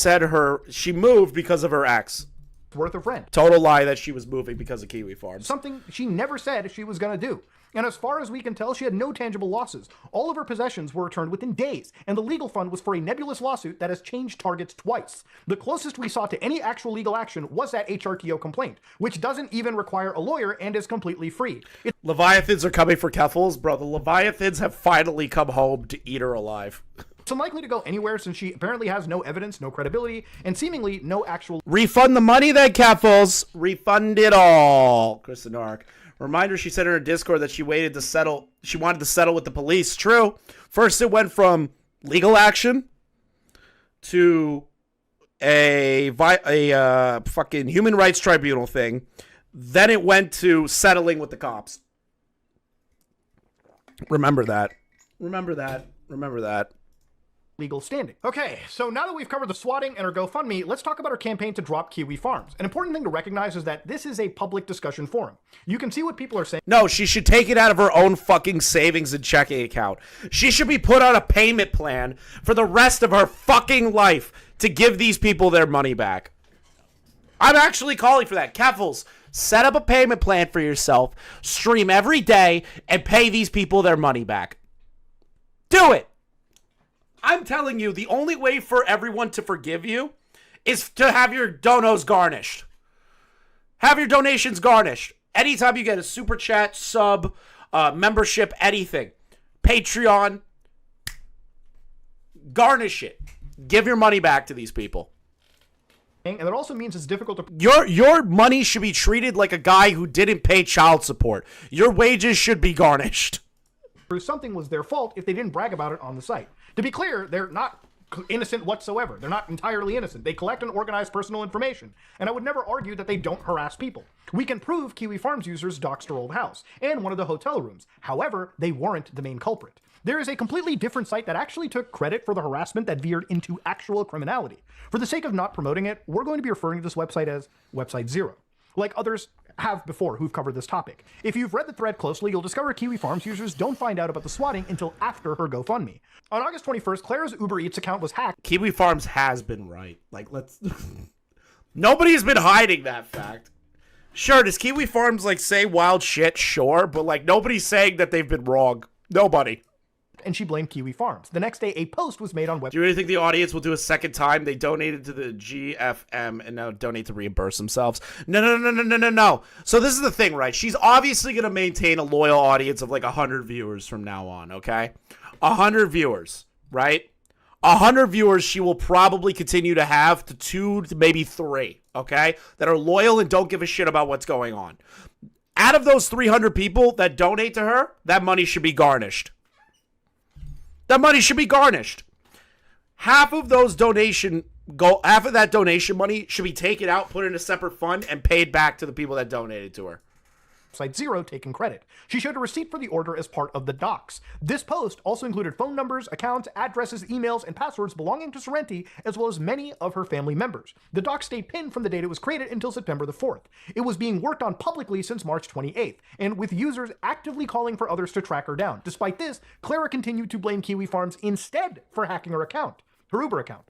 moved because of her ex. ...worth of rent. Total lie that she was moving because of Kiwi Farms. Something she never said she was gonna do. And as far as we can tell, she had no tangible losses. All of her possessions were returned within days, and the legal fund was for a nebulous lawsuit that has changed targets twice. The closest we saw to any actual legal action was that HRTO complaint, which doesn't even require a lawyer and is completely free. Leviathans are coming for Keffals, bro. The Leviathans have finally come home to eat her alive. It's unlikely to go anywhere since she apparently has no evidence, no credibility, and seemingly no actual... Refund the money then, Keffals. Refund it all. ChrisTheNarc. Reminder, she said in her Discord that she wanted to settle with the police. True. First it went from legal action to a fucking human rights tribunal thing. Then it went to settling with the cops. Remember that. Remember that. Remember that. Legal standing. Okay, so now that we've covered the swatting and her GoFundMe, let's talk about her campaign to drop Kiwi Farms. An important thing to recognize is that this is a public discussion forum. You can see what people are saying. No, she should take it out of her own fucking savings and checking account. She should be put on a payment plan for the rest of her fucking life to give these people their money back. I'm actually calling for that. Keffals, set up a payment plan for yourself, stream every day, and pay these people their money back. Do it! I'm telling you, the only way for everyone to forgive you is to have your donos garnished. Have your donations garnished. Anytime you get a super chat, sub, membership, anything. Patreon. Garnish it. Give your money back to these people. And that also means it's difficult to... Your money should be treated like a guy who didn't pay child support. Your wages should be garnished. Something was their fault if they didn't brag about it on the site. To be clear, they're not innocent whatsoever. They're not entirely innocent. They collect and organize personal information, and I would never argue that they don't harass people. We can prove Kiwi Farms users doxed her old house and one of the hotel rooms. However, they weren't the main culprit. There is a completely different site that actually took credit for the harassment that veered into actual criminality. For the sake of not promoting it, we're going to be referring to this website as Website Zero, like others have before who've covered this topic. If you've read the thread closely, you'll discover Kiwi Farms users don't find out about the swatting until after her GoFundMe. On August 21st, Clara's Uber Eats account was hacked. Kiwi Farms has been right. Like, let's... Nobody's been hiding that fact. Sure, does Kiwi Farms, like, say wild shit? Sure, but, like, nobody's saying that they've been wrong. Nobody. And she blamed Kiwi Farms. The next day, a post was made on web. Do you really think the audience will do a second time? They donated to the GFM and now donate to reimburse themselves. No. So this is the thing, right? She's obviously going to maintain a loyal audience of like 100 viewers from now on, okay? 100 viewers, right? 100 viewers she will probably continue to have to 2 to maybe 3, okay? That are loyal and don't give a shit about what's going on. Out of those 300 people that donate to her, that money should be garnished. That money should be garnished. Half of that donation money should be taken out, put in a separate fund, and paid back to the people that donated to her. Site Zero taking credit. She showed a receipt for the order as part of the docs. This post also included phone numbers, accounts, addresses, emails, and passwords belonging to Sorrenti, as well as many of her family members. The docs stayed pinned from the date it was created until September the 4th. It was being worked on publicly since March 28th, and with users actively calling for others to track her down. Despite this, Clara continued to blame Kiwi Farms instead for hacking her Uber account,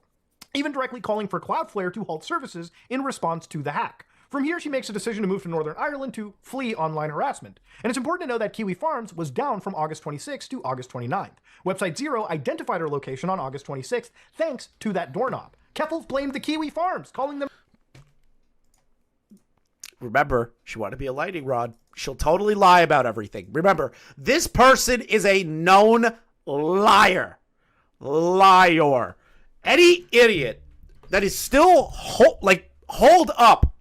even directly calling for Cloudflare to halt services in response to the hack. From here, she makes a decision to move to Northern Ireland to flee online harassment. And it's important to know that Kiwi Farms was down from August 26th to August 29th. Website Zero identified her location on August 26th thanks to that doorknob. Keffals blamed the Kiwi Farms, calling them... Remember, she wanted to be a lightning rod. She'll totally lie about everything. Remember, this person is a known liar. Liar. Any idiot that is still holed up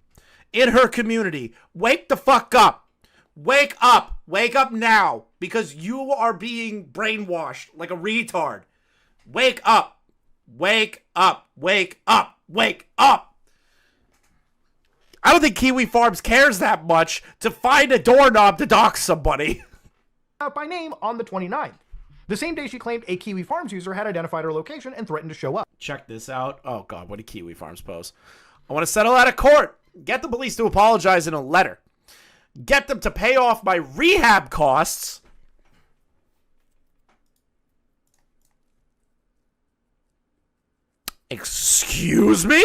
in her community, wake the fuck up. Wake up. Wake up now, because you are being brainwashed like a retard. Wake up. Wake up. Wake up. Wake up. I don't think Kiwi Farms cares that much to find a doorknob to dox somebody. Out by name on the 29th. The same day she claimed a Kiwi Farms user had identified her location and threatened to show up. Check this out. Oh god, what did Kiwi Farms post? I want to settle out of court. Get the police to apologize in a letter. Get them to pay off my rehab costs. Excuse me?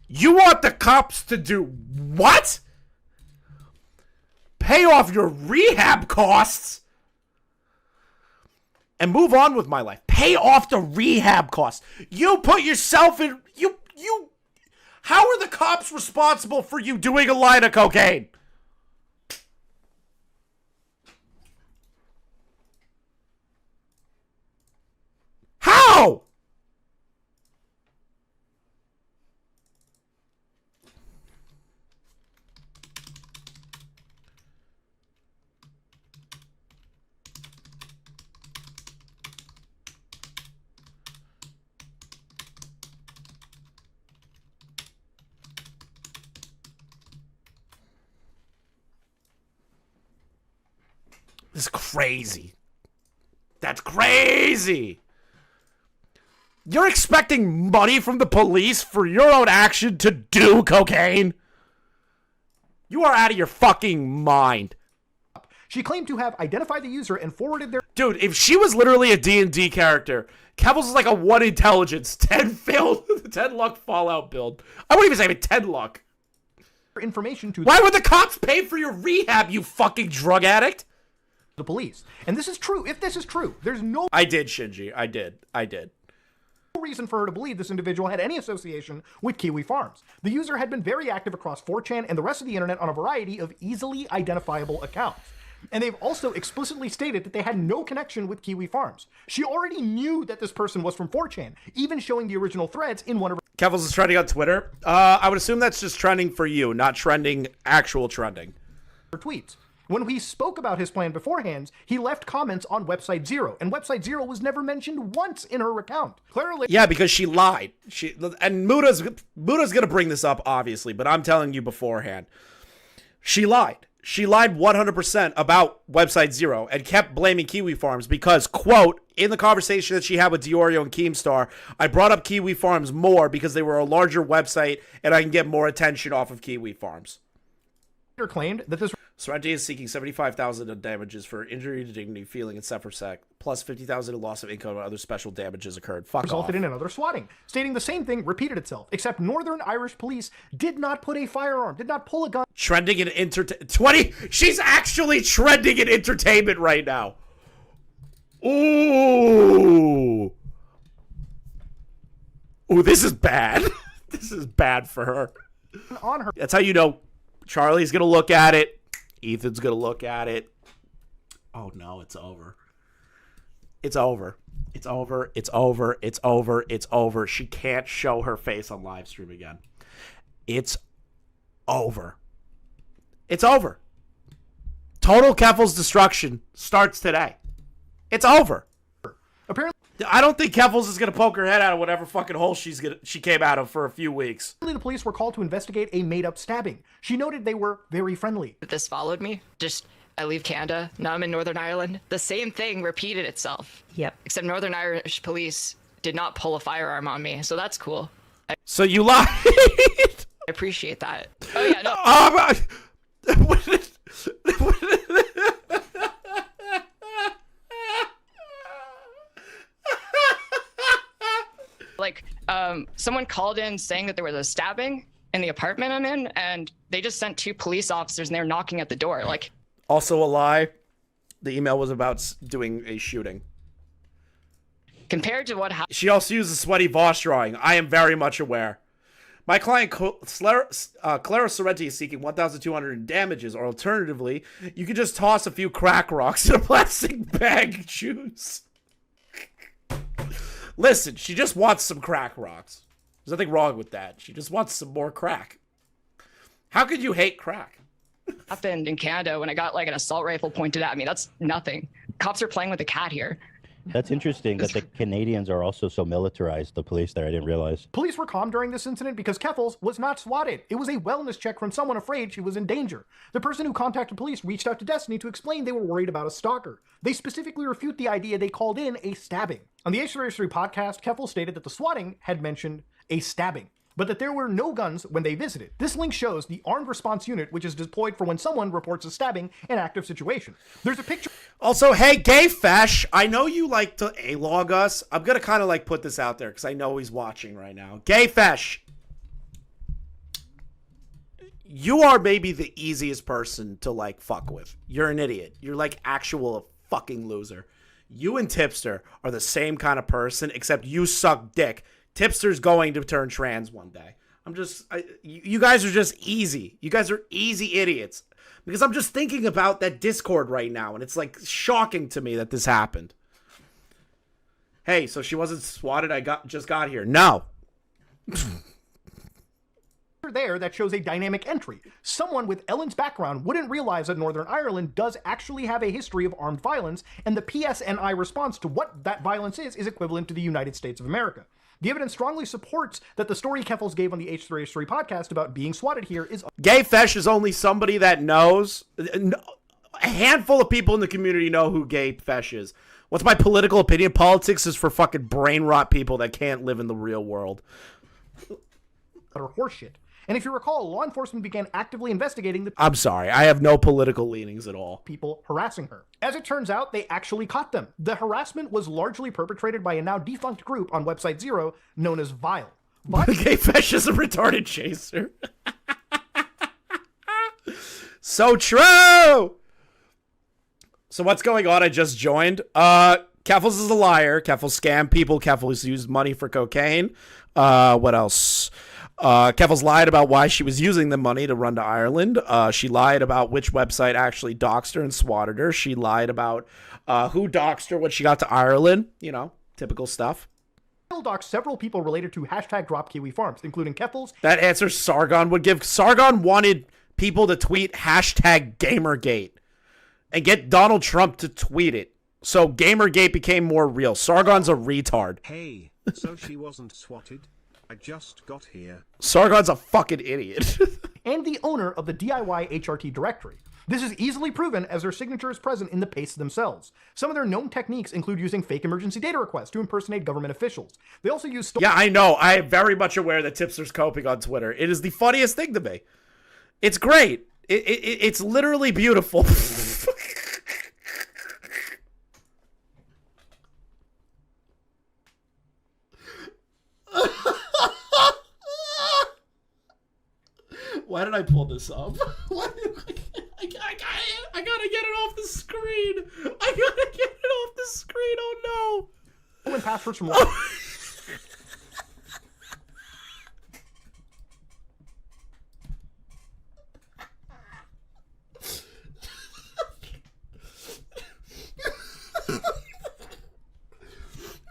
You want the cops to do what? pay off your rehab costs and move on with my life. Pay off the rehab costs. You put yourself in... How are the cops responsible for you doing a line of cocaine? How? This is crazy. That's crazy. You're expecting money from the police for your own action to do cocaine? You are out of your fucking mind. She claimed to have identified the user and forwarded their... Dude, if she was literally a D&D character, Keffals is like a 1 intelligence, 10 failed, 10 luck Fallout build. I wouldn't even say 10 luck. Information to... Why would the cops pay for your rehab, you fucking drug addict? The police. And this is true. If this is true, there's no... I did, Shinji. I did. No reason for her to believe this individual had any association with Kiwi Farms. The user had been very active across 4chan and the rest of the internet on a variety of easily identifiable accounts. And they've also explicitly stated that they had no connection with Kiwi Farms. She already knew that this person was from 4chan, even showing the original threads in one of her... Keffals is trending on Twitter. I would assume that's just trending for you, not trending, actual trending. Her tweets. When we spoke about his plan beforehand, he left comments on Website Zero, and Website Zero was never mentioned once in her account. Clearly, yeah, because she lied. And Muta's gonna bring this up, obviously, but I'm telling you beforehand. She lied. She lied 100% about Website Zero and kept blaming Kiwi Farms because, quote, in the conversation that she had with Diorio and Keemstar, I brought up Kiwi Farms more because they were a larger website and I can get more attention off of Kiwi Farms. Claimed that this... Sorrenti is seeking $75,000 in damages for injury to dignity, feeling, and self-respect, plus $50,000 in loss of income and other special damages occurred. Fuck resulted off. in another swatting, stating the same thing repeated itself, except Northern Irish police did not put a firearm, did not pull a gun. Trending in she's actually trending in entertainment right now. Ooh. Ooh, this is bad. This is bad for her. On her. That's how you know Charlie's gonna look at it. Ethan's gonna look at it. Oh no, it's over. It's over. It's over. It's over. It's over. It's over. She can't show her face on live stream again. It's over. It's over. Total Keffals destruction starts today. It's over. Apparently, I don't think Keffals is gonna poke her head out of whatever fucking hole she came out of for a few weeks. The police were called to investigate a made-up stabbing. She noted they were very friendly. This followed me. I leave Canada. Now I'm in Northern Ireland. The same thing repeated itself. Yep. Except Northern Irish police did not pull a firearm on me, so that's cool. So you lied. I appreciate that. Oh yeah, no. Someone called in saying that there was a stabbing in the apartment I'm in, and they just sent 2 police officers and they were knocking at the door. Also a lie. The email was about doing a shooting. Compared to what happened. She also used a sweaty Voss drawing. I am very much aware. My client, Clara Sorrenti, is seeking $1,200 in damages, or alternatively, you could just toss a few crack rocks in a plastic bag juice. Listen, she just wants some crack rocks. There's nothing wrong with that. She just wants some more crack. How could you hate crack? Happened in Canada when I got an assault rifle pointed at me. That's nothing. Cops are playing with a cat here. That's interesting that the Canadians are also so militarized, the police there. I didn't realize. Police were calm during this incident because Keffals was not swatted. It was a wellness check from someone afraid she was in danger. The person who contacted police reached out to Destiny to explain they were worried about a stalker. They specifically refute the idea they called in a stabbing. On the H3H3 podcast, Keffals stated that the swatting had mentioned a stabbing, but that there were no guns when they visited. This link shows the armed response unit, which is deployed for when someone reports a stabbing in an active situation. There's a picture. Also, hey, Gay Fesh, I know you like to A-log us. I'm going to kind of put this out there because I know he's watching right now. Gay Fesh, you are maybe the easiest person to like fuck with. You're an idiot. You're like actual fucking loser. You and Tipster are the same kind of person, except you suck dick. Tipster's going to turn trans one day. You guys are just easy. You guys are easy idiots. Because I'm just thinking about that Discord right now, and it's like shocking to me that this happened. Hey, so she wasn't swatted. Just got here. No. There that shows a dynamic entry. Someone with Ellen's background wouldn't realize that Northern Ireland does actually have a history of armed violence, and the PSNI response to what that violence is equivalent to the United States of America. The evidence strongly supports that the story Keffals gave on the H3H3 podcast about being swatted here is... Gay Fesh is only somebody that knows. A handful of people in the community know who Gay Fesh is. What's my political opinion? Politics is for fucking brain rot people that can't live in the real world. Utter horseshit. And if you recall, law enforcement began actively investigating the... I'm sorry, I have no political leanings at all. ...people harassing her. As it turns out, they actually caught them. The harassment was largely perpetrated by a now defunct group on Website Zero known as Vile. Gay Fesh is a retarded chaser. So true! So what's going on? I just joined. Keffals is a liar. Keffals scammed people. Keffals used money for cocaine. What else? Keffals lied about why she was using the money to run to Ireland. She lied about which website actually doxed her and swatted her. She lied about who doxed her when she got to Ireland. You know, typical stuff. Doxed several people related to #DropKiwiFarms, including Keffals. That answer Sargon would give. Sargon wanted people to tweet #Gamergate and get Donald Trump to tweet it. So Gamergate became more real. Sargon's a retard. Hey, so she wasn't swatted? I just got here. Sargon's a fucking idiot. And the owner of the DIY HRT directory. This is easily proven as their signature is present in the pastes themselves. Some of their known techniques include using fake emergency data requests to impersonate government officials. They also use... Yeah, I know. I am very much aware that Tipster's coping on Twitter. It is the funniest thing to me. It's great. It's literally beautiful. Why did I pull this up? I gotta get it off the screen. I gotta get it off the screen. Oh no. And passwords from...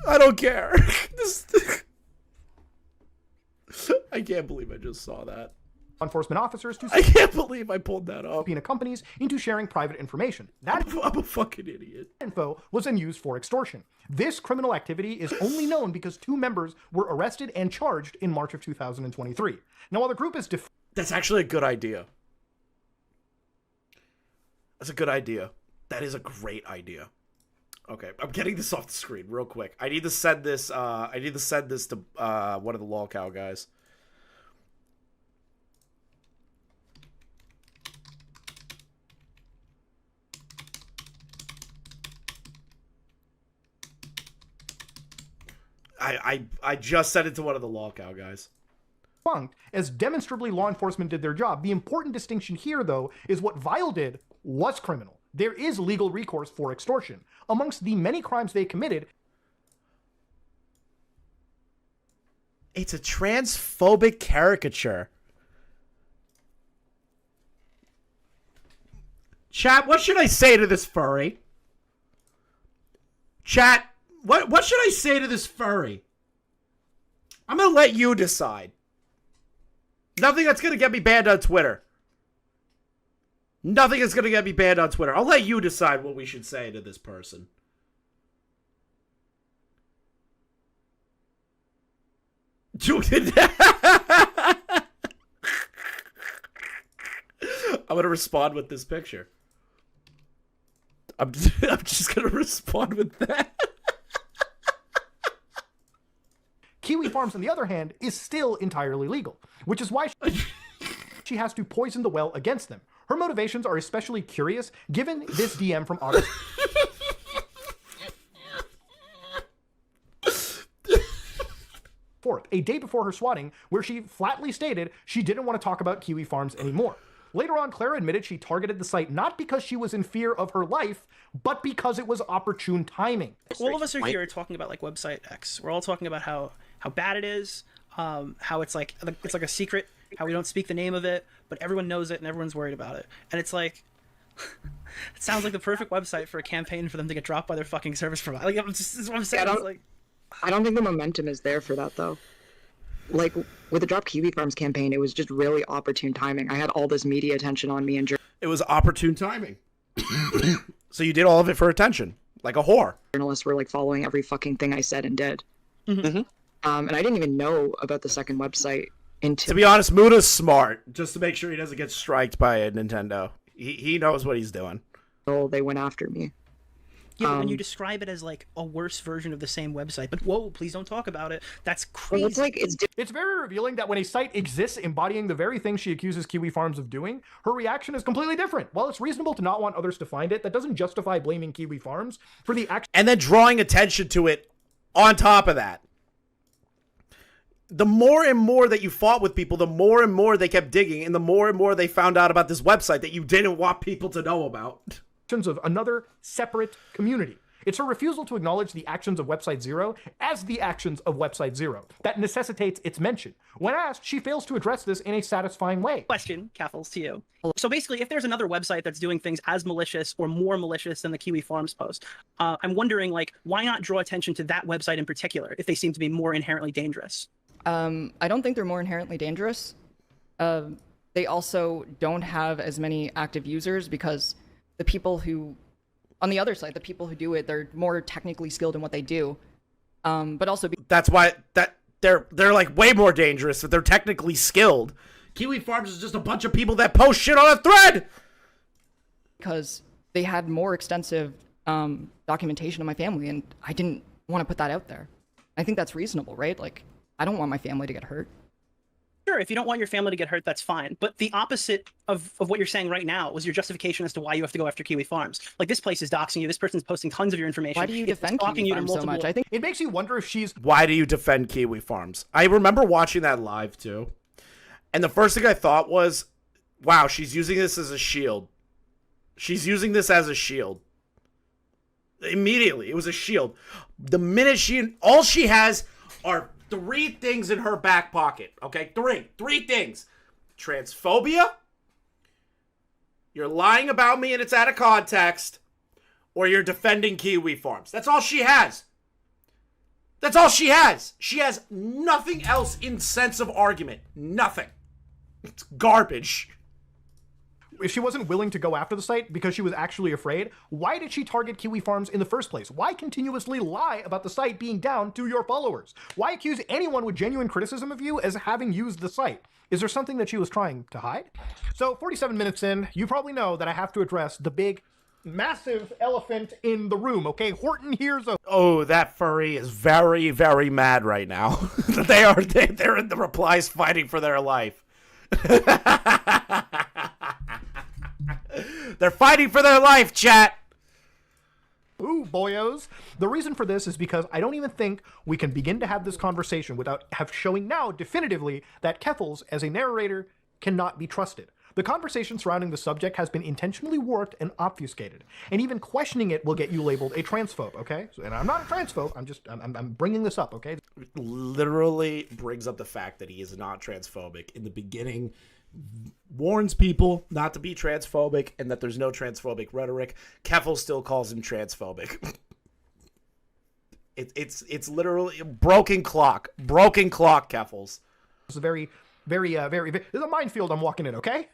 I don't care. I can't believe I just saw that. Enforcement officers to... I can't believe I pulled that up. ...companies into sharing private information. That... I'm a fucking idiot. ...info was then used for extortion. This criminal activity is only known because 2 members were arrested and charged in March of 2023. Now, while the group is... That's actually a good idea. That's a good idea. That is a great idea. Okay, I'm getting this off the screen real quick. I need to send this. I need to send this to one of the lolcow guys. I just sent it to one of the lolcow guys. As demonstrably law enforcement did their job. The important distinction here, though, is what Vile did was criminal. There is legal recourse for extortion. Amongst the many crimes they committed... It's a transphobic caricature. Chat, what should I say to this furry? Chat, what should I say to this furry? I'm gonna let you decide. Nothing that's gonna get me banned on Twitter. Nothing is gonna get me banned on Twitter. I'll let you decide what we should say to this person. I'm gonna respond with this picture. I'm just gonna respond with that. Kiwi Farms, on the other hand, is still entirely legal, which is why she has to poison the well against them. Her motivations are especially curious, given this DM from August. 4th, a day before her swatting, where she flatly stated she didn't want to talk about Kiwi Farms anymore. Later on, Clara admitted she targeted the site not because she was in fear of her life, but because it was opportune timing. All of us are here talking about like website X. We're all talking about how bad it is, how it's like a secret, how we don't speak the name of it, but everyone knows it and everyone's worried about it. And it's like, it sounds like the perfect website for a campaign for them to get dropped by their fucking service provider. Like, this is what I'm saying. I don't think the momentum is there for that though. Like with the Drop Kiwi Farms campaign, it was just really opportune timing. I had all this media attention on me, and it was opportune timing. So you did all of it for attention, like a whore. Journalists were like following every fucking thing I said and did. Mm-hmm. And I didn't even know about the second website until. To be honest, Muta's smart, just to make sure he doesn't get striked by a Nintendo. He knows what he's doing. They went after me. Yeah, but when you describe it as like a worse version of the same website, but whoa, please don't talk about it. That's crazy. Well, it's very revealing that when a site exists embodying the very thing she accuses Kiwi Farms of doing, her reaction is completely different. While it's reasonable to not want others to find it, that doesn't justify blaming Kiwi Farms for the action. And then drawing attention to it on top of that. The more and more that you fought with people, the more and more they kept digging, and the more and more they found out about this website that you didn't want people to know about. Of another separate community. It's her refusal to acknowledge the actions of Website Zero as the actions of Website Zero that necessitates its mention. When asked, she fails to address this in a satisfying way. Question, Keffals, to you. So basically, if there's another website that's doing things as malicious or more malicious than the Kiwi Farms post, I'm wondering, like, why not draw attention to that website in particular if they seem to be more inherently dangerous? I don't think they're more inherently dangerous. They also don't have as many active users because the people who, on the other side, the people who do it, they're more technically skilled in what they do. But also that's why they're like way more dangerous if they're technically skilled. Kiwi Farms is just a bunch of people that post shit on a thread. Because they had more extensive documentation of my family, and I didn't want to put that out there. I think that's reasonable, right? Like, I don't want my family to get hurt. Sure, if you don't want your family to get hurt, that's fine. But the opposite of what you're saying right now was your justification as to why you have to go after Kiwi Farms. Like, this place is doxing you. This person's posting tons of your information. Why do you defend Kiwi Farms so much? I think it makes you wonder if she's... Why do you defend Kiwi Farms? I remember watching that live, too. And the first thing I thought was, wow, she's using this as a shield. She's using this as a shield. Immediately, it was a shield. The minute all she has are 3 things in her back pocket. Okay, 3 things. Transphobia, you're lying about me and it's out of context, or you're defending Kiwi Farms. That's all she has. That's all she has. She has nothing else in sense of argument. Nothing. It's garbage. If she wasn't willing to go after the site because she was actually afraid, why did she target Kiwi Farms in the first place? Why continuously lie about the site being down to your followers? Why accuse anyone with genuine criticism of you as having used the site? Is there something that she was trying to hide? So 47 minutes in, you probably know that I have to address the big, massive elephant in the room, okay? Horton hears a... Oh, that furry is very, very mad right now. They're in the replies fighting for their life. They're fighting for their life, chat. Ooh, boyos. The reason for this is because I don't even think we can begin to have this conversation without showing now definitively that Keffals, as a narrator, cannot be trusted. The conversation surrounding the subject has been intentionally warped and obfuscated, and even questioning it will get you labeled a transphobe, okay? And I'm not a transphobe, I'm bringing this up, okay? Literally brings up the fact that he is not transphobic. In the beginning, warns people not to be transphobic and that there's no transphobic rhetoric. Keffals still calls him transphobic. It's literally broken clock, Keffals. It's a very, this is a minefield I'm walking in, okay?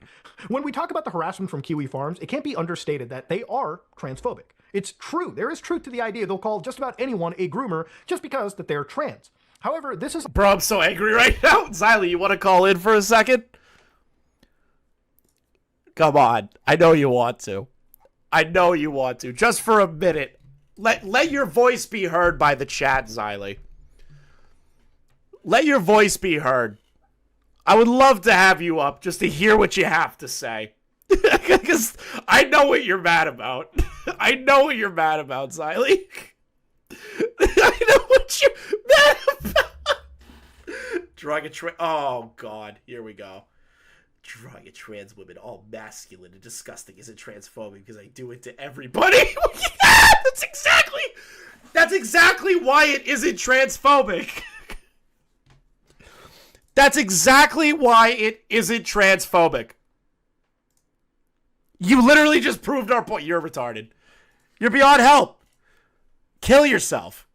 When we talk about the harassment from Kiwi Farms, it can't be understated that they are transphobic. It's true. There is truth to the idea they'll call just about anyone a groomer just because that they're trans. However, this is... Bro, I'm so angry right now. Xylee, you want to call in for a second? Come on. I know you want to. Just for a minute. Let your voice be heard by the chat, Xylee. Let your voice be heard. I would love to have you up just to hear what you have to say. Because I know what you're mad about. I know what you're mad about, Xylee. I know what you're mad about. Drug a oh god, here we go. Drawing a trans woman all masculine and disgusting isn't transphobic because I do it to everybody. That's exactly why it isn't transphobic. That's exactly why it isn't transphobic. You literally just proved our point. You're retarded. You're beyond help. Kill yourself.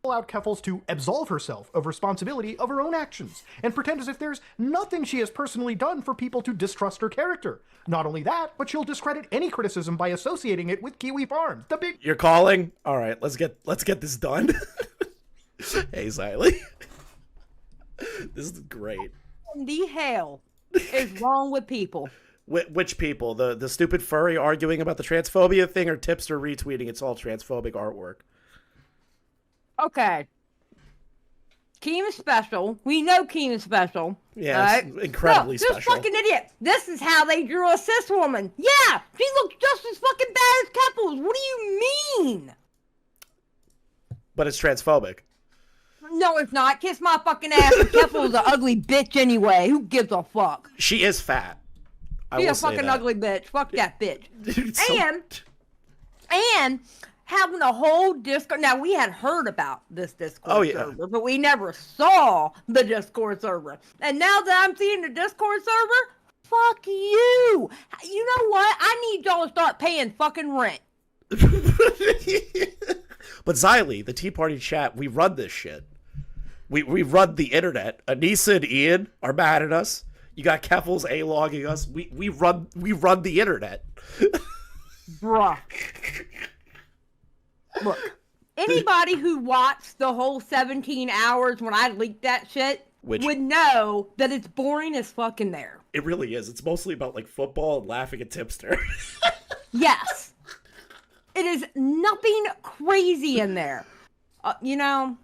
Allowed Keffals to absolve herself of responsibility of her own actions and pretend as if there's nothing she has personally done for people to distrust her character. Not only that, but she'll discredit any criticism by associating it with Kiwi Farms. The big You're calling? All right, let's get this done. Hey, Xylee. This is great. What the hell is wrong with people? Which people? The stupid furry arguing about the transphobia thing, or Tipster retweeting it's all transphobic artwork? Okay. Keem is special. We know Keem is special. Yeah, incredibly special. This fucking idiot. This is how they drew a cis woman. Yeah, she looks just as fucking bad as Keffals. What do you mean? But it's transphobic. No, it's not. Kiss my fucking ass. Keffals is an ugly bitch anyway. Who gives a fuck? She is fat. She's a fucking ugly bitch. Fuck that bitch. And having a whole Discord. Now, we had heard about this Discord server, but we never saw the Discord server. And now that I'm seeing the Discord server, fuck you. You know what? I need y'all to start paying fucking rent. But Xylee, the Tea Party chat, we run this shit. We run the internet. Anissa and Ian are mad at us. You got Keffals A-logging us. We run the internet. Bruh. Look, anybody who watched the whole 17 hours when I leaked that shit would know that it's boring as fuck in there. It really is. It's mostly about like football and laughing at Tipster. Yes. It is nothing crazy in there. And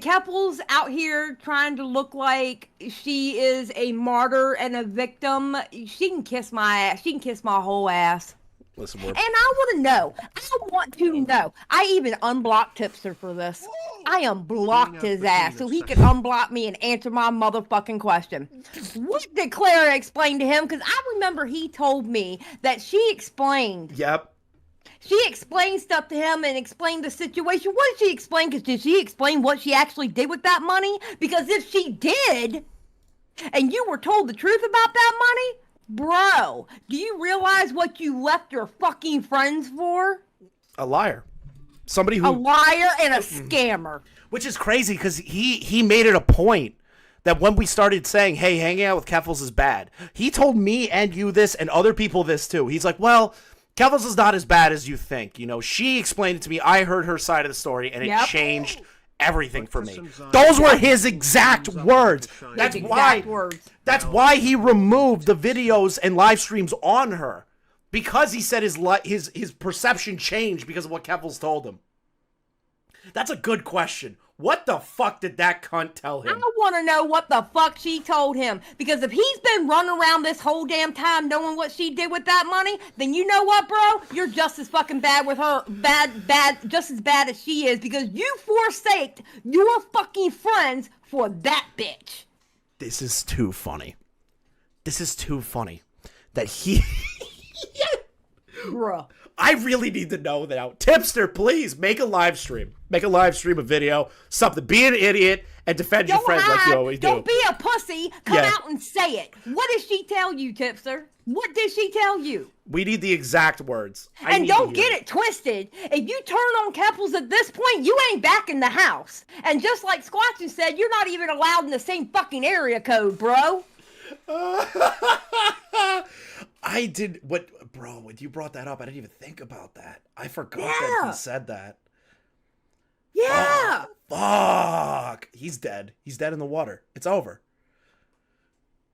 Keffals out here trying to look like she is a martyr and a victim. She can kiss my ass. She can kiss my whole ass. Listen, and I want to know. I want to know. I even unblocked Tipster for this. I unblocked his ass so he could unblock me and answer my motherfucking question. What did Clara explain to him? Because I remember he told me that she explained. Yep. She explained stuff to him and explained the situation. What did she explain? Because did she explain what she actually did with that money? Because if she did, and you were told the truth about that money, bro, do you realize what you left your fucking friends for? A liar. Somebody who... A liar and a scammer. Which is crazy because he made it a point that when we started saying, hey, hanging out with Keffals is bad, he told me and you this and other people this too. He's like, well... Keffals is not as bad as you think. You know, she explained it to me. I heard her side of the story, and it changed everything for me. Those were his exact words. That's why he removed the videos and live streams on her, because he said his perception changed because of what Keffals told him. That's a good question. What the fuck did that cunt tell him? I want to know what the fuck she told him. Because if he's been running around this whole damn time knowing what she did with that money, then you know what, bro? You're just as fucking bad with her. Just as bad as she is. Because you forsaked your fucking friends for that bitch. This is too funny. This is too funny. That he... Bruh. I really need to know now. Tipster, please make a live stream. Make a live stream, a video, something. Be an idiot and defend your friends like you always do. Don't be a pussy. Come out and say it. What did she tell you, Tipster? What did she tell you? We need the exact words. And don't get it twisted. If you turn on Keffals at this point, you ain't back in the house. And just like Squatchin said, you're not even allowed in the same fucking area code, bro. I did bro, when you brought that up, I didn't even think about that. I forgot that he said that. Yeah. Fuck. He's dead. He's dead in the water. It's over.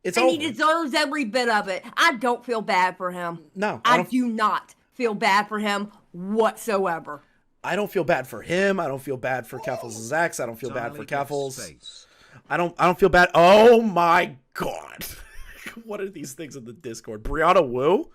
It's over. And he deserves every bit of it. I don't feel bad for him. No. I do not feel bad for him whatsoever. I don't feel bad for him. I don't feel bad for Keffals' ex. I don't feel bad for Keffals. I don't feel bad. Oh my god. What are these things in the Discord? Brianna Wu?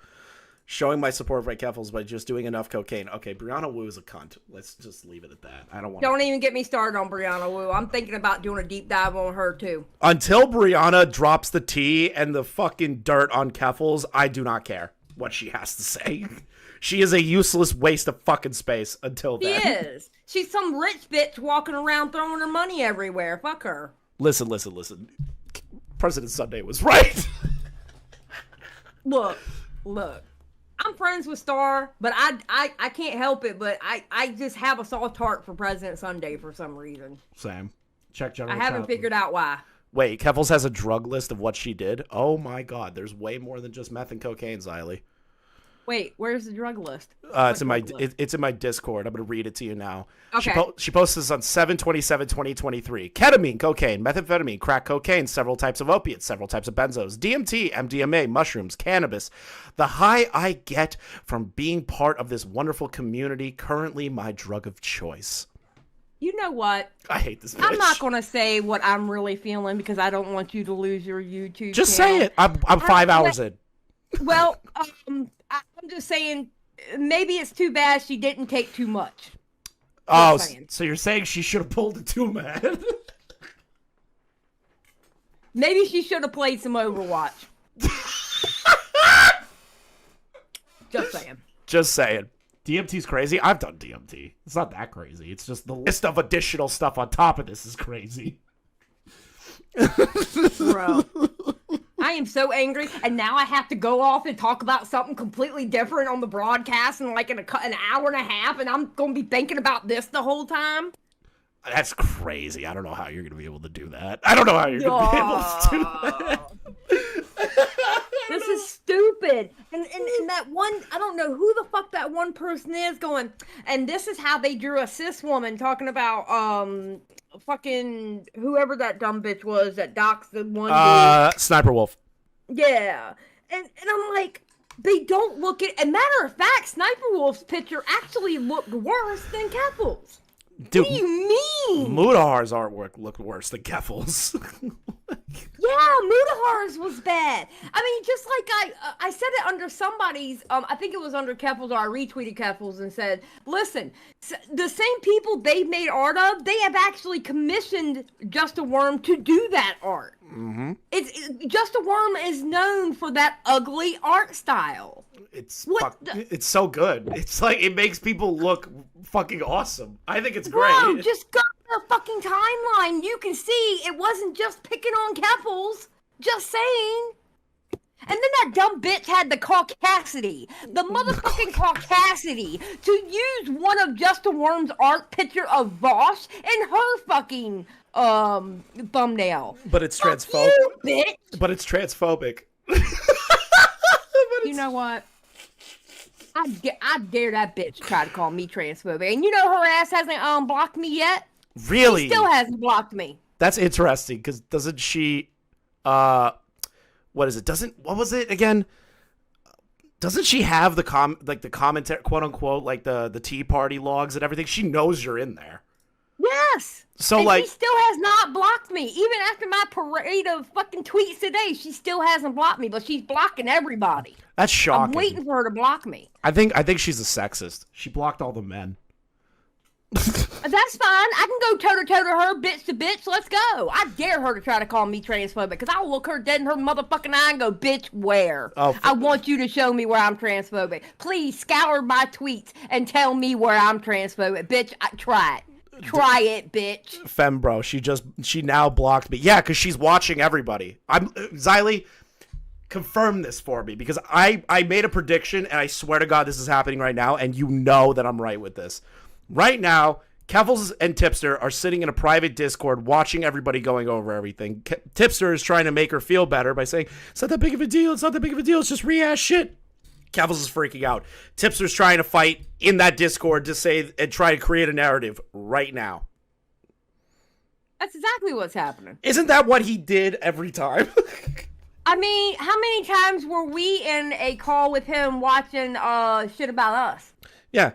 Showing my support for Keffals by just doing enough cocaine. Okay, Brianna Wu is a cunt. Let's just leave it at that. I don't want. Don't even get me started on Brianna Wu. I'm thinking about doing a deep dive on her too. Until Brianna drops the tea and the fucking dirt on Keffals, I do not care what she has to say. She is a useless waste of fucking space until then. She is. She's some rich bitch walking around throwing her money everywhere. Fuck her. Listen. President Sunday was right. Look. I'm friends with Star, but I can't help it, but I just have a soft heart for President Sunday for some reason. Same. Check general. I haven't figured out why. Wait, Keffals has a drug list of what she did? Oh my god, there's way more than just meth and cocaine, Xylee. Wait, where's the drug list? It's in my Discord. I'm gonna read it to you now. Okay. She posted this on 7/27/2023. Ketamine, cocaine, methamphetamine, crack cocaine, several types of opiates, several types of benzos, DMT, MDMA, mushrooms, cannabis. The high I get from being part of this wonderful community, currently my drug of choice. You know what? I hate this bitch. I'm not gonna say what I'm really feeling because I don't want you to lose your YouTube Just channel. say it. I'm 5 hours in. Well, I'm just saying, maybe it's too bad she didn't take too much. Oh, so you're saying she should have pulled the 2-man? Maybe she should have played some Overwatch. Just saying. DMT's crazy. I've done DMT. It's not that crazy. It's just the list of additional stuff on top of this is crazy. Bro. I am so angry, and now I have to go off and talk about something completely different on the broadcast in like an hour and a half, and I'm going to be thinking about this the whole time. That's crazy. I don't know how you're going to be able to do that. I don't know how you're going to be able to do that. This is stupid. And that one, I don't know who the fuck that one person is going, and this is how they drew a cis woman talking about, fucking whoever that dumb bitch was that doxed the one dude. Sniper Wolf. Yeah. And I'm like, they don't look at, and matter of fact, Sniper Wolf's picture actually looked worse than Keffals. Dude, what do you mean? Mutahar's artwork looked worse than Keffals. Yeah, Mutahar's was bad. I mean, just like I said it under somebody's, I think it was under Keffals, or I retweeted Keffals and said, listen, the same people they made art of, they have actually commissioned Just a Worm to do that art. Mm-hmm. Just a Worm is known for that ugly art style. It's so good. It's like, it makes people look fucking awesome. I think it's great. Bro, just go to their fucking timeline. You can see it wasn't just picking on Keffals. Just saying. And then that dumb bitch had the caucasity. The motherfucking caucasity to use one of Just a Worm's art picture of Vosh in her fucking thumbnail. But it's transphobic. You, bitch. But it's transphobic. You know what? I dare that bitch try to call me transphobic. And you know her ass hasn't blocked me yet? Really? She still hasn't blocked me. That's interesting, because doesn't she, what is it? What was it again? Doesn't she have the commentary, quote unquote, like the Tea Party logs and everything? She knows you're in there. Yes. So and like, she still has not blocked me. Even after my parade of fucking tweets today, she still hasn't blocked me, but she's blocking everybody. That's shocking. I'm waiting for her to block me. I think she's a sexist. She blocked all the men. That's fine. I can go toe-to-toe to her, bitch to bitch. Let's go. I dare her to try to call me transphobic, because I'll look her dead in her motherfucking eye and go, bitch, where? Oh, I want you to show me where I'm transphobic. Please scour my tweets and tell me where I'm transphobic. Bitch, try it. Try it, bitch. Fembro, she now blocked me. Yeah, because she's watching everybody. Xylee, confirm this for me, because I made a prediction, and I swear to God this is happening right now, and you know that I'm right with this. Right now, Keffals and Tipster are sitting in a private Discord watching everybody going over everything. Tipster is trying to make her feel better by saying, it's not that big of a deal, it's not that big of a deal, it's just rehash shit. Keffals is freaking out. Tipster's trying to fight in that Discord to say and try to create a narrative right now. That's exactly what's happening. Isn't that what he did every time? I mean, how many times were we in a call with him watching shit about us? Yeah.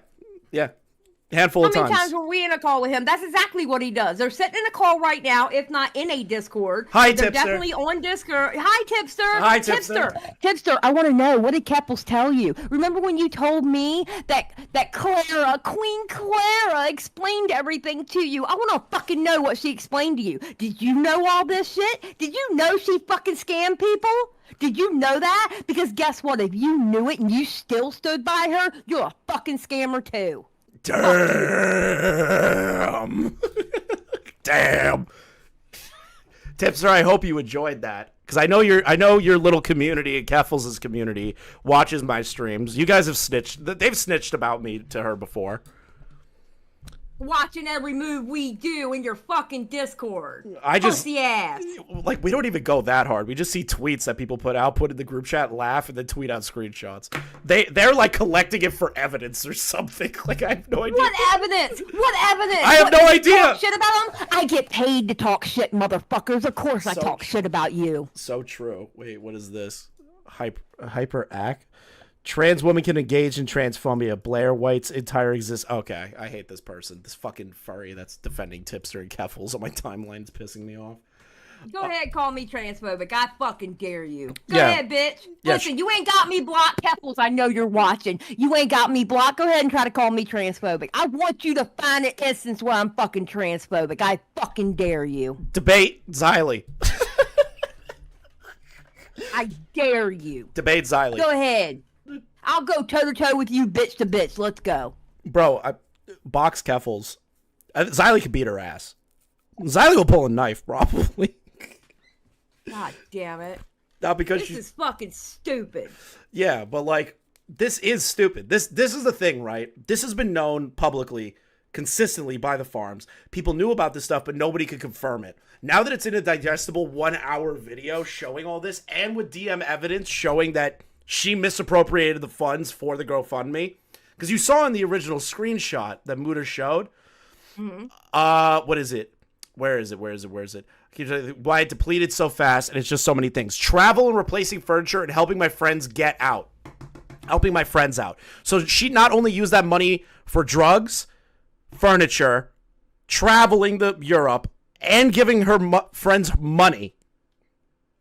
Handful How of many times. times were we in a call with him? That's exactly what he does. They're sitting in a call right now, if not in a Discord. Hi, They're Tipster. definitely on Discord. Hi, Tipster. Hi, Tipster. Tipster, I want to know, what did Keffals tell you? Remember when you told me that Clara, Queen Clara, explained everything to you? I want to fucking know what she explained to you. Did you know all this shit? Did you know she fucking scammed people? Did you know that? Because guess what? If you knew it and you still stood by her, you're a fucking scammer too. Damn. Damn. Tipster, I hope you enjoyed that. Because I know your little community, Keffals' community, watches my streams. You guys have snitched. They've snitched about me to her before. Watching every move we do in your fucking Discord. I just pussy ass. Like, we don't even go that hard. We just see tweets that people put in the group chat, laugh, and then tweet out screenshots. They're like collecting it for evidence or something. Like, I have no idea. What evidence? What evidence? I have no idea. Talk shit about them? I get paid to talk shit, motherfuckers. Of course I talk shit about you. So true. Wait, what is this? Hyperact? Trans women can engage in transphobia. Blair White's entire existence. Okay, I hate this person. This fucking furry that's defending Tipster and Keffals on my timeline is pissing me off. Go ahead, call me transphobic. I fucking dare you. Go Yeah. ahead, bitch. Yeah, Listen, you ain't got me blocked, Keffals. I know you're watching. You ain't got me blocked. Go ahead and try to call me transphobic. I want you to find an instance where I'm fucking transphobic. I fucking dare you. Debate Xylee. I dare you. Debate Xylee. Go ahead. I'll go toe-to-toe with you, bitch to bitch. Let's go. Bro, box Keffals. Xylee could beat her ass. Xylee will pull a knife, probably. God damn it. Not because this is fucking stupid. Yeah, but like, this is stupid. This is the thing, right? This has been known publicly, consistently by the farms. People knew about this stuff, but nobody could confirm it. Now that it's in a digestible 1-hour video showing all this, and with DM evidence showing that she misappropriated the funds for the GoFundMe, because you saw in the original screenshot that Mutahar showed. Mm-hmm. What is it? Where is it? Why it depleted so fast, and it's just so many things. Travel and replacing furniture and helping my friends get out. Helping my friends out. So she not only used that money for drugs, furniture, traveling to Europe, and giving her friends money.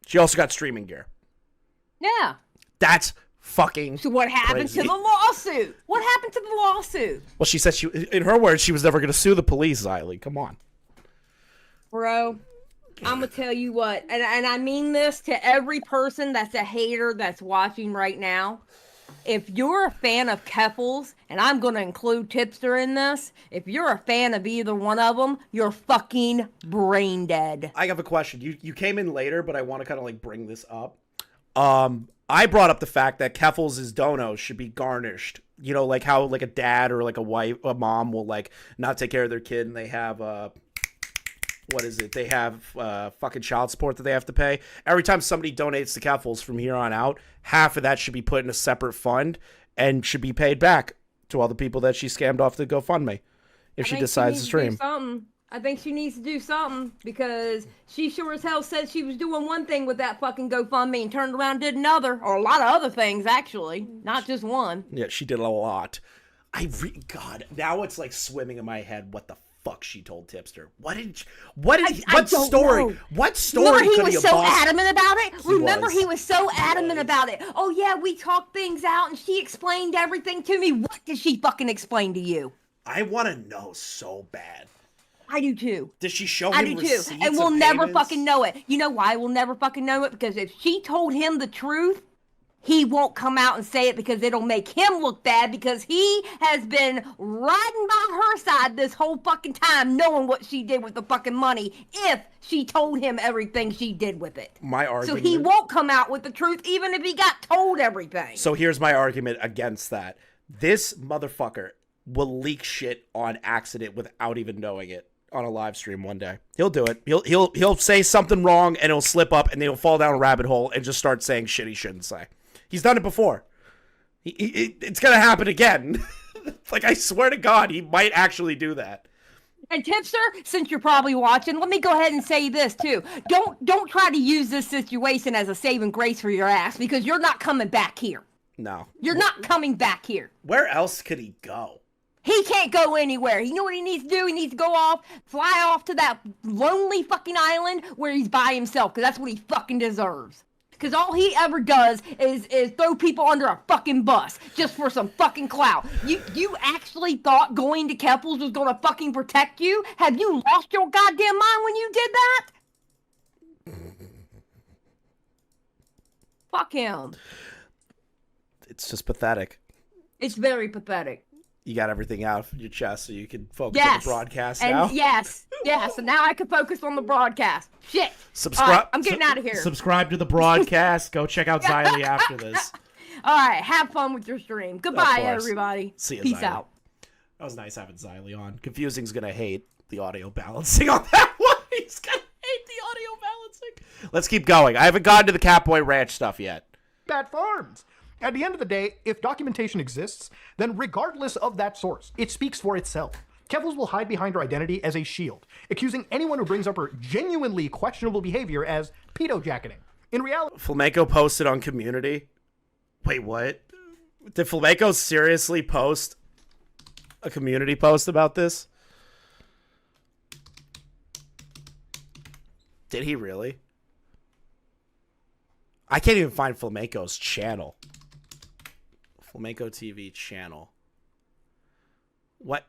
She also got streaming gear. Yeah. That's fucking So what happened crazy. to the lawsuit? What happened to the lawsuit? Well, she said in her words, she was never going to sue the police, Xylee. Come on. Bro, I'm going to tell you what, and I mean this to every person that's a hater that's watching right now. If you're a fan of Keffals, and I'm going to include Tipster in this, if you're a fan of either one of them, you're fucking brain dead. I have a question. You came in later, but I want to kind of like bring this up. I brought up the fact that Keffals' donos should be garnished. You know, like how like a dad or like a mom will like not take care of their kid and they have They have fucking child support that they have to pay. Every time somebody donates to Keffals from here on out, half of that should be put in a separate fund and should be paid back to all the people that she scammed off the GoFundMe if she decides to stream. I think she needs to do something because she sure as hell said she was doing one thing with that fucking GoFundMe and turned around and did another, or a lot of other things actually, not just one. Yeah, she did a lot. God, now it's like swimming in my head. What the fuck she told Tipster? What story? What story? Remember he could was have so bossed? adamant about it? He He was so adamant about it. Oh yeah, we talked things out and she explained everything to me. What did she fucking explain to you? I want to know so bad. I do too. Did she show him I do too. receipts And we'll of never payments? fucking know it. You know why we'll never fucking know it? Because if she told him the truth, he won't come out and say it because it'll make him look bad because he has been riding by her side this whole fucking time knowing what she did with the fucking money if she told him everything she did with it. My So argument. he won't come out with the truth even if he got told everything. So here's my argument against that. This motherfucker will leak shit on accident without even knowing it on a live stream one day. He'll do it. He'll say something wrong and he'll slip up and he'll fall down a rabbit hole and just start saying shit he shouldn't say. He's done it before. It's gonna happen again. Like, I swear to God, he might actually do that. And Tipster, since you're probably watching, let me go ahead and say this too. Don't try to use this situation as a saving grace for your ass because you're not coming back here. No. You're not coming back here. Where else could he go? He can't go anywhere. You know what he needs to do? He needs to go off, fly off to that lonely fucking island where he's by himself, because that's what he fucking deserves. Because all he ever does is throw people under a fucking bus just for some fucking clout. You actually thought going to Keffals was gonna fucking protect you? Have you lost your goddamn mind when you did that? Fuck him. It's just pathetic. It's very pathetic. You got everything out of your chest so you can focus on the broadcast now? Yes. And now I can focus on the broadcast. Shit. Subscribe. All right, I'm getting out of here. Subscribe to the broadcast. Go check out Xylee after this. All right. Have fun with your stream. Goodbye, everybody. See you, Peace Xylee. out. That was nice having Xylee on. Confusing's going to hate the audio balancing on that one. He's going to hate the audio balancing. Let's keep going. I haven't gotten to the Catboy Ranch stuff yet. Bad farms. At the end of the day, if documentation exists, then regardless of that source, it speaks for itself. Keffals will hide behind her identity as a shield, accusing anyone who brings up her genuinely questionable behavior as pedo-jacketing. In reality, Flamenco posted on Community. Wait, what? Did Flamenco seriously post a community post about this? Did he really? I can't even find Flamenco's channel. Flamenco TV channel. What?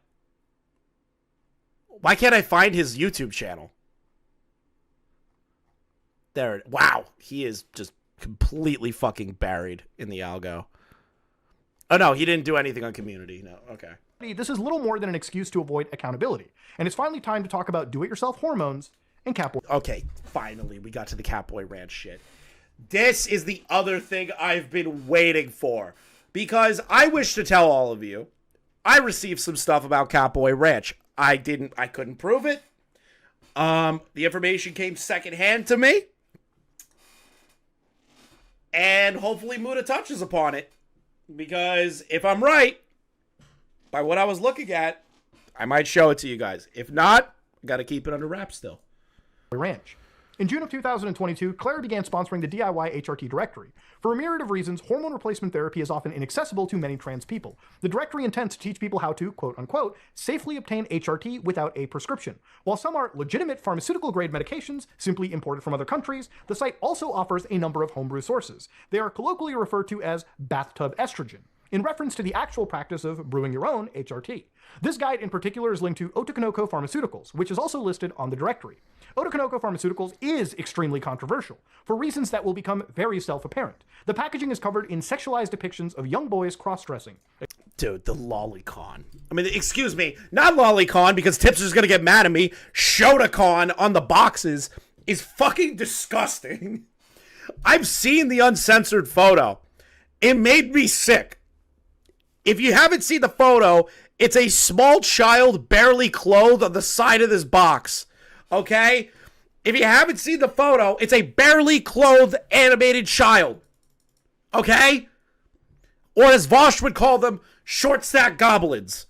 Why can't I find his YouTube channel? There. Wow. He is just completely fucking buried in the algo. Oh, no. He didn't do anything on Community. No. Okay. this is little more than an excuse to avoid accountability. And it's finally time to talk about do-it-yourself hormones and Catboy. Okay. Finally, we got to the Catboy Ranch shit. This is the other thing I've been waiting for. Because I wish to tell all of you, I received some stuff about Catboy Ranch. I couldn't prove it. The information came secondhand to me. And hopefully Muta touches upon it. Because if I'm right, by what I was looking at, I might show it to you guys. If not, I gotta keep it under wraps still. Ranch. In June of 2022, Claire began sponsoring the DIY HRT directory. For a myriad of reasons, hormone replacement therapy is often inaccessible to many trans people. The directory intends to teach people how to, quote-unquote, safely obtain HRT without a prescription. While some are legitimate pharmaceutical-grade medications, simply imported from other countries, the site also offers a number of homebrew sources. They are colloquially referred to as bathtub estrogen, in reference to the actual practice of brewing your own HRT. This guide in particular is linked to Otokonoko Pharmaceuticals, which is also listed on the directory. Otokonoko Pharmaceuticals is extremely controversial, for reasons that will become very self-apparent. The packaging is covered in sexualized depictions of young boys cross-dressing. Dude, the lolicon. I mean, excuse me, not lolicon, because Tipster's gonna get mad at me. Shotacon on the boxes is fucking disgusting. I've seen the uncensored photo. It made me sick. If you haven't seen the photo, it's a small child barely clothed on the side of this box. Okay? If you haven't seen the photo, it's a barely clothed animated child. Okay? Or as Vosh would call them, short stack goblins.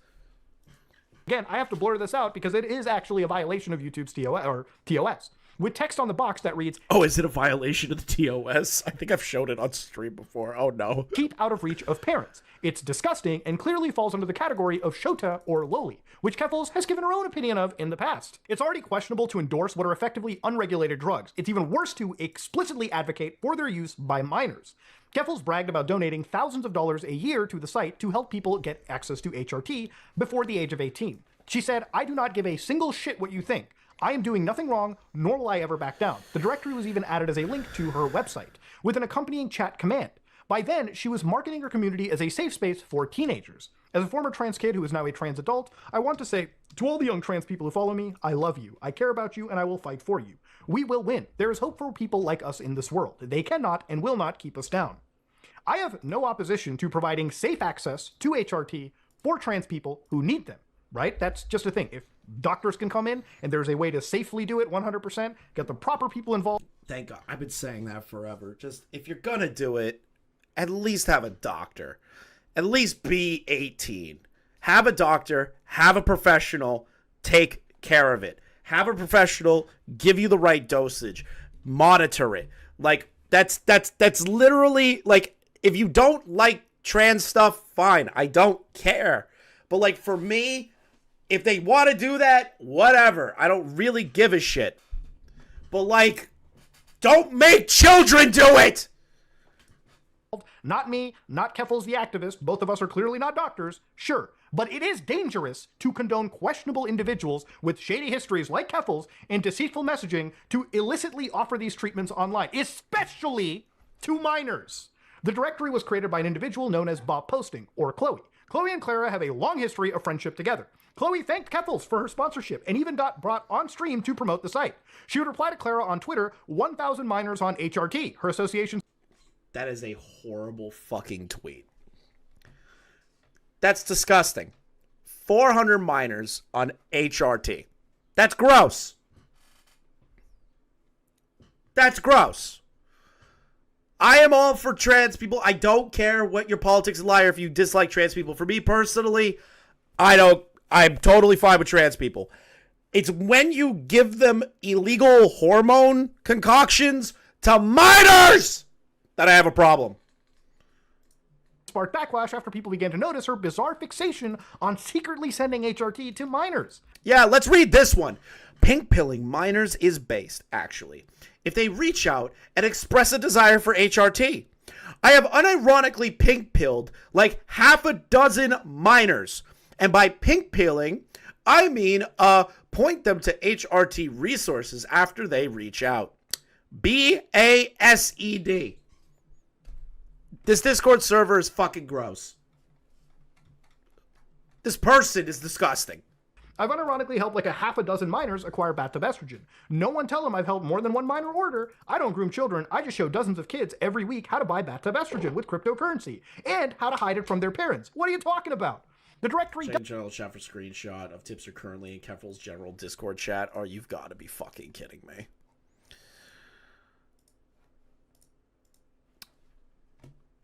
Again, I have to blur this out because it is actually a violation of YouTube's TOS. With text on the box that reads, "Oh, is it a violation of the TOS? I think I've showed it on stream before. Oh no." Keep out of reach of parents. It's disgusting and clearly falls under the category of Shota or Loli, which Keffals has given her own opinion of in the past. It's already questionable to endorse what are effectively unregulated drugs. It's even worse to explicitly advocate for their use by minors. Keffals bragged about donating thousands of dollars a year to the site to help people get access to HRT before the age of 18. She said, "I do not give a single shit what you think. I am doing nothing wrong, nor will I ever back down." The directory was even added as a link to her website, with an accompanying chat command. By then, she was marketing her community as a safe space for teenagers. As a former trans kid who is now a trans adult, I want to say, to all the young trans people who follow me, I love you, I care about you, and I will fight for you. We will win. There is hope for people like us in this world. They cannot and will not keep us down. I have no opposition to providing safe access to HRT for trans people who need them, right? That's just a thing. If doctors can come in and there's a way to safely do it 100%, get the proper people involved. Thank God. I've been saying that forever. Just, if you're gonna do it, at least have a doctor. At least be 18. Have a doctor, have a professional, take care of it. Have a professional give you the right dosage. Monitor it. Like, that's literally, like, if you don't like trans stuff, fine. I don't care. But like for me, if they want to do that, whatever. I don't really give a shit. But like, don't make children do it! Not me, not Keffals the activist, both of us are clearly not doctors, sure. But it is dangerous to condone questionable individuals with shady histories like Keffals and deceitful messaging to illicitly offer these treatments online, especially to minors. The directory was created by an individual known as Bob Posting, or Chloe. Chloe and Clara have a long history of friendship together. Chloe thanked Keffals for her sponsorship and even got brought on stream to promote the site. She would reply to Clara on Twitter, 1,000 minors on HRT, her association. That is a horrible fucking tweet. That's disgusting. 400 minors on HRT. That's gross. That's gross. I am all for trans people. I don't care what your politics lie or if you dislike trans people. For me personally, I'm totally fine with trans people. It's when you give them illegal hormone concoctions to minors that I have a problem. Sparked backlash after people began to notice her bizarre fixation on secretly sending HRT to minors. Yeah, let's read this one. Pink pilling minors is based, actually, if they reach out and express a desire for HRT. I have unironically pink pilled like half a dozen minors. And by pink pilling, I mean point them to HRT resources after they reach out. BASED. This Discord server is fucking gross. This person is disgusting. I've unironically helped like a half a dozen minors acquire bathtub estrogen. No one tell them I've helped more than one minor order. I don't groom children. I just show dozens of kids every week how to buy bathtub estrogen with cryptocurrency and how to hide it from their parents. What are you talking about? The directory... General chat for screenshot of Tipster currently in Keffals' general Discord chat. Oh, you've got to be fucking kidding me.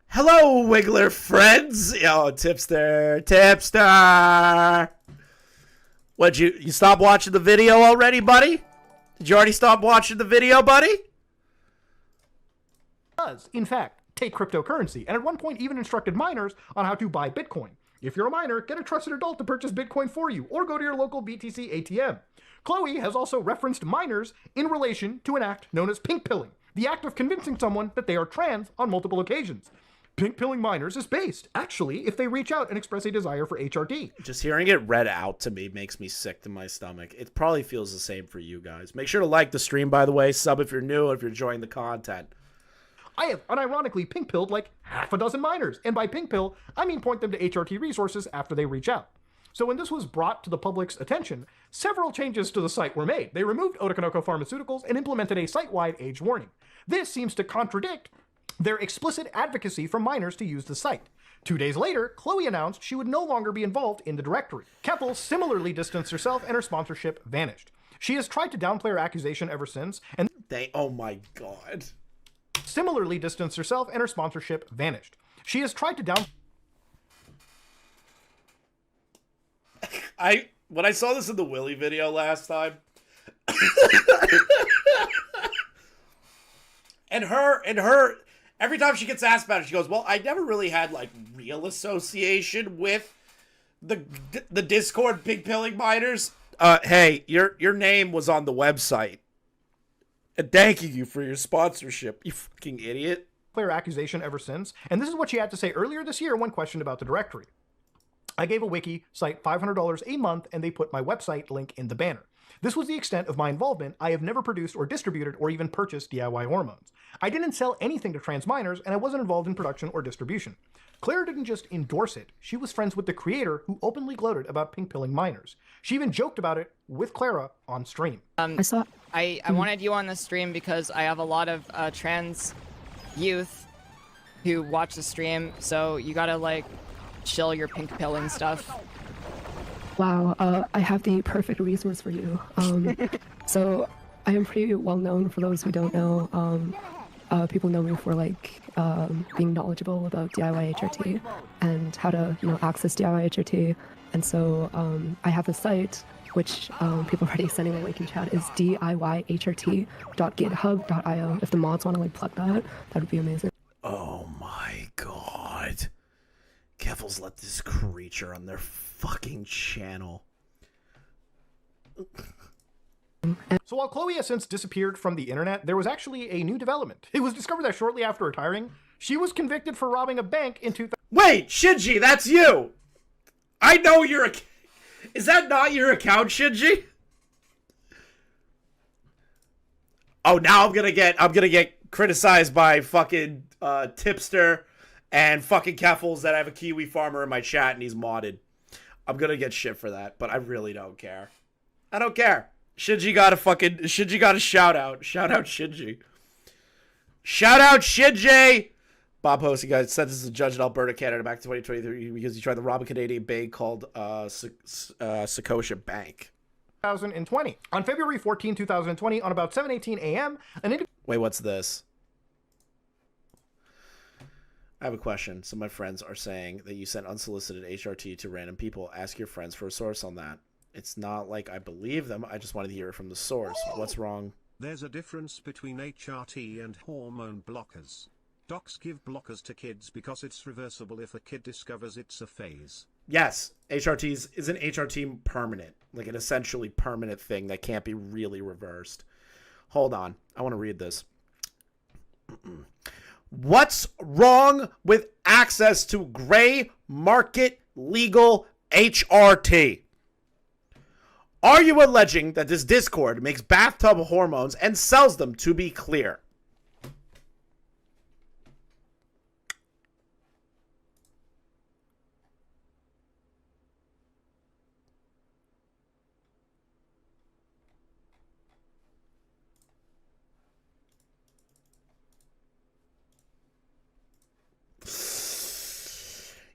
Hello, Wiggler friends. Oh, Tipster. What'd you stop watching the video already, buddy? Did you already stop watching the video, buddy? Does, in fact, take cryptocurrency, and at one point even instructed minors on how to buy Bitcoin. If you're a minor, get a trusted adult to purchase Bitcoin for you, or go to your local BTC ATM. Chloe has also referenced minors in relation to an act known as pink pilling, the act of convincing someone that they are trans on multiple occasions. Pink pilling minors is based, actually, if they reach out and express a desire for HRT. Just hearing it read out to me makes me sick to my stomach. It probably feels the same for you guys. Make sure to like the stream, by the way. Sub if you're new, if you're enjoying the content. I have unironically pink pilled like half a dozen minors, and by pink pill, I mean point them to HRT resources after they reach out. So when this was brought to the public's attention, several changes to the site were made. They removed Otokonoko Pharmaceuticals and implemented a site-wide age warning. This seems to contradict their explicit advocacy for minors to use the site. 2 days later, Chloe announced she would no longer be involved in the directory. Keffals similarly distanced herself and her sponsorship vanished. She has tried to downplay her accusation ever since, and oh my god. Similarly distanced herself and her sponsorship vanished. She has tried to down... When I saw this in the Willy video last time, and her, every time she gets asked about it, she goes, well, I never really had, like, real association with the Discord pig pilling minors. Hey, your name was on the website. And thanking you for your sponsorship, you fucking idiot. Clear accusation ever since, and this is what she had to say earlier this year when questioned about the directory. I gave a wiki site $500 a month, and they put my website link in the banner. This was the extent of my involvement. I have never produced or distributed or even purchased DIY hormones. I didn't sell anything to trans minors, and I wasn't involved in production or distribution. Claire didn't just endorse it. She was friends with the creator who openly gloated about pink pilling minors. She even joked about it with Clara on stream. I wanted you on the stream because I have a lot of trans youth who watch the stream, so you gotta, like, chill your pink pilling stuff. Wow, I have the perfect resource for you. So I am pretty well known for those who don't know. People know me for like being knowledgeable about DIY HRT and how to, access DIY HRT. And so I have a site which people are already sending a link in chat is DIYHRT.github.io. If the mods want to like plug that would be amazing. Oh my god. Keffals let this creature on their fucking channel. So while Chloe has since disappeared from the internet, there was actually a new development. It was discovered that shortly after retiring, she was convicted for robbing a bank in 2000. Wait, Shinji, that's you! I know your... Is that not your account, Shinji? Oh, now I'm gonna get criticized by fucking Tipster and fucking Keffals that I have a Kiwi farmer in my chat and he's modded. I'm gonna get shit for that, but I really don't care. I don't care. Shinji got a shout out. Shout out Shinji. Shout out Shinji! Bob Host, he got sentenced as a judge in Alberta, Canada back to 2023 because he tried to rob a Canadian bank called Scotia Bank. 2020. On February 14, 2020, on about 7:18 a.m., Wait, what's this? I have a question. Some of my friends are saying that you sent unsolicited HRT to random people. Ask your friends for a source on that. It's not like I believe them. I just wanted to hear it from the source. What's wrong? There's a difference between HRT and hormone blockers. Docs give blockers to kids because it's reversible if a kid discovers it's a phase. Yes, isn't HRT permanent, like an essentially permanent thing that can't be really reversed. Hold on, I want to read this. What's wrong with access to gray market legal HRT? Are you alleging that this Discord makes bathtub hormones and sells them, to be clear?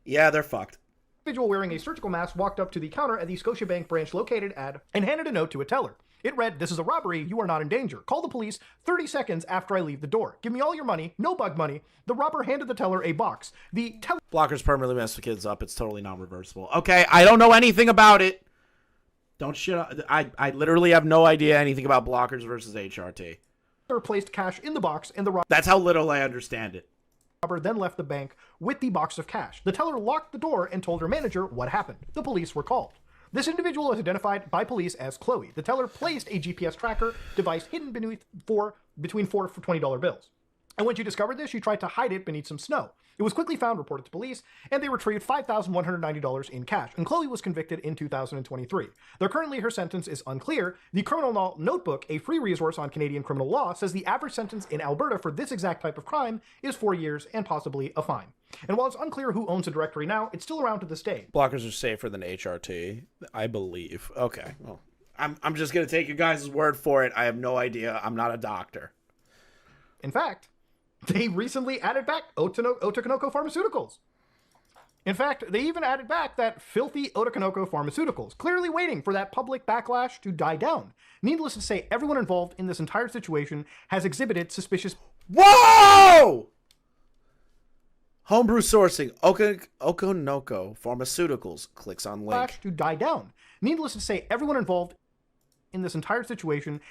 Yeah, they're fucked. Individual wearing a surgical mask walked up to the counter at the Scotiabank branch located at and handed a note to a teller. It read, "This is a robbery. You are not in danger. Call the police 30 seconds after I leave the door. Give me all your money. No bug money." The robber handed the teller a box. The teller... Blockers permanently mess the kids up. It's totally non-reversible. Okay, I don't know anything about it. Don't shit. I literally have no idea anything about blockers versus HRT. Placed cash in the box and the robber... That's how little I understand it. Robber then left the bank with the box of cash. The teller locked the door and told her manager what happened. The police were called. This individual was identified by police as Chloe. The teller placed a GPS tracker device hidden between four $20 bills. And when she discovered this, she tried to hide it beneath some snow. It was quickly found, reported to police, and they retrieved $5,190 in cash, and Chloe was convicted in 2023. Though currently her sentence is unclear, the Criminal Law Notebook, a free resource on Canadian criminal law, says the average sentence in Alberta for this exact type of crime is 4 years and possibly a fine. And while it's unclear who owns the directory now, it's still around to this day. Blockers are safer than HRT, I believe. Okay, well, I'm just going to take your guys' word for it. I have no idea. I'm not a doctor. In fact, they recently added back Otokonoko Pharmaceuticals. In fact, they even added back that filthy Otokonoko Pharmaceuticals, clearly waiting for that public backlash to die down. Needless to say, everyone involved in this entire situation has exhibited suspicious... Whoa! Homebrew sourcing, Okonoko Pharmaceuticals, clicks on link. ...to die down. Needless to say, everyone involved in this entire situation...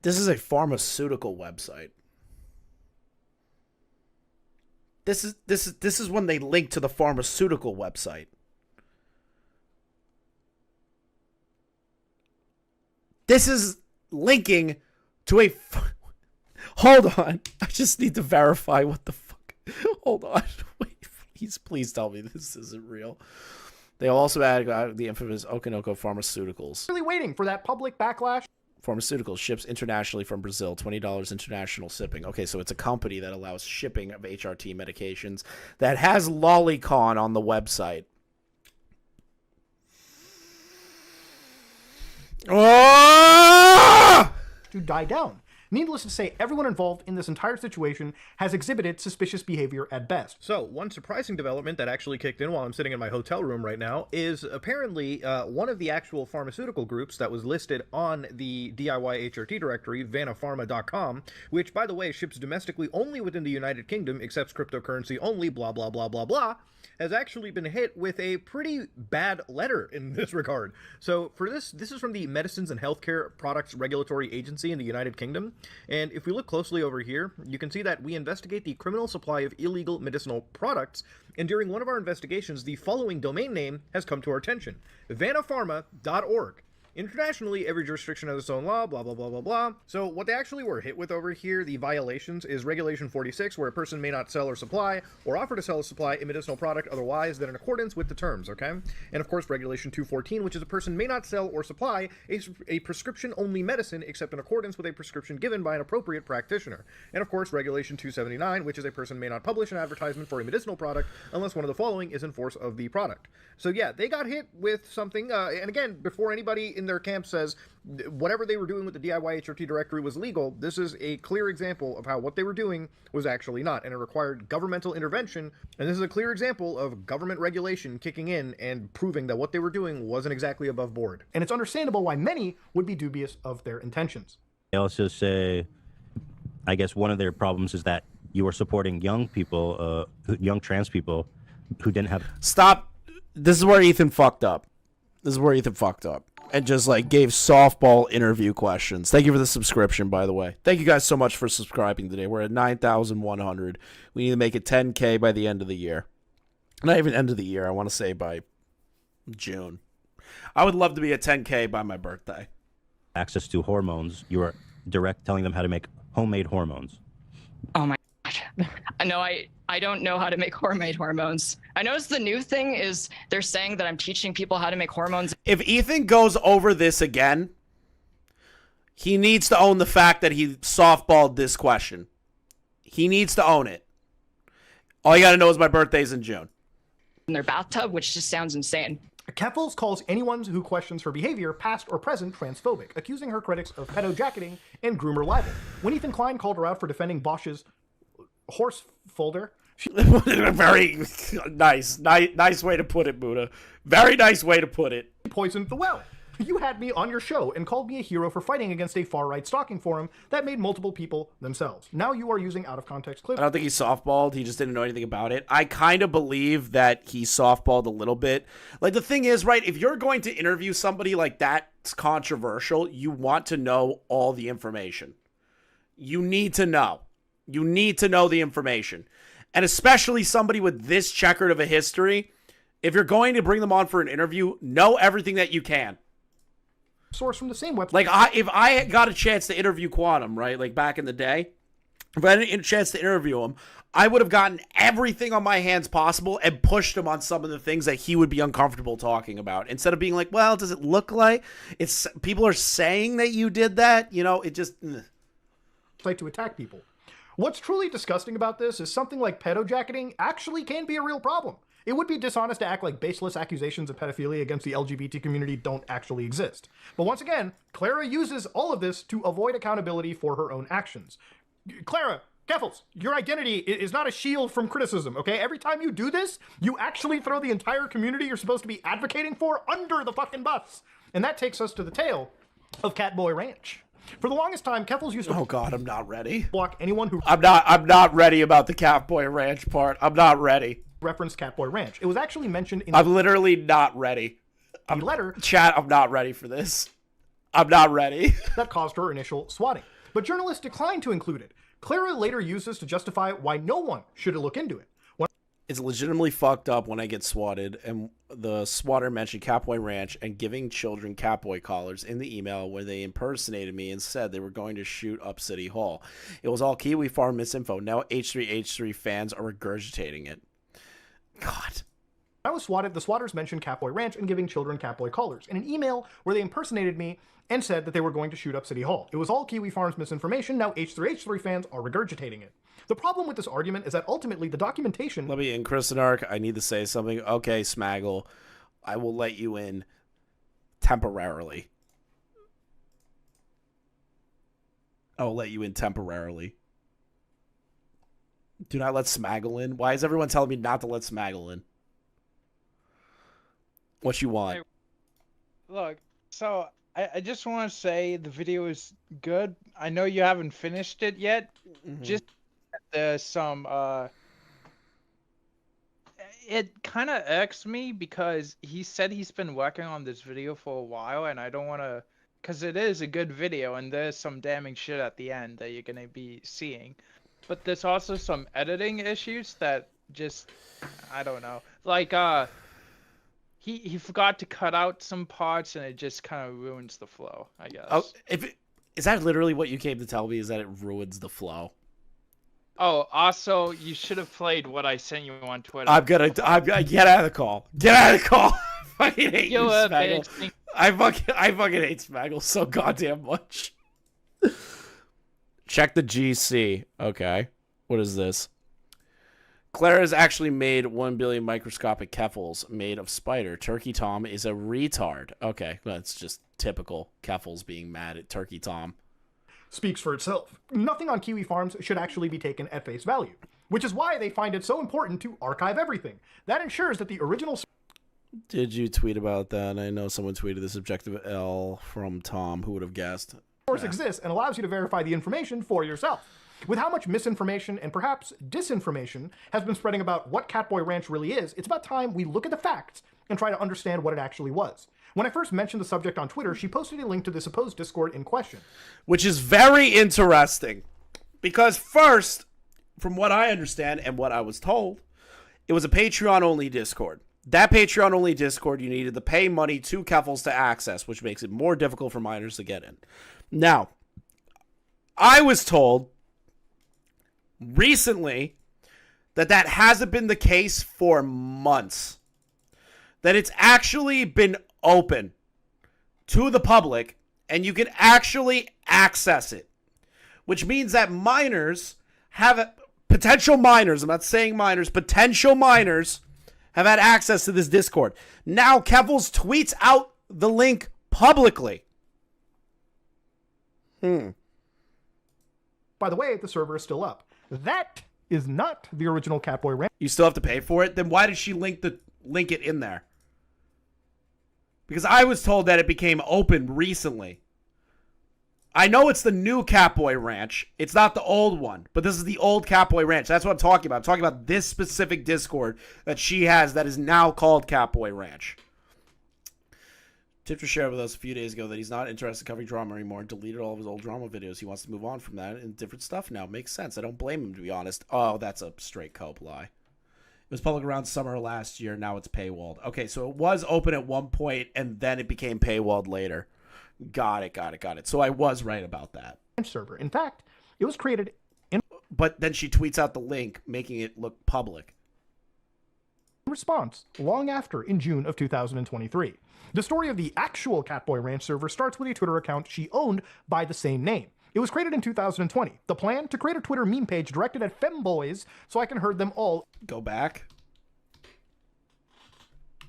This is a pharmaceutical website. This is when they link to the pharmaceutical website. This is linking to a... Hold on. I just need to verify what the fuck. Hold on. Wait, please tell me this isn't real. They also added the infamous Okonoko Pharmaceuticals. Really waiting for that public backlash. Pharmaceuticals ships internationally from Brazil, $20 international shipping. Okay, so it's a company that allows shipping of HRT medications that has Lolicon on the website. Oh! To die down. Needless to say, everyone involved in this entire situation has exhibited suspicious behavior at best. So, one surprising development that actually kicked in while I'm sitting in my hotel room right now is apparently one of the actual pharmaceutical groups that was listed on the DIY HRT directory, vanapharma.com, which, by the way, ships domestically only within the United Kingdom, accepts cryptocurrency only, blah, blah, blah, blah, blah, has actually been hit with a pretty bad letter in this regard. So for this is from the Medicines and Healthcare Products Regulatory Agency in the United Kingdom. And if we look closely over here, you can see that we investigate the criminal supply of illegal medicinal products. And during one of our investigations, the following domain name has come to our attention: vanapharma.org. Internationally, every jurisdiction has its own law, blah, blah, blah, blah, blah. So what they actually were hit with over here, the violations, is Regulation 46, where a person may not sell or supply, or offer to sell or supply a medicinal product otherwise than in accordance with the terms, okay? And of course, Regulation 214, which is a person may not sell or supply a prescription-only medicine except in accordance with a prescription given by an appropriate practitioner. And of course, Regulation 279, which is a person may not publish an advertisement for a medicinal product unless one of the following is in force of the product. So yeah, they got hit with something, and again, before anybody in their camp says whatever they were doing with the DIY HRT directory was legal, this is a clear example of how what they were doing was actually not, and it required governmental intervention, and this is a clear example of government regulation kicking in and proving that what they were doing wasn't exactly above board. And it's understandable why many would be dubious of their intentions. They also say, I guess one of their problems is that you are supporting young people, young trans people who didn't have... Stop. This is where Ethan fucked up. And just like gave softball interview questions. Thank you for the subscription, by the way. Thank you guys so much for subscribing today. We're at 9,100. We need to make it 10K by the end of the year. Not even end of the year. I want to say by June. I would love to be at 10K by my birthday. Access to hormones. You are direct telling them how to make homemade hormones. Oh my god. No, I don't know how to make homemade hormones. I noticed the new thing is they're saying that I'm teaching people how to make hormones. If Ethan goes over this again, he needs to own the fact that he softballed this question. He needs to own it. All you gotta know is my birthday's in June. In their bathtub, which just sounds insane. Keffals calls anyone who questions her behavior, past or present, transphobic, accusing her critics of pedo-jacketing and groomer libel. When Ethan Klein called her out for defending Bosch's horse folder, very nice way to put it, Buddha. Very nice way to put it. Poisoned the well. You had me on your show and called me a hero for fighting against a far-right stalking forum that made multiple people themselves. Now you are using out-of-context clips. I don't think he softballed. He just didn't know anything about it. I kind of believe that he softballed a little bit. Like, the thing is, right, if you're going to interview somebody like that's controversial, you want to know all the information. You need to know. You need to know the information. And especially somebody with this checkered of a history, if you're going to bring them on for an interview, know everything that you can. Source from the same website. Like, if I got a chance to interview Quantum, right, like back in the day, if I had a chance to interview him, I would have gotten everything on my hands possible and pushed him on some of the things that he would be uncomfortable talking about. Instead of being like, well, does it look like it's people are saying that you did that? You know, it just... Like to attack people. What's truly disgusting about this is something like pedo-jacketing actually can be a real problem. It would be dishonest to act like baseless accusations of pedophilia against the LGBT community don't actually exist. But once again, Clara uses all of this to avoid accountability for her own actions. Clara, Keffals, your identity is not a shield from criticism, okay? Every time you do this, you actually throw the entire community you're supposed to be advocating for under the fucking bus. And that takes us to the tale of Catboy Ranch. For the longest time, Keffals used to... Oh god, I'm not ready. ...block anyone who... I'm not ready about the Catboy Ranch part. I'm not ready. ...referenced Catboy Ranch. It was actually mentioned in... I'm literally not ready. Letter... Chat, I'm not ready for this. I'm not ready. ...that caused her initial swatting. But journalists declined to include it. Clara later used this to justify why no one should look into it. It's legitimately fucked up when I get swatted, and the swatter mentioned Catboy Ranch and giving children Catboy collars in the email where they impersonated me and said they were going to shoot up City Hall. It was all Kiwi Farm misinfo. Now H3H3 fans are regurgitating it. God. I was swatted. The swatters mentioned Catboy Ranch and giving children Catboy collars in an email where they impersonated me and said that they were going to shoot up City Hall. It was all Kiwi Farms misinformation. Now H3H3 fans are regurgitating it. The problem with this argument is that ultimately the documentation... Let me in, ChrisTheNarc, I need to say something. Okay, Smaggle, I will let you in temporarily. I will let you in temporarily. Do not let Smaggle in. Why is everyone telling me not to let Smaggle in? What you want? Hey, look, so I just want to say the video is good. I know you haven't finished it yet. Mm-hmm. Just some it kind of irks me because he said he's been working on this video for a while, and I don't want to, because it is a good video and there's some damning shit at the end that you're gonna be seeing, but there's also some editing issues that just, I don't know, like he forgot to cut out some parts and it just kind of ruins the flow, I guess. Oh, is that literally what you came to tell me? Is that it ruins the flow? Oh, also, you should have played what I sent you on Twitter. I'm gonna get out of the call. Get out of the call. I fucking hate you, Smaggle. Bitch. I fucking hate Smaggle so goddamn much. Check the GC. Okay. What is this? Clara's actually made 1 billion microscopic Keffals made of spider. Turkey Tom is a retard. Okay, that's just typical Keffals being mad at Turkey Tom. Speaks for itself. Nothing on Kiwi Farms should actually be taken at face value, which is why they find it so important to archive everything. That ensures that the original... Did you tweet about that? I know someone tweeted the subjective L from Tom. Who would have guessed? Source exists and allows you to verify the information for yourself. With how much misinformation and perhaps disinformation has been spreading about what Catboy Ranch really is, it's about time we look at the facts and try to understand what it actually was. When I first mentioned the subject on Twitter, she posted a link to the supposed Discord in question. Which is very interesting. Because first, from what I understand and what I was told, it was a Patreon-only Discord. That Patreon-only Discord, you needed to pay money to Keffals to access, which makes it more difficult for minors to get in. Now, I was told recently that hasn't been the case for months. That it's actually been open to the public and you can actually access it. Which means that minors have, potential minors, I'm not saying minors, potential minors have had access to this Discord. Now Keffals tweets out the link publicly. By the way, the server is still up. That is not the original Catboy Ranch. You still have to pay for it? Then why did she link it in there? Because I was told that it became open recently. I know it's the new Catboy Ranch. It's not the old one. But this is the old Catboy Ranch. That's what I'm talking about. I'm talking about this specific Discord that she has that is now called Catboy Ranch. Tipster shared with us a few days ago that he's not interested in covering drama anymore and deleted all of his old drama videos. He wants to move on from that and different stuff now. Makes sense. I don't blame him, to be honest. Oh, that's a straight cope lie. It was public around summer last year. Now it's paywalled. Okay, so it was open at one point and then it became paywalled later. Got it. So I was right about that. Server. In fact, it was created in... But then she tweets out the link, making it look public. Response long after in June of 2023. The story of the actual Catboy Ranch server starts with a Twitter account she owned by the same name. It was created in 2020. The plan? To create a Twitter meme page directed at femboys so I can herd them all. Go back.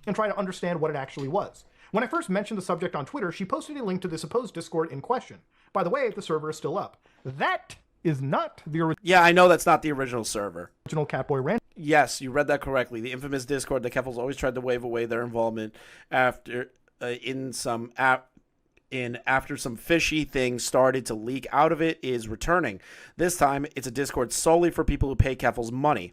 And try to understand what it actually was. When I first mentioned the subject on Twitter, she posted a link to the supposed Discord in question. By the way, the server is still up. That is not the original... Yeah, I know that's not the original server. Original Catboy Ranch. Yes, you read that correctly. The infamous Discord that Keffals always tried to wave away their involvement after after some fishy things started to leak out of it is returning. This time, it's a Discord solely for people who pay Keffals money.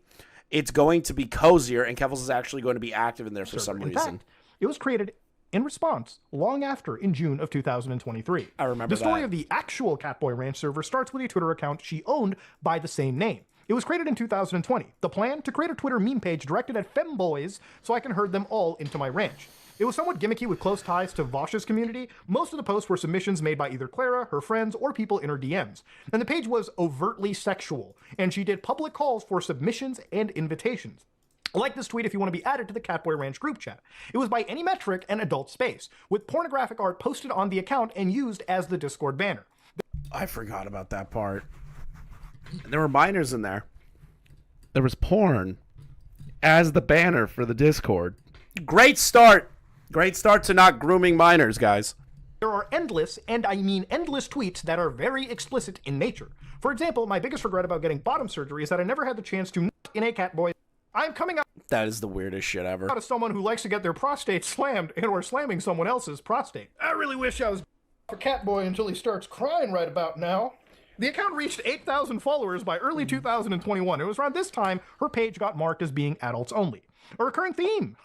It's going to be cozier, and Keffals is actually going to be active in there for some reason. In fact, it was created in response long after in June of 2023. I remember that. The story of the actual Catboy Ranch server starts with a Twitter account she owned by the same name. It was created in 2020. The plan? To create a Twitter meme page directed at femboys so I can herd them all into my ranch. It was somewhat gimmicky with close ties to Vosh's community. Most of the posts were submissions made by either Clara, her friends, or people in her DMs. And the page was overtly sexual, and she did public calls for submissions and invitations. Like this tweet if you want to be added to the Catboy Ranch group chat. It was by any metric an adult space, with pornographic art posted on the account and used as the Discord banner. I forgot about that part. There were minors in there. There was porn as the banner for the Discord. Great start. Great start to not grooming minors, guys. There are endless, and I mean endless, tweets that are very explicit in nature. For example, my biggest regret about getting bottom surgery is that I never had the chance to in a Catboy. I'm coming out. That is the weirdest shit ever. Out of someone who likes to get their prostate slammed and or slamming someone else's prostate. I really wish I was for Catboy until he starts crying right about now. The account reached 8,000 followers by early 2021. It was around this time her page got marked as being adults only. A recurring theme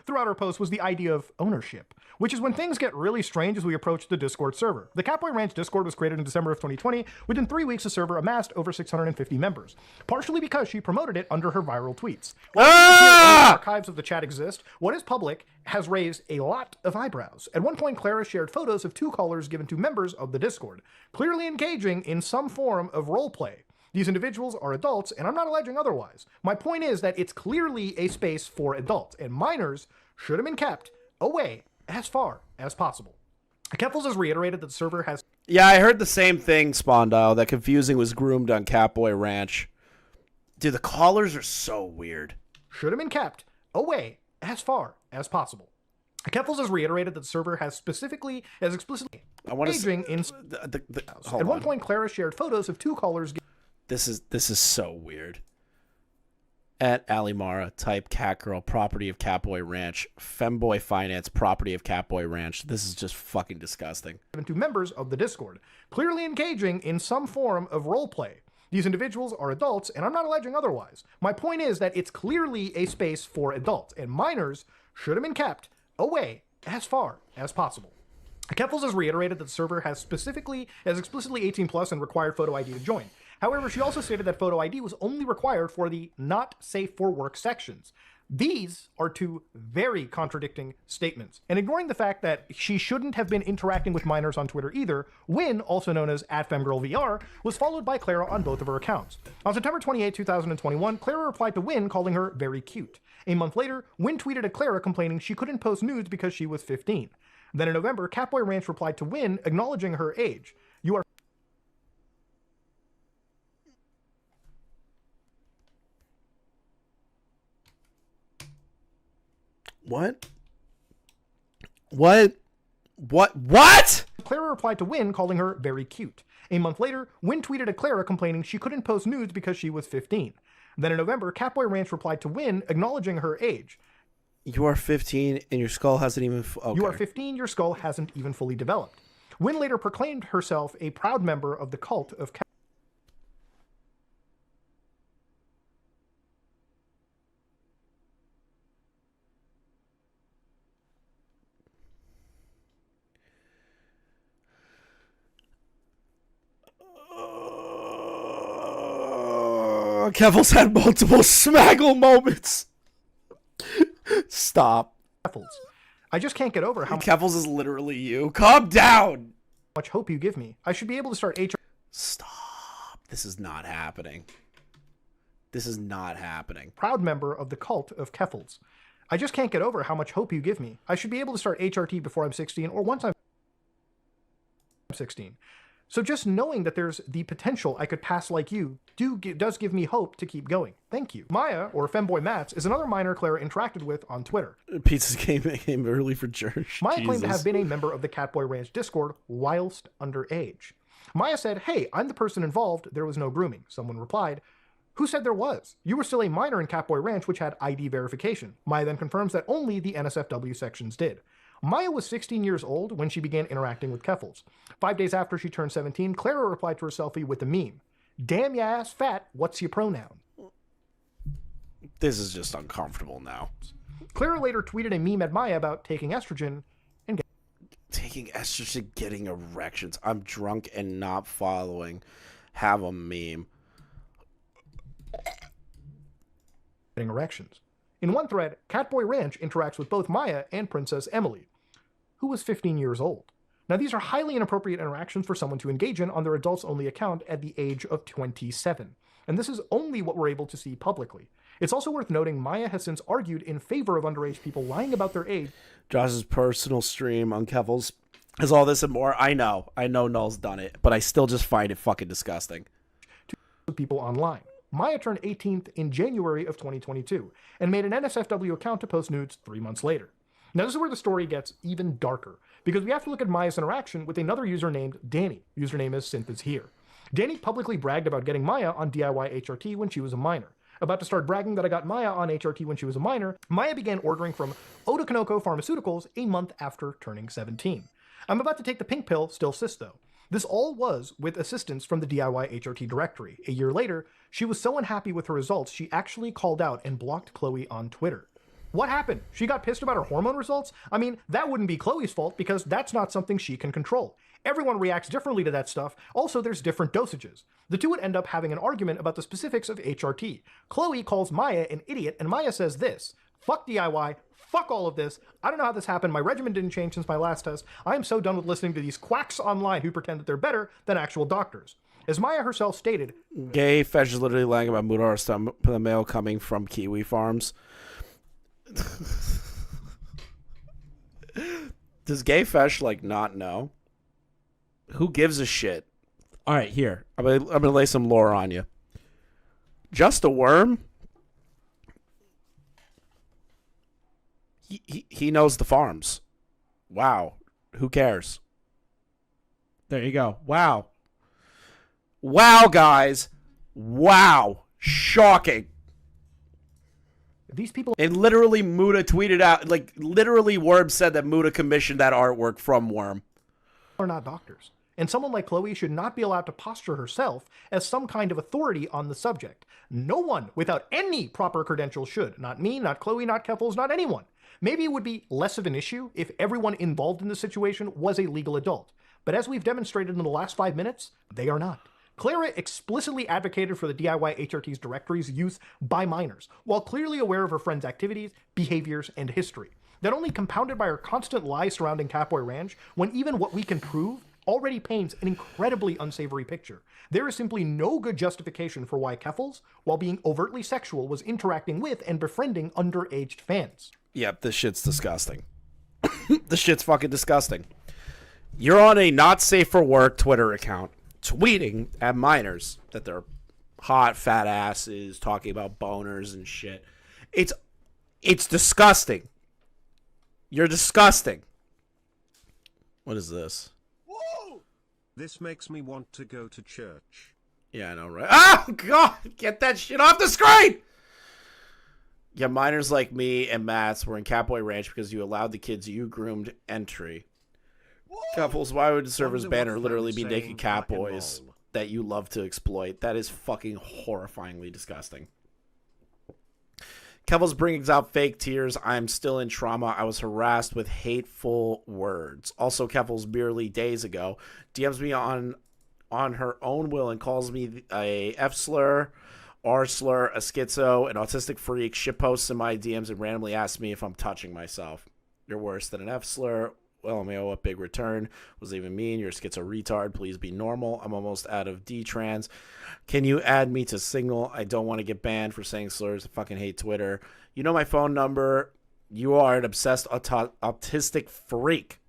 throughout her post was the idea of ownership, which is when things get really strange as we approach the Discord server. The Catboy Ranch Discord was created in December of 2020. Within 3 weeks, the server amassed over 650 members, partially because she promoted it under her viral tweets. While archives of the chat exist, what is public has raised a lot of eyebrows. At one point, Clara shared photos of 2 callers given to members of the Discord, clearly engaging in some form of roleplay. These individuals are adults, and I'm not alleging otherwise. My point is that it's clearly a space for adults, and minors should have been kept away as far as possible. Keffals has reiterated that the server has... Yeah, I heard the same thing, Spondyle, that Confusing was groomed on Catboy Ranch. Dude, the callers are so weird. Should have been kept away as far as possible. Keffals has reiterated that the server has explicitly engaging in... At one point, Clara shared photos of 2 callers... This is so weird. At Alimara, type Catgirl, property of Catboy Ranch. Femboy Finance, property of Catboy Ranch. This is just fucking disgusting. To members of the Discord, clearly engaging in some form of roleplay. These individuals are adults, and I'm not alleging otherwise. My point is that it's clearly a space for adults, and minors should have been kept away as far as possible. Keffals has reiterated that the server has explicitly 18+ and required photo ID to join. However, she also stated that photo ID was only required for the not safe for work sections. These are 2 very contradicting statements. And ignoring the fact that she shouldn't have been interacting with minors on Twitter either, Win, also known as @FemGirlVR, was followed by Clara on both of her accounts. On September 28, 2021, Clara replied to Win calling her very cute. A month later, Win tweeted at Clara complaining she couldn't post nudes because she was 15. Then in November, Catboy Ranch replied to Win acknowledging her age. You are... What? What? Clara replied to Win calling her very cute. A month later, Win tweeted at Clara complaining she couldn't post nudes because she was 15. Then in November, Catboy Ranch replied to Win acknowledging her age. You are 15 and your skull hasn't even... Okay. You are 15, your skull hasn't even fully developed. Win later proclaimed herself a proud member of the cult of Keffals had multiple smaggle moments. Stop. Keffals. I just can't get over how Keffals is literally you. Calm down. Much hope you give me. I should be able to start HR. Stop. This is not happening. This is not happening. Proud member of the cult of Keffals. I just can't get over how much hope you give me. I should be able to start HRT before I'm 16 or once I'm 16. So just knowing that there's the potential I could pass like you does give me hope to keep going. Thank you. Maya, or Femboy Mats, is another minor Clara interacted with on Twitter. Pizza's came early for church. Maya claimed to have been a member of the Catboy Ranch Discord whilst underage. Maya said, "Hey, I'm the person involved. There was no grooming." Someone replied, "Who said there was? You were still a minor in Catboy Ranch, which had ID verification." Maya then confirms that only the NSFW sections did. Maya was 16 years old when she began interacting with Keffals. 5 days after she turned 17, Clara replied to her selfie with a meme. "Damn ya ass fat, what's your pronoun?" This is just uncomfortable now. Clara later tweeted a meme at Maya about taking estrogen and taking estrogen, getting erections. I'm drunk and not following. Have a meme. Getting erections. In one thread, Catboy Ranch interacts with both Maya and Princess Emily, who was 15 years old. Now, these are highly inappropriate interactions for someone to engage in on their adults-only account at the age of 27. And this is only what we're able to see publicly. It's also worth noting Maya has since argued in favor of underage people lying about their age. Josh's personal stream on Keffals has all this and more. I know Null's done it, but I still just find it fucking disgusting. To people online. Maya turned 18th in January of 2022 and made an NSFW account to post nudes 3 months later. Now this is where the story gets even darker, because we have to look at Maya's interaction with another user named Danny. Username is SynthIsHere. Danny publicly bragged about getting Maya on DIY HRT when she was a minor. About to start bragging that I got Maya on HRT when she was a minor, Maya began ordering from Otokonoko Pharmaceuticals a month after turning 17. I'm about to take the pink pill, still cis though. This all was with assistance from the DIY HRT directory. A year later, she was so unhappy with her results, she actually called out and blocked Chloe on Twitter. What happened? She got pissed about her hormone results? I mean, that wouldn't be Chloe's fault because that's not something she can control. Everyone reacts differently to that stuff. Also, there's different dosages. The two would end up having an argument about the specifics of HRT. Chloe calls Maya an idiot, and Maya says this: fuck DIY, fuck all of this. I don't know how this happened. My regimen didn't change since my last test. I am so done with listening to these quacks online who pretend that they're better than actual doctors. As Maya herself stated, Gay Fesh is literally lying about Mutahar stuff, the mail coming from Kiwi Farms. Does Gay Fesh like not know? Who gives a shit? All right, here. I'm gonna lay some lore on you. Just a worm. He knows the farms. Wow. Who cares? There you go. Wow. Wow, guys. Wow. Shocking. These people... And literally Muta tweeted out, like, literally Worm said that Muta commissioned that artwork from Worm. Are not doctors. And someone like Chloe should not be allowed to posture herself as some kind of authority on the subject. No one without any proper credentials should. Not me, not Chloe, not Keffals, not anyone. Maybe it would be less of an issue if everyone involved in the situation was a legal adult. But as we've demonstrated in the last 5 minutes, they are not. Clara explicitly advocated for the DIY HRT's directory's use by minors, while clearly aware of her friend's activities, behaviors, and history. That only compounded by her constant lies surrounding Catboy Ranch, when even what we can prove already paints an incredibly unsavory picture. There is simply no good justification for why Keffals, while being overtly sexual, was interacting with and befriending underaged fans. Yep, this shit's disgusting. This shit's fucking disgusting. You're on a not safe for work Twitter account, tweeting at minors that they're hot fat asses, talking about boners and shit. It's disgusting. You're disgusting. What is this? This makes me want to go to church. Yeah, I know, right? Oh, God! Get that shit off the screen! Yeah, minors like me and Matt's were in Catboy Ranch because you allowed the kids you groomed entry. Keffals, why would the server's banner literally be naked catboys that you love to exploit? That is fucking horrifyingly disgusting. Keffals brings out fake tears. I'm still in trauma. I was harassed with hateful words. Also, Keffals merely days ago DMs me on her own will and calls me a F slur, R slur, a schizo, an autistic freak, shitposts in my DMs and randomly asks me if I'm touching myself. You're worse than an F slur. Well, LMAO, a big return. Was even mean. You're a schizo retard. Please be normal. I'm almost out of D-trans. Can you add me to Signal? I don't want to get banned for saying slurs. I fucking hate Twitter. You know my phone number. You are an obsessed autistic freak.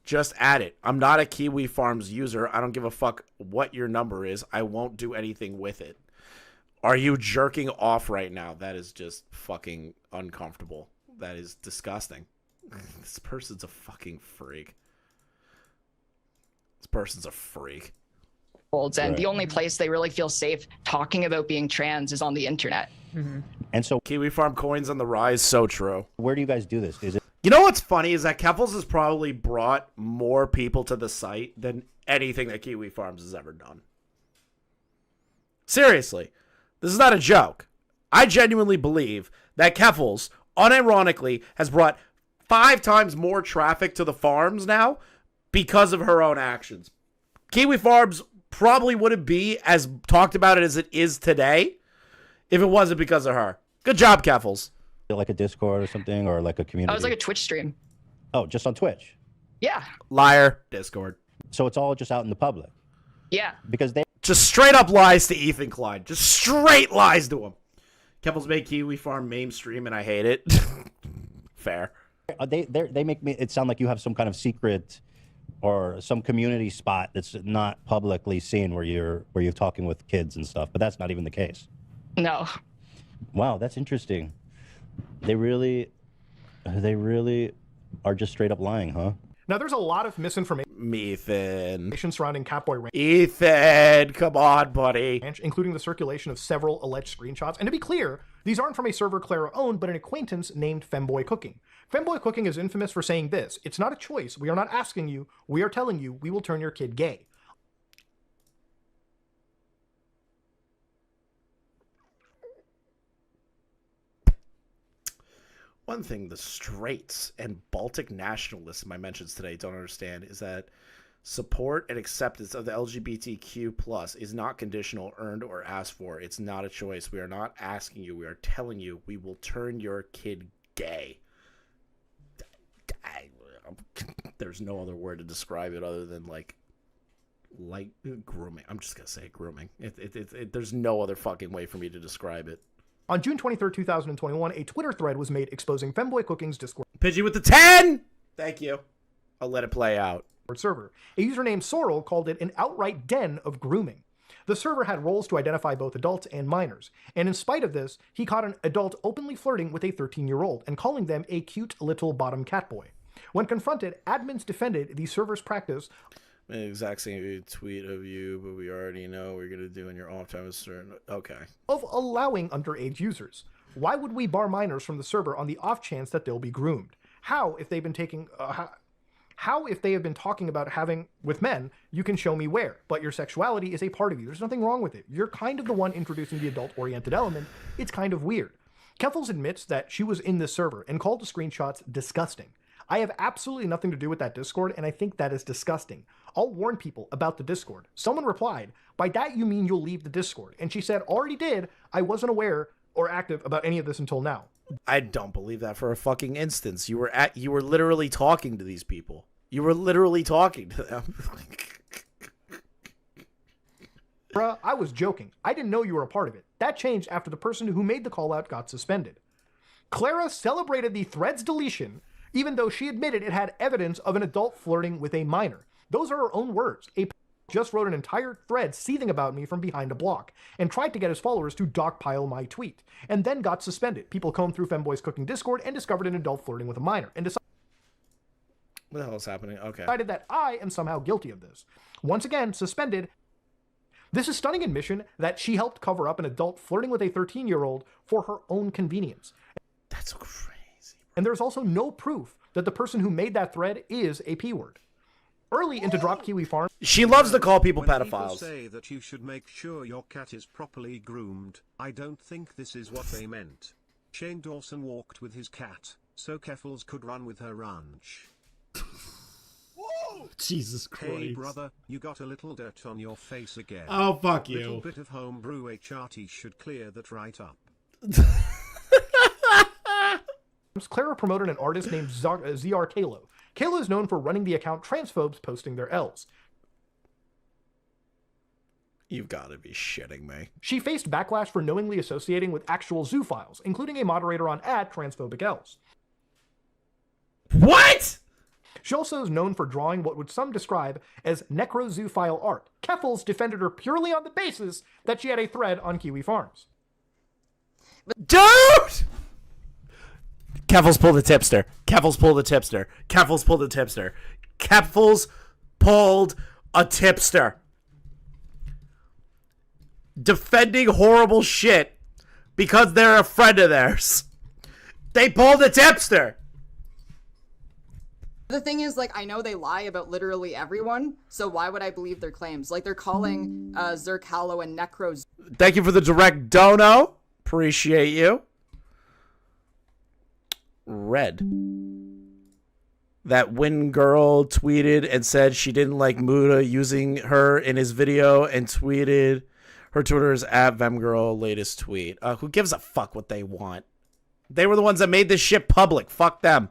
Just add it. I'm not a Kiwi Farms user. I don't give a fuck what your number is. I won't do anything with it. Are you jerking off right now? That is just fucking uncomfortable. That is disgusting. This person's a fucking freak. This person's a freak. And the only place they really feel safe talking about being trans is on the internet. And so Kiwi Farm coins on the rise. So true. Where do you guys do this? Is it? You know what's funny is that Keffals has probably brought more people to the site than anything that Kiwi Farms has ever done. Seriously. This is not a joke. I genuinely believe that Keffals, unironically, has brought 5 times more traffic to the farms now because of her own actions. Kiwi Farms probably wouldn't be as talked about it as it is today if it wasn't because of her. Good job, Keffals. Like a Discord or something, or like a community? I was like a Twitch stream. Oh, just on Twitch? Yeah. Liar. Discord. So it's all just out in the public? Yeah. Because they... Just straight up lies to Ethan Klein. Just straight lies to him. Keffals made Kiwi Farm mainstream and I hate it. Fair. They make it sound like you have some kind of secret or some community spot that's not publicly seen where you're talking with kids and stuff, but that's not even the case. No. Wow, that's interesting. They really are just straight up lying, huh? Now, there's a lot of misinformation Ethan. surrounding Catboy Ranch. Ethan, come on, buddy. Including the circulation of several alleged screenshots. And to be clear, these aren't from a server Clara owned, but an acquaintance named Femboy Cooking. Femboy Cooking is infamous for saying this: "It's not a choice. We are not asking you. We are telling you we will turn your kid gay." One thing the straights and Baltic nationalists in my mentions today don't understand is that support and acceptance of the LGBTQ plus is not conditional, earned, or asked for. It's not a choice. We are not asking you. We are telling you we will turn your kid gay. There's no other word to describe it other than like grooming. I'm just gonna say grooming. There's no other fucking way for me to describe it. On June 23rd, 2021, a Twitter thread was made exposing Femboy Cooking's Discord Pidgey with the 10! Thank you. I'll let it play out. server. A user named Sorrel called it an outright den of grooming. The server had roles to identify both adults and minors, and in spite of this, he caught an adult openly flirting with a 13-year-old and calling them a cute little bottom catboy. When confronted, admins defended the server's practice The exact same tweet of you, but we already know what you're going to do in your off time. Okay. Of allowing underage users. Why would we bar minors from the server on the off chance that they'll be groomed? How, if they've been taking... How, if they have been talking about having with men, you can show me where, but your sexuality is a part of you. There's nothing wrong with it. You're kind of the one introducing the adult-oriented element. It's kind of weird. Keffals admits that she was in this server and called the screenshots disgusting. I have absolutely nothing to do with that Discord, and I think that is disgusting. I'll warn people about the Discord. Someone replied, by that you mean you'll leave the Discord. And she said, already did. I wasn't aware or active about any of this until now. I don't believe that for a fucking instance. You were literally talking to these people. You were literally talking to them. Bruh, I was joking. I didn't know you were a part of it. That changed after the person who made the call out got suspended. Clara celebrated the thread's deletion, even though she admitted it had evidence of an adult flirting with a minor. Those are her own words. A just wrote an entire thread seething about me from behind a block and tried to get his followers to dogpile my tweet, and then got suspended. People combed through Femboy's Cooking Discord and discovered an adult flirting with a minor, and decided What the hell is happening? Okay. decided that I am somehow guilty of this. Once again, suspended. This is stunning admission that she helped cover up an adult flirting with a 13-year-old for her own convenience. That's crazy. And there's also no proof that the person who made that thread is a P-word. Early into Drop Kiwi Farm, she loves to call people When pedophiles. People say that you should make sure your cat is properly groomed. I don't think this is what they meant. Shane Dawson walked with his cat, so Keffals could run with her ranch. Jesus Christ. Hey brother, you got a little dirt on your face again. Oh, fuck you. Little bit of homebrew HRT should clear that right up. Clara promoted an artist named ZR Kalo. Kalo is known for running the account Transphobes posting their L's. You've got to be shitting me. She faced backlash for knowingly associating with actual zoophiles, including a moderator on @Transphobic L's. What? She also is known for drawing what would some describe as necrozoophile art. Keffals defended her purely on the basis that she had a thread on Kiwi Farms. Dude! Keffals pulled the tipster. Keffals pulled the tipster. Keffals pulled the tipster. Keffals pulled a tipster. Defending horrible shit because they're a friend of theirs. They pulled a tipster. The thing is, like, I know they lie about literally everyone, so why would I believe their claims? Like, they're calling Zerkalo and Necros. Thank you for the direct dono. Appreciate you. Red. That Win girl tweeted and said she didn't like Muta using her in his video and tweeted her Twitter is @VemGirl latest tweet. Who gives a fuck what they want? They were the ones that made this shit public. Fuck them.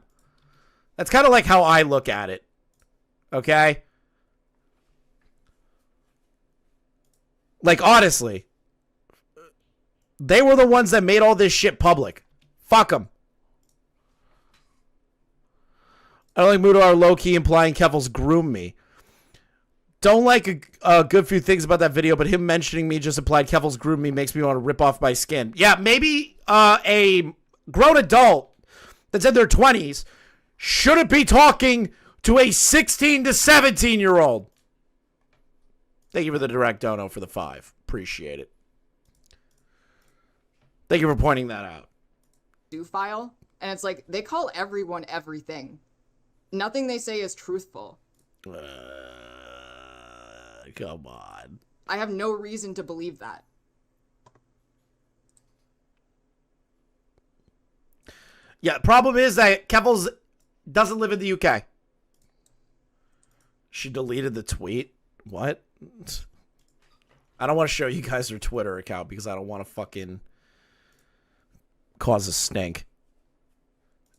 That's kind of like how I look at it. Okay? Like, honestly. They were the ones that made all this shit public. Fuck them. I don't like Mutahar low-key implying Keffals groomed me. Don't like a good few things about that video, but him mentioning me just implied Keffals groomed me makes me want to rip off my skin. Yeah, maybe a grown adult that's in their 20s shouldn't be talking to a 16 to 17-year-old. Thank you for the direct dono for the 5. Appreciate it. Thank you for pointing that out. File, and it's like, they call everyone everything. Nothing they say is truthful. Come on. I have no reason to believe that. Yeah, problem is that Keffals doesn't live in the UK. She deleted the tweet. What? I don't want to show you guys her Twitter account because I don't want to fucking cause a stink.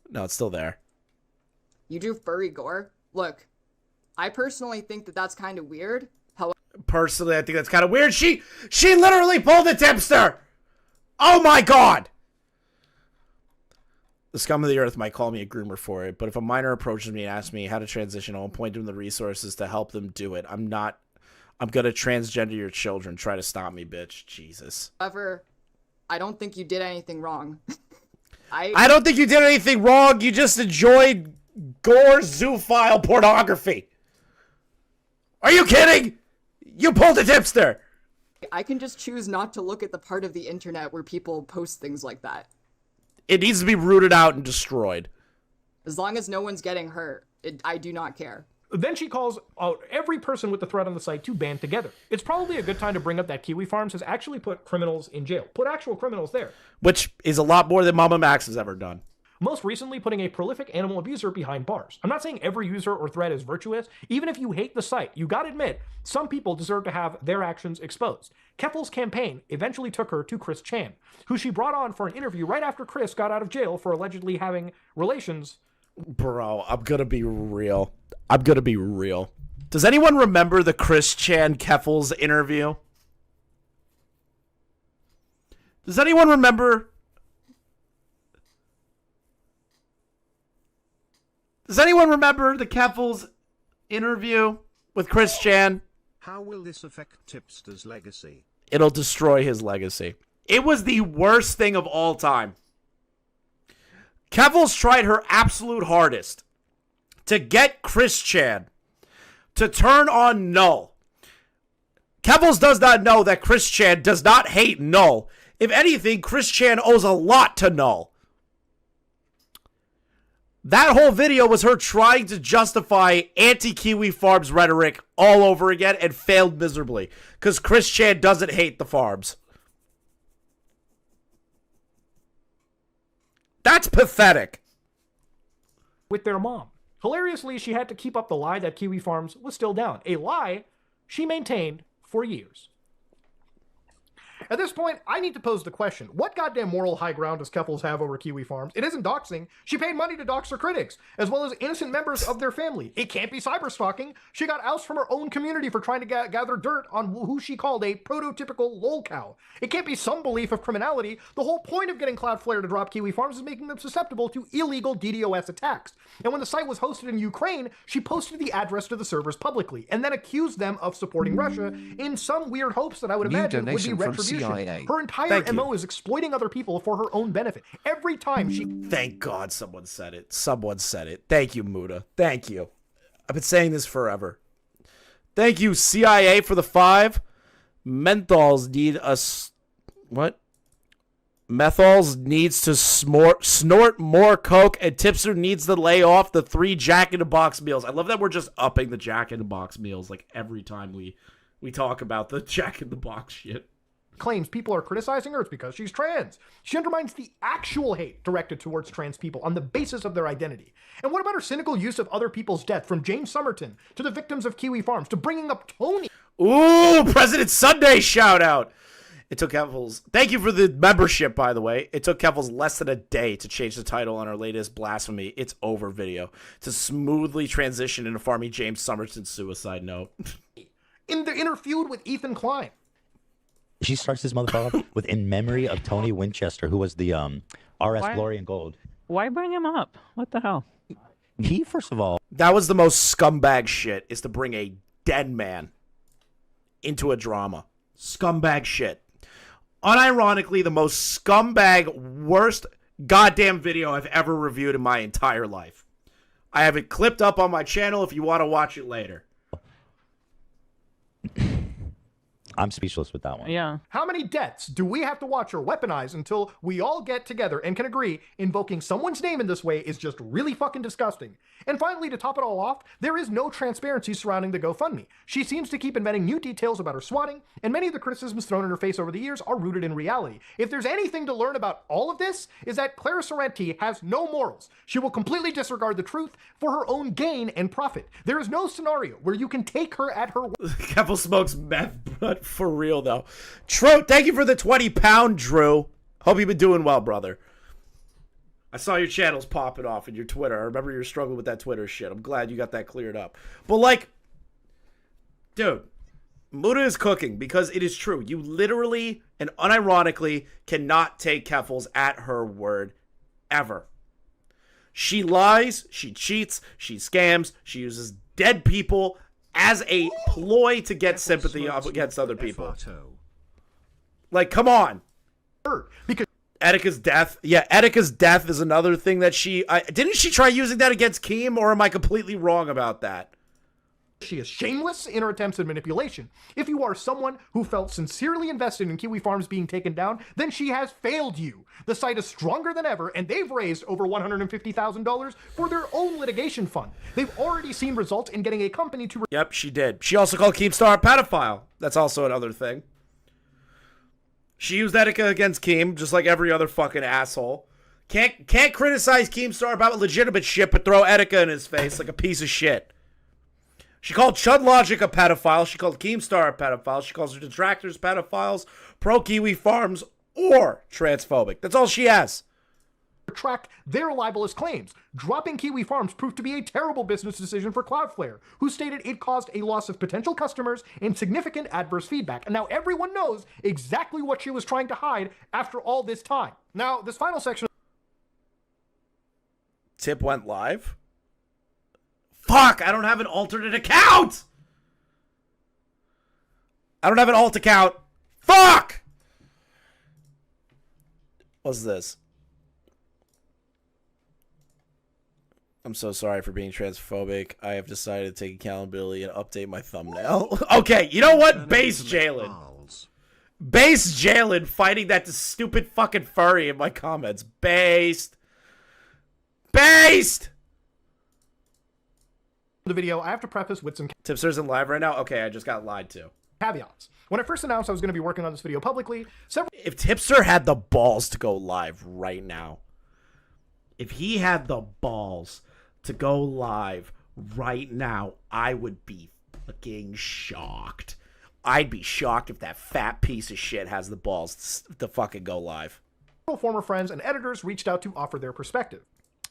No, it's still there. You do furry gore? Look, I personally think that that's kind of weird. Personally, I think that's kind of weird. She literally pulled a tipster. Oh my god. The scum of the earth might call me a groomer for it, but if a minor approaches me and asks me how to transition, I'll point them the resources to help them do it. I'm gonna transgender your children. Try to stop me, bitch. Jesus. However, I don't think you did anything wrong. I don't think you did anything wrong. You just enjoyed gore zoophile pornography. Are you kidding? You pulled a tipster. I can just choose not to look at the part of the internet where people post things like that. It needs to be rooted out and destroyed. As long as no one's getting hurt, I do not care. Then she calls out every person with the thread on the site to band together. It's probably a good time to bring up that Kiwi Farms has actually put criminals in jail. Put actual criminals there. Which is a lot more than Mama Max has ever done. Most recently, putting a prolific animal abuser behind bars. I'm not saying every user or thread is virtuous. Even if you hate the site, you gotta admit, some people deserve to have their actions exposed. Keffals' campaign eventually took her to Chris Chan, who she brought on for an interview right after Chris got out of jail for allegedly having relations. Bro, I'm gonna be real. Does anyone remember the Chris Chan Keffals interview? Does anyone remember? Does anyone remember the Keffals interview with Chris Chan? How will this affect Tipster's legacy? It'll destroy his legacy. It was the worst thing of all time. Keffals tried her absolute hardest to get Chris Chan to turn on Null. Keffals does not know that Chris Chan does not hate Null. If anything, Chris Chan owes a lot to Null. That whole video was her trying to justify anti-Kiwi Farms rhetoric all over again and failed miserably because Chris Chan doesn't hate the farms. That's pathetic. With their mom. Hilariously, she had to keep up the lie that Kiwi Farms was still down. A lie she maintained for years. At this point, I need to pose the question. What goddamn moral high ground does Keffals have over Kiwi Farms? It isn't doxing. She paid money to dox her critics, as well as innocent members of their family. It can't be cyberstalking. She got ousted from her own community for trying to gather dirt on who she called a prototypical lol cow. It can't be some belief of criminality. The whole point of getting Cloudflare to drop Kiwi Farms is making them susceptible to illegal DDoS attacks. And when the site was hosted in Ukraine, she posted the address to the servers publicly, and then accused them of supporting Russia in some weird hopes that I would imagine would be retribution. CIA. Her entire MO is exploiting other people for her own benefit. Every time she... Thank God someone said it. Someone said it. Thank you, Muta. Thank you. I've been saying this forever. Thank you, CIA, for the 5. Menthols need a... What? Menthols needs to snort more coke, and Tipster needs to lay off the 3 Jack-in-the-Box meals. I love that we're just upping the Jack-in-the-Box meals like every time we talk about the Jack-in-the-Box shit. Claims people are criticizing her, it's because she's trans. She undermines the actual hate directed towards trans people on the basis of their identity. And what about her cynical use of other people's death, from James Somerton to the victims of Kiwi Farms to bringing up Tony? Ooh, President Sunday shout out. It took Keffals, thank you for the membership, by the way. It took Keffals less than a day to change the title on her latest Blasphemy It's Over video to smoothly transition into farming James Somerton's suicide note. In her feud with Ethan Klein. She starts this motherfucker with in memory of Tony Winchester, who was the RS Glory and Gold. Why bring him up? What the hell? He, first of all... That was the most scumbag shit, is to bring a dead man into a drama. Scumbag shit. Unironically, the most scumbag, worst goddamn video I've ever reviewed in my entire life. I have it clipped up on my channel if you want to watch it later. I'm speechless with that one. Yeah. How many deaths do we have to watch or weaponize until we all get together and can agree invoking someone's name in this way is just really fucking disgusting? And finally, to top it all off, there is no transparency surrounding the GoFundMe. She seems to keep inventing new details about her swatting, and many of the criticisms thrown in her face over the years are rooted in reality. If there's anything to learn about all of this, is that Clara Sorrenti has no morals. She will completely disregard the truth for her own gain and profit. There is no scenario where you can take her at her word. Keffals smokes meth, but for real though. Drew, thank you for the 20-pound, Drew. Hope you've been doing well, brother. I saw your channels popping off in your Twitter. I remember you were struggling with that Twitter shit. I'm glad you got that cleared up. But like, dude, Muta is cooking because it is true. You literally and unironically cannot take Keffals at her word ever. She lies, she cheats, she scams, she uses dead people as a ploy to get sympathy up against other people. Like, come on. Because Etika's death. Yeah, Etika's death is another thing that didn't she try using that against Keem, or am I completely wrong about that? She is shameless in her attempts at manipulation. If you are someone who felt sincerely invested in Kiwi Farms being taken down, then she has failed you. The site is stronger than ever, and they've raised over $150,000 for their own litigation fund. They've already seen results in getting a company to... Yep, she did. She also called Keemstar a pedophile. That's also another thing. She used Etika against Keem, just like every other fucking asshole. Can't criticize Keemstar about legitimate shit, but throw Etika in his face like a piece of shit. She called Chud Logic a pedophile. She called Keemstar a pedophile. She calls her detractors pedophiles, pro-Kiwi Farms, or transphobic. That's all she has. Retract their libelous claims. Dropping Kiwi Farms proved to be a terrible business decision for Cloudflare, who stated it caused a loss of potential customers and significant adverse feedback. And now everyone knows exactly what she was trying to hide after all this time. Now, this final section... Tip went live? Fuck, I don't have an alternate account! I don't have an alt account. Fuck! What's this? I'm so sorry for being transphobic. I have decided to take accountability and update my thumbnail. Okay, you know what? Base Jalen. Base Jalen fighting that stupid fucking furry in my comments. Based. The video, I have to preface with some... Tipster isn't live right now? Okay, I just got lied to. Caveats. When I first announced I was going to be working on this video publicly, If Tipster had the balls to go live right now, if he had the balls to go live right now, I would be fucking shocked. I'd be shocked if that fat piece of shit has the balls to fucking go live. Former friends and editors reached out to offer their perspective.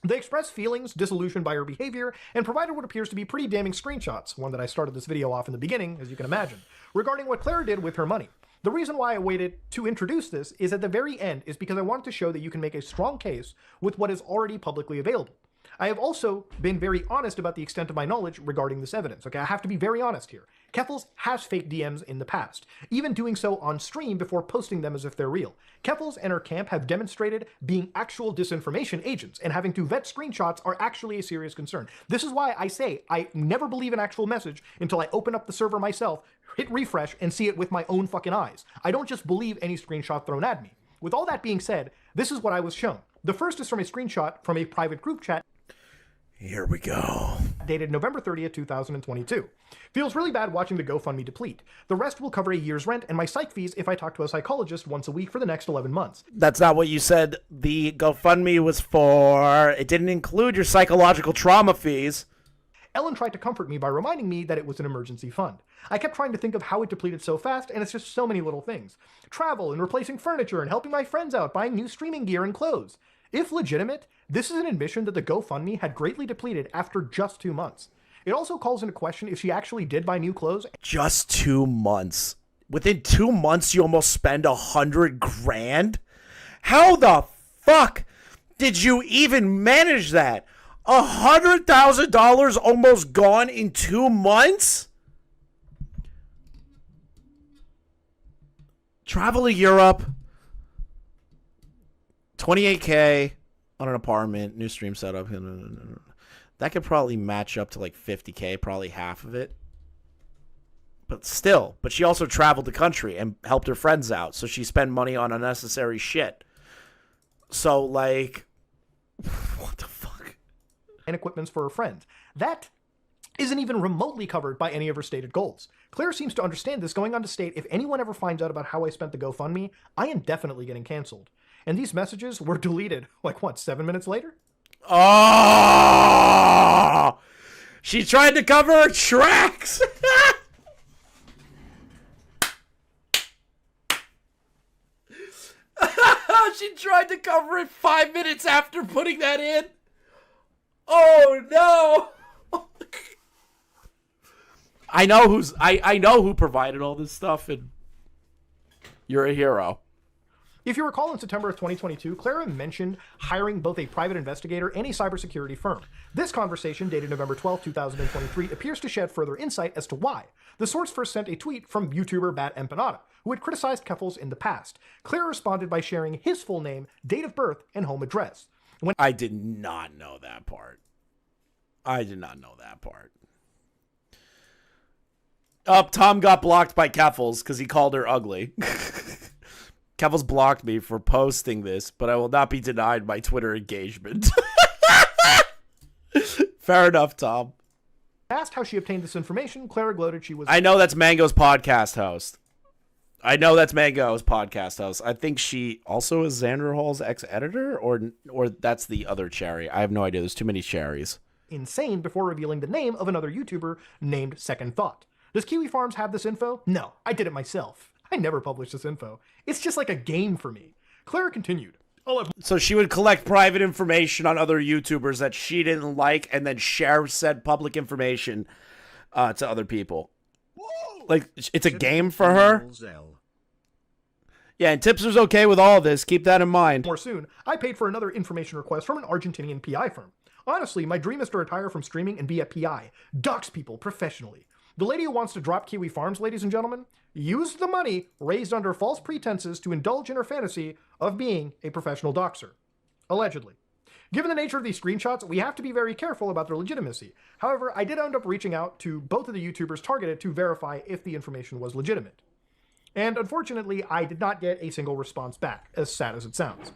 They expressed feelings disillusioned by her behavior and provided what appears to be pretty damning screenshots, one that I started this video off in the beginning, as you can imagine, regarding what Clara did with her money. The reason why I waited to introduce this is at the very end is because I wanted to show that you can make a strong case with what is already publicly available. I have also been very honest about the extent of my knowledge regarding this evidence. Okay, I have to be very honest here. Keffals has fake DMs in the past, even doing so on stream before posting them as if they're real. Keffals and her camp have demonstrated being actual disinformation agents, and having to vet screenshots are actually a serious concern. This is why I say I never believe an actual message until I open up the server myself, hit refresh, and see it with my own fucking eyes. I don't just believe any screenshot thrown at me. With all that being said, this is what I was shown. The first is from a screenshot from a private group chat. Here we go. Dated November 30th, 2022. Feels really bad watching the GoFundMe deplete. The rest will cover a year's rent and my psych fees if I talk to a psychologist once a week for the next 11 months. That's not what you said the GoFundMe was for. It didn't include your psychological trauma fees. Ellen tried to comfort me by reminding me that it was an emergency fund. I kept trying to think of how it depleted so fast, and it's just so many little things. Travel and replacing furniture and helping my friends out buying new streaming gear and clothes. If legitimate, this is an admission that the GoFundMe had greatly depleted after just 2 months. It also calls into question if she actually did buy new clothes. Just 2 months. Within 2 months, you almost spend $100 grand? How the fuck did you even manage that? $100,000 almost gone in 2 months? Travel to Europe. $28K on an apartment, new stream setup. That could probably match up to like $50K, probably half of it. But still, she also traveled the country and helped her friends out, so she spent money on unnecessary shit. So, like, what the fuck? And equipments for her friends. That isn't even remotely covered by any of her stated goals. Claire seems to understand this, going on to state, if anyone ever finds out about how I spent the GoFundMe, I am definitely getting canceled. And these messages were deleted, like, what, 7 minutes later? Oh! She tried to cover her tracks! She tried to cover it 5 minutes after putting that in. Oh, no! I know who provided all this stuff, and you're a hero. If you recall, in September of 2022, Clara mentioned hiring both a private investigator and a cybersecurity firm. This conversation, dated November 12, 2023, appears to shed further insight as to why. The source first sent a tweet from YouTuber Bat Empanada, who had criticized Keffals in the past. Clara responded by sharing his full name, date of birth, and home address. I did not know that part. Tom got blocked by Keffals because he called her ugly. Keffals blocked me for posting this, but I will not be denied my Twitter engagement. Fair enough, Tom. Asked how she obtained this information, Clara gloated she was... I know that's Mango's podcast host. I think she also is Xander Hall's ex-editor, or that's the other cherry. I have no idea. There's too many cherries. Insane before revealing the name of another YouTuber named Second Thought. Does Kiwi Farms have this info? No, I did it myself. I never published this info. It's just like a game for me. Clara continued. So she would collect private information on other YouTubers that she didn't like and then share said public information to other people. Like, it's a game for her? Yeah, and Tipster's okay with all this. Keep that in mind. More soon, I paid for another information request from an Argentinian PI firm. Honestly, my dream is to retire from streaming and be a PI. Dox people professionally. The lady who wants to drop Kiwi Farms, ladies and gentlemen, used the money raised under false pretenses to indulge in her fantasy of being a professional doxer. Allegedly. Given the nature of these screenshots, we have to be very careful about their legitimacy. However, I did end up reaching out to both of the YouTubers targeted to verify if the information was legitimate. And unfortunately, I did not get a single response back, as sad as it sounds.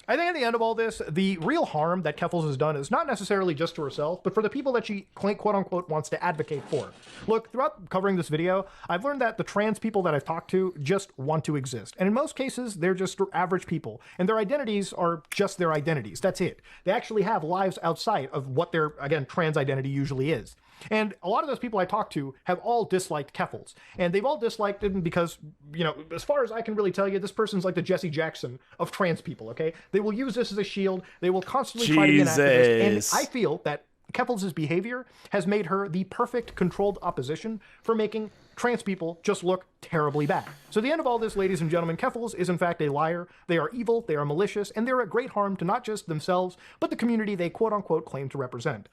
I think at the end of all this, the real harm that Keffals has done is not necessarily just to herself, but for the people that she quote-unquote wants to advocate for. Look, throughout covering this video, I've learned that the trans people that I've talked to just want to exist. And in most cases, they're just average people. And their identities are just their identities. That's it. They actually have lives outside of what their, again, trans identity usually is. And a lot of those people I talked to have all disliked Keffals. And they've all disliked him because, you know, as far as I can really tell you, this person's like the Jesse Jackson of trans people, okay? They will use this as a shield. They will constantly try to be an activist. And I feel that Keffals' behavior has made her the perfect controlled opposition for making trans people just look terribly bad. So at the end of all this, ladies and gentlemen, Keffals is in fact a liar. They are evil, they are malicious, and they're a great harm to not just themselves, but the community they quote-unquote claim to represent.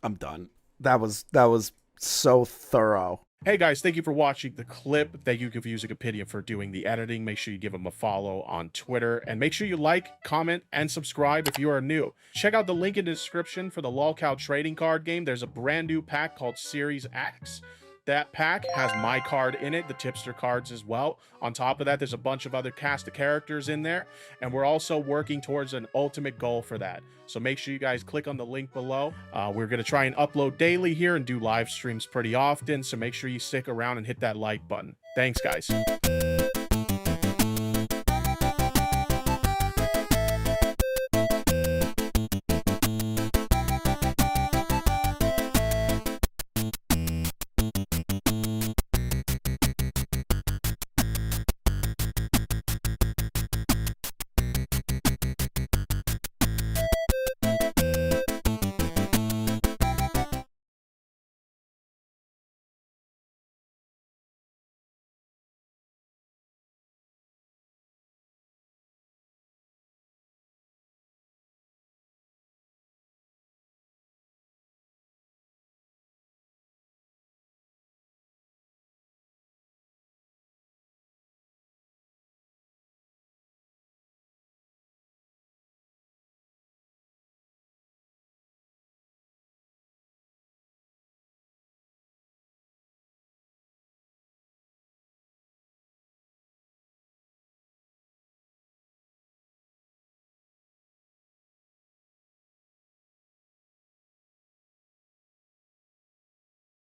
I'm done. That was so thorough. Hey guys, thank you for watching the clip. Thank you for using Opinion for doing the editing. Make sure you give him a follow on Twitter. And make sure you like, comment, and subscribe if you are new. Check out the link in the description for the LOLcow trading card game. There's a brand new pack called Series X. That pack has my card in it, the Tipster cards as well. On top of that, there's a bunch of other cast of characters in there. And we're also working towards an ultimate goal for that. So make sure you guys click on the link below. We're going to try and upload daily here and do live streams pretty often. So make sure you stick around and hit that like button. Thanks, guys.